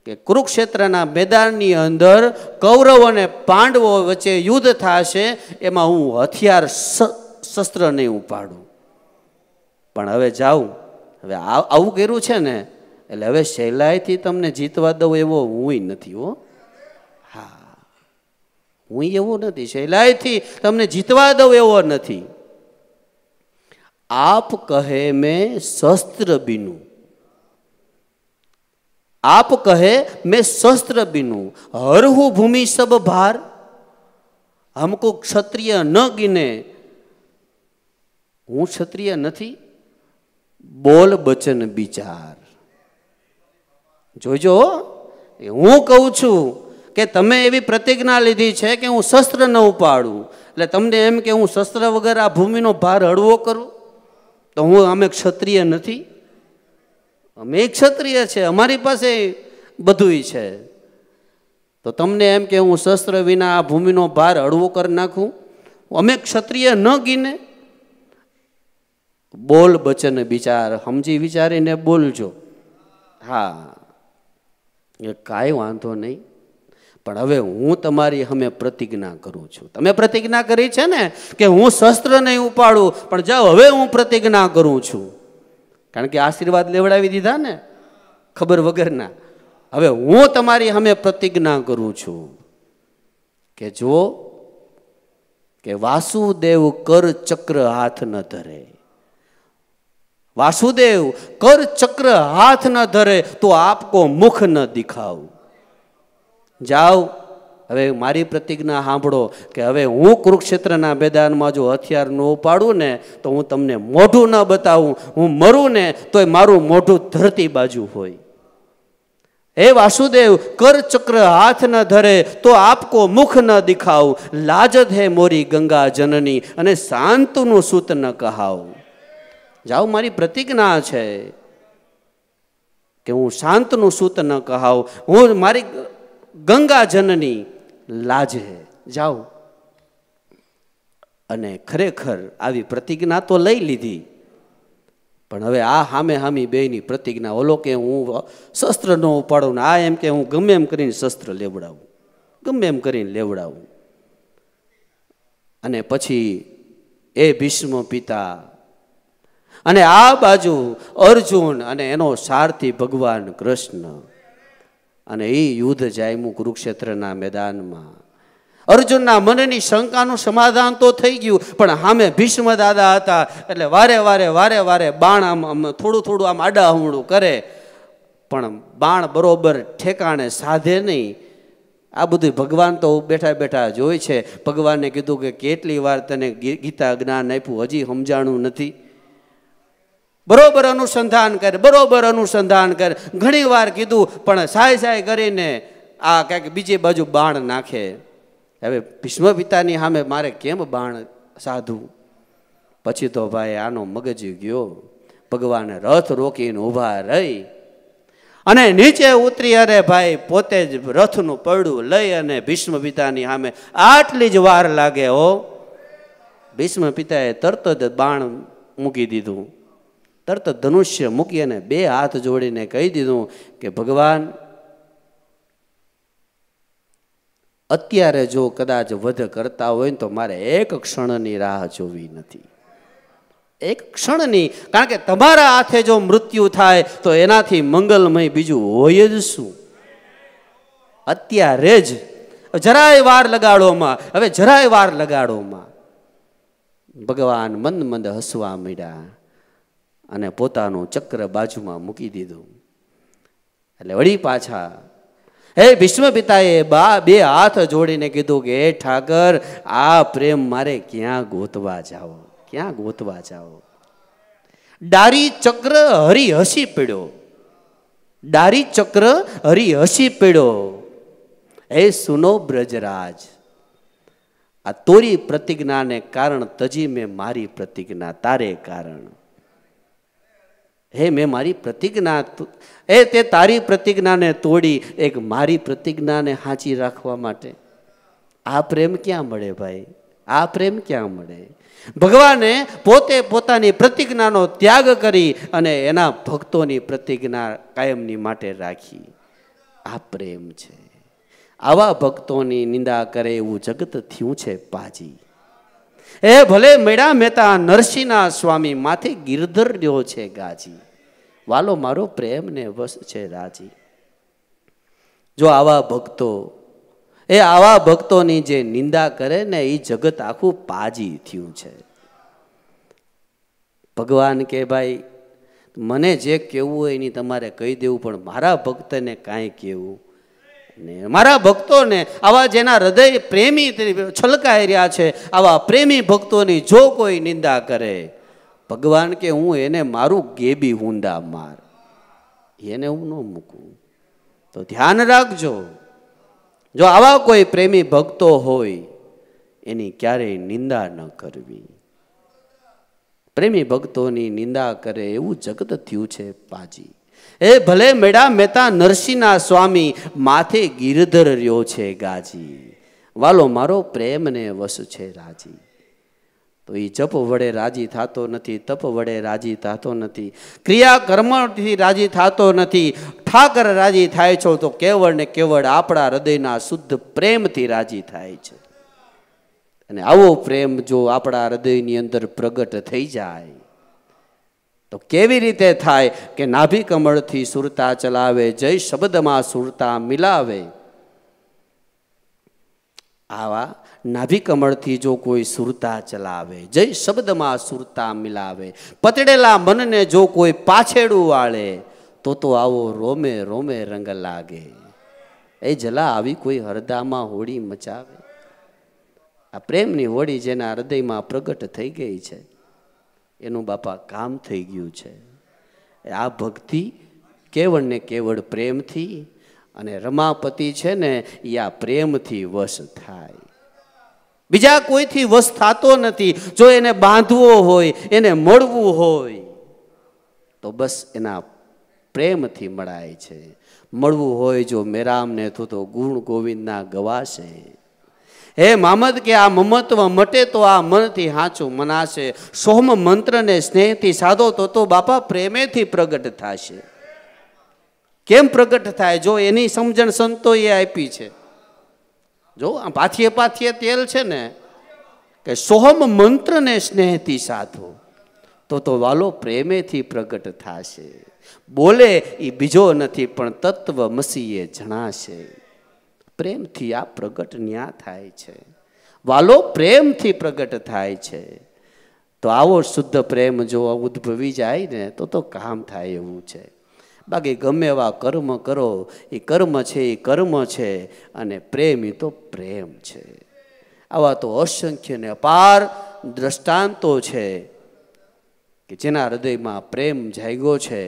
કે કુરુક્ષેત્રના મેદાનની અંદર કૌરવ અને પાંડવો વચ્ચે યુદ્ધ થશે, એમાં હું હથિયાર શસ્ત્ર નહીં ઉપાડું. પણ હવે જાઉં, હવે આવું કર્યું છે ને એટલે હવે સહેલાઈથી તમને જીતવા દઉં એવો હું નથી. હો હા, હું એવો નથી, સહેલાઈથી તમને જીતવા દઉં એવો નથી. આપ કહે મેં શસ્ત્ર બીનું, आप कहे मैं शस्त्र बीनू, हरहु भूमि सब भार, हमको क्षत्रिय न गिने, हूँ क्षत्रिय नहीं, बोल बचन विचार. जोजो हूँ कहूँ छू के तमे एवी प्रतिज्ञा लीधी है कि हूँ शस्त्र न उपाड़ू, એટલે તમને એમ કે હું શસ્ત્ર વગર આ ભૂમિનો ભાર હળવો કરું, તો હું અમે ક્ષત્રિય નથી? અમે ક્ષત્રિય છે, અમારી પાસે બધુંય છે. તો તમને એમ કે હું શસ્ત્ર વિના આ ભૂમિનો ભાર હળવો કરી નાખું? અમે ક્ષત્રિય ન ગીને? બોલ બચન વિચાર, સમજી વિચારીને બોલજો. હા, એ કાંઈ વાંધો નહીં, પણ હવે હું તમારી સામે પ્રતિજ્ઞા કરું છું. તમે પ્રતિજ્ઞા કરી છે ને કે હું શસ્ત્ર નહીં ઉપાડું, પણ જાઓ હવે હું પ્રતિજ્ઞા કરું છું. કારણ કે આશીર્વાદ લેવડાવી દીધા ને ખબર વગરના. હવે હું તમારી સામે પ્રતિજ્ઞા કરું છું કે જો કે વાસુદેવ કર ચક્ર હાથ ન ધરે, વાસુદેવ કર ચક્ર હાથ ન ધરે તો આપકો મુખ ન દિખાવ. જાઓ, હવે મારી પ્રતિજ્ઞા સાંભળો કે હવે હું કુરુક્ષેત્રના મેદાનમાં જો હથિયાર ન ઉપાડું ને તો હું તમને મોઢું ન બતાવું. હું મરું ને તોય મારું મોઢું ધરતી બાજુ હોય. હે વાસુદેવ કર ચક્ર હાથ ન ધરે તો આપકો મુખ ન દિખાવ, લાજત હે મોરી ગંગા જનની અને શાંતુનું સૂત ન કહાવ. જાઓ, મારી પ્રતિજ્ઞા છે કે હું શાંતનું સૂત ન કહાવ, હું મારી ગંગા જનની લાજ હે. જાઓ. અને ખરેખર આવી પ્રતિજ્ઞા તો લઈ લીધી, પણ હવે આ હામે હામી બેની પ્રતિજ્ઞા, ઓલો કે હું શસ્ત્ર ન ઉપાડું ને આ એમ કે હું ગમે એમ કરીને શસ્ત્ર લેવડાવું, ગમે એમ કરીને લેવડાવું. અને પછી એ ભીષ્મ પિતા અને આ બાજુ અર્જુન અને એનો સારથી ભગવાન કૃષ્ણ, અને એ યુદ્ધ જામ્યું કુરુક્ષેત્રના મેદાનમાં. અર્જુનના મનની શંકાનું સમાધાન તો થઈ ગયું, પણ સામે ભીષ્મ દાદા હતા એટલે વારે વારે બાણ આમ થોડું આમ આડાહમણું કરે, પણ બાણ બરોબર ઠેકાણે સાધે નહીં. આ બધું ભગવાન તો બેઠા બેઠા જોઈ છે. ભગવાનને કીધું કે કેટલી વાર તને ગીતા જ્ઞાન આપ્યું, હજી સમજાણું નથી? બરોબર અનુસંધાન કર. ઘણી વાર કીધું પણ સાય કરીને આ ક્યાંક બીજી બાજુ બાણ નાખે. હવે ભીષ્મ પિતાની સામે મારે કેમ બાણ સાધું? પછી તો ભાઈ આનો મગજ ગયો. ભગવાને રથ રોકીને ઊભા રહી અને નીચે ઉતરી, અરે ભાઈ પોતે જ રથનું પૈડું લઈ અને ભીષ્મ પિતાની સામે આટલી જ વાર લાગે હો. ભીષ્મ પિતાએ તરત જ બાણ મૂકી દીધું, તરત ધનુષ્ય મૂકી અને બે હાથ જોડીને કહી દીધું કે ભગવાન, અત્યારે જો કદાચ વધ કરતા હોય ને તો મારે એક ક્ષણની રાહ જોવી નથી, એક ક્ષણની. કારણ કે તમારા હાથે જો મૃત્યુ થાય તો એનાથી મંગલમય બીજું હોય જ શું? અત્યારે જ જરાય વાર લગાડોમાં, હવે જરાય વાર લગાડોમાં. ભગવાન મંદ હસવા માંડ્યા અને પોતાનું ચક્ર બાજુમાં મૂકી દીધું. એટલે વળી પાછા હે ભીષ્મ પિતાએ બે હાથ જોડીને કીધું કે હે ઠાકર, આ પ્રેમ મારે ક્યાં ગોતવા જાઓ, ક્યાં ગોતવા જાઓ? ડારી ચક્ર હરી હસી પડ્યો, ડારી ચક્ર હરી હસી પડ્યો. હે સુનો બ્રજરાજ, આ તોરી પ્રતિજ્ઞાને કારણ તજી મેં મારી પ્રતિજ્ઞા તારે કારણ. હે મેં મારી પ્રતિજ્ઞા, તે તારી પ્રતિજ્ઞાને તોડી એક મારી પ્રતિજ્ઞાને સાચી રાખવા માટે. આ પ્રેમ ક્યાં મળે ભાઈ? આ પ્રેમ ક્યાં મળે? ભગવાને પોતે પોતાની પ્રતિજ્ઞાનો ત્યાગ કરી અને એના ભક્તોની પ્રતિજ્ઞા કાયમની માટે રાખી. આ પ્રેમ છે. આવા ભક્તોની નિંદા કરે એવું જગત થયું છે પાજી. એ ભલે મેળા મહેતા નરસિંહના સ્વામી માથે ગિરધર રહ્યો છે ગાજી. વાલો મારો પ્રેમ ને વસ છે રાજી. જો આવા ભક્તો, આવા ભક્તોની જે નિંદા કરે ને એ જગત આખું પાજી થયું છે. ભગવાન કે ભાઈ મને જે કહેવું હોય એની તમારે કહી દેવું, પણ મારા ભક્તને કાંઈ કહેવું ને. મારા ભક્તોને આવા જેના હૃદય પ્રેમી છલકાઈ રહ્યા છે, આવા પ્રેમી ભક્તોની જો કોઈ નિંદા કરે, ભગવાન કે હું એને મારું ગેબી હુંદા માર, એને હું ન મૂકું. તો ધ્યાન રાખજો, જો આવા કોઈ પ્રેમી ભક્તો હોય એની ક્યારેય નિંદા ન કરવી. પ્રેમી ભક્તોની નિંદા કરે એવું જગત થયું છે પાજી. એ ભલે મેળા મહેતા નરસિંહના સ્વામી માથે ગિરધર રહ્યો છે ગાજી. વાલો મારો પ્રેમને વસ છે રાજી. તો એ જપ વડે રાજી થતો નથી, તપ વડે રાજી થતો નથી, ક્રિયા કર્મથી રાજી થતો નથી. ઠાકર રાજી થાય છો તો કેવળ ને કેવળ આપણા હૃદયના શુદ્ધ પ્રેમથી રાજી થાય છે. અને આવો પ્રેમ જો આપણા હૃદયની અંદર પ્રગટ થઈ જાય તો કેવી રીતે થાય કે નાભી કમળથી સુરતા ચલાવે, જય શબ્દમાં સુરતા મિલાવે. આવા નાભી કમળથી જો કોઈ સુરતા ચલાવે, જય શબ્દમાં સુરતા મિલાવે, પતડેલા મનને જો કોઈ પાછેડું વાળે તો આવો રોમે રોમે રંગ લાગે. એ જલા આવી કોઈ હરદામાં હોળી મચાવે. આ પ્રેમની હોળી જેના હૃદયમાં પ્રગટ થઈ ગઈ છે એનું બાપા કામ થઈ ગયું છે. આ ભક્તિ કેવળ ને કેવળ પ્રેમથી, અને રમાપતિ છે ને એ આ પ્રેમથી વશ થાય, બીજા કોઈથી વશ થતો નથી. જો એને બાંધવો હોય, એને મળવું હોય તો બસ એના પ્રેમથી મળાય છે. મળવું હોય જો મેરામને તો ગુણ ગોવિંદના ગવાશે. હે મામદ કે આ મમત્વ મટે તો આ મનથી હાચું મનાશે. સોમ મંત્રને સ્નેહથી સાધો તો બાપા પ્રેમેથી પ્રગટ થશે. કેમ પ્રગટ થાય? જો એની સમજણ સંતોએ આપી છે. જો આ પાથીએ પાથીએ તેલ છે ને કે સોહમ મંત્રને સ્નેહથી સાધો તો વાલો પ્રેમેથી પ્રગટ થશે. બોલે એ બીજો નથી પણ તત્વ મસીએ જણાશે. પ્રેમથી આ પ્રગટ ન્યા થાય છે. વાલો પ્રેમથી પ્રગટ થાય છે. તો આવો શુદ્ધ પ્રેમ જો ઉદ્ભવી જાય ને તો કામ થાય એવું છે. બાકી ગમે એવા કર્મ કરો, એ કર્મ છે એ કર્મ છે, અને પ્રેમ એ તો પ્રેમ છે. આવા તો અસંખ્ય ને અપાર દ્રષ્ટાંતો છે કે જેના હૃદયમાં પ્રેમ જાગ્યો છે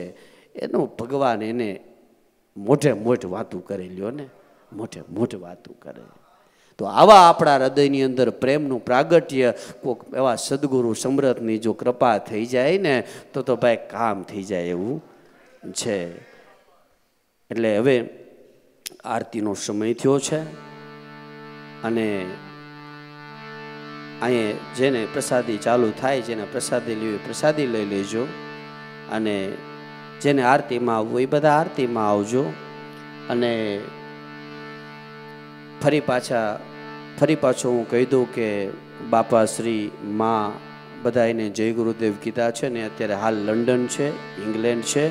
એનો ભગવાન એને મોટે મોટ વાતું કરી લ્યો ને, મોટે મોટ વાતું કરે. તો આવા આપણા હૃદયની અંદર પ્રેમનું પ્રાગટ્ય કોઈક એવા સદગુરુ સમરથની જો કૃપા થઈ જાય ને તો ભાઈ કામ થઈ જાય એવું છે. એટલે હવે આરતીનો સમય થયો છે, અને અહીંયા જેને પ્રસાદી ચાલુ થાય, જેને પ્રસાદી લેવી પ્રસાદી લઈ લેજો, અને જેને આરતીમાં આવવું એ બધા આરતીમાં આવજો. અને ફરી પાછો હું કહી દઉં કે બાપા શ્રી માં બધા એને જય ગુરુદેવ કીધા છે ને અત્યારે હાલ લંડન છે, ઇંગ્લેન્ડ છે,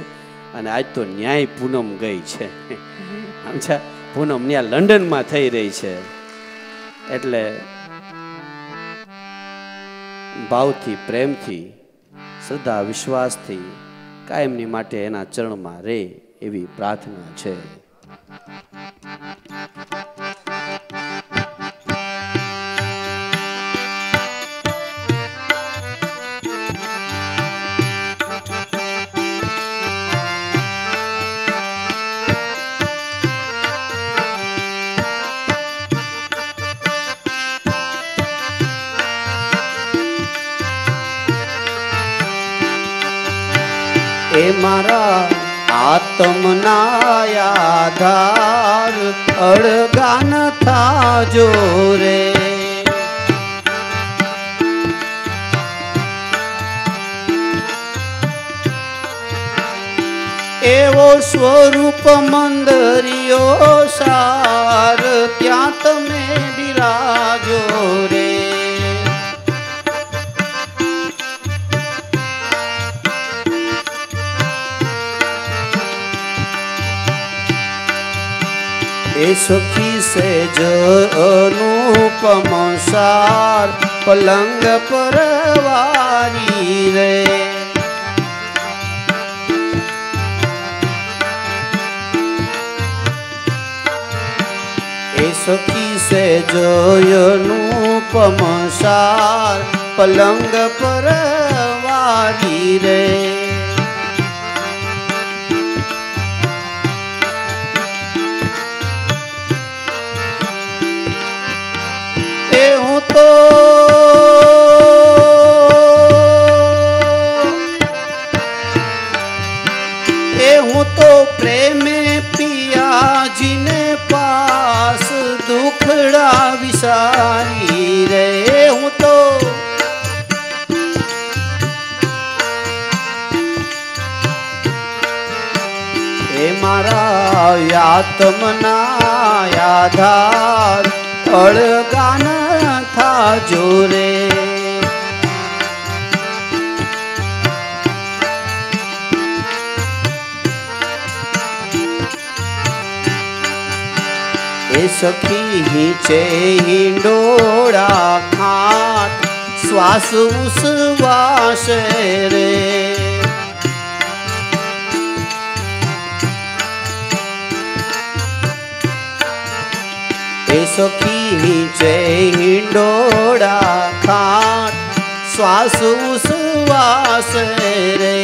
અને આજ તો ન્યાય પૂનમ ગઈ છે. સમજા? પૂનમ ન્યા લંડનમાં થઈ રહી છે. એટલે ભાવથી, પ્રેમથી, શ્રદ્ધા વિશ્વાસથી કાયમની માટે એના ચરણમાં રહે એવી પ્રાર્થના છે. એ મારા આત્મના આધાર અળગા ન થાજો રે. એવો સ્વરૂપ મંદરિયો સાર ત્યાં તમે બિરાજો રે. એ સખી સેજ અનુપમ સાર પલંગ પર વારી રે. એ સખી સેજ અનુપમ સાર પલંગ પર વારી રે. હું તો પ્રેમે પિયાજી ને પાસ દુખડા વિસારી રે. હું તો એ મારા આત્મના આધાર અળગા ન થાજો રે. એ સખી હિંચે હિંડોળા ખાટ શ્વાસ ઉશ્વાસ રે. એ સખી હિંચે હિંડોળા ખાટ શ્વાસ ઉશ્વાસ રે.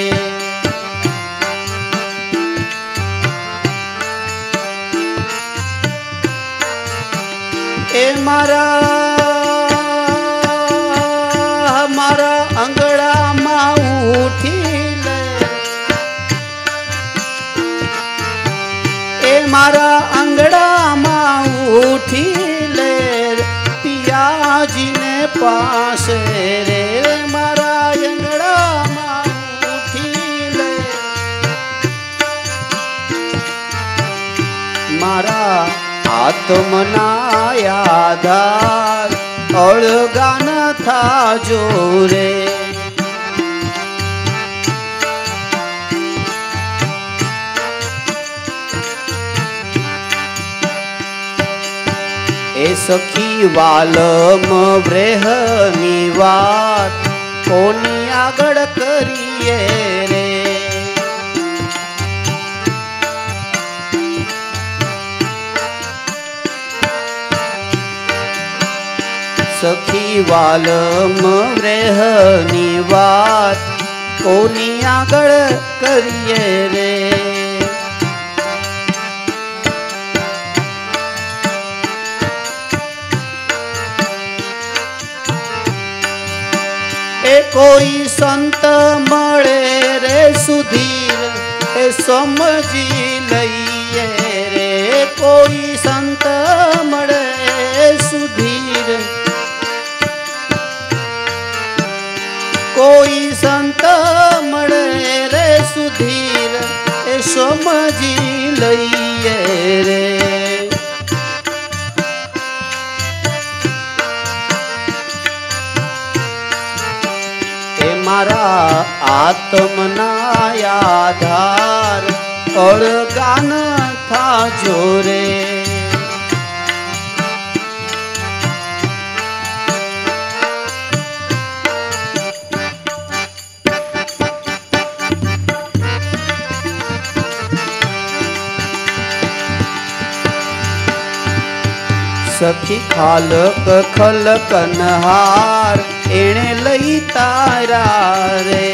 એ મારા આંગળામાં ઉઠી લે. એ મારા આંગળામાં ઉઠી લે પિયાજીને પાસે રે. મારા આંગળામાં ઉઠી લે મારા આત્મના આધાર અળગા ન થાજો રે. એ સખી વાલમ વ્રેહની વાત કોની આગળ કરીએ રે. સખી વાલમ વ્રેહની વાત કોની આગળ કરીએ રે. એ કોઈ સંત મળે રે સુધીર એ સમજી લઈએ રે. કોઈ સંત મળે સુધીર કોઈ સંત મળે રે સુધીર એ સમજી લઈએ રે. એ મારા આત્મના આધાર અળગા ન થાજો રે. સખી ખાલક ખલકનહાર એણે લઈ તારા રે.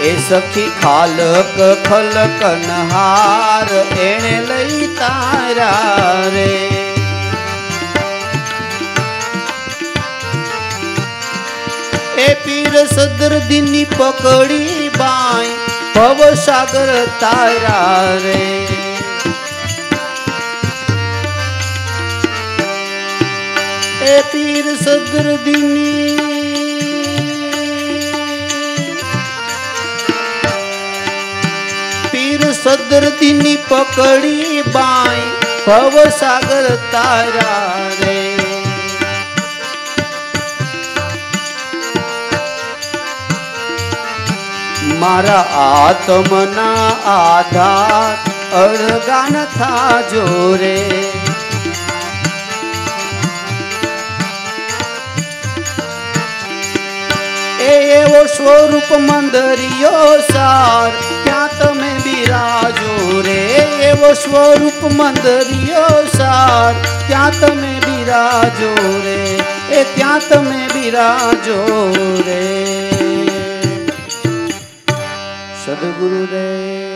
એ સખી ખાલક ખલકનહાર એણે લઈ તારા રે. સદરદીની પકડી બાઈ ભવ સાગર તારા રે એ પીર સદરદીની પીર સદરદીની પકડી બાઈ ભવ સાગર તારા રે મારા આત્મના આધાર અળગાન થાજો રે એવો સ્વરૂપ મંદરિયો સાર ત્યાં તમે બિરાજો રે એવો સ્વરૂપ મંદરિયો સાર ત્યાં તમે બિરાજો રે એ ત્યાં તમે બિરાજો રે સદગુરુ રે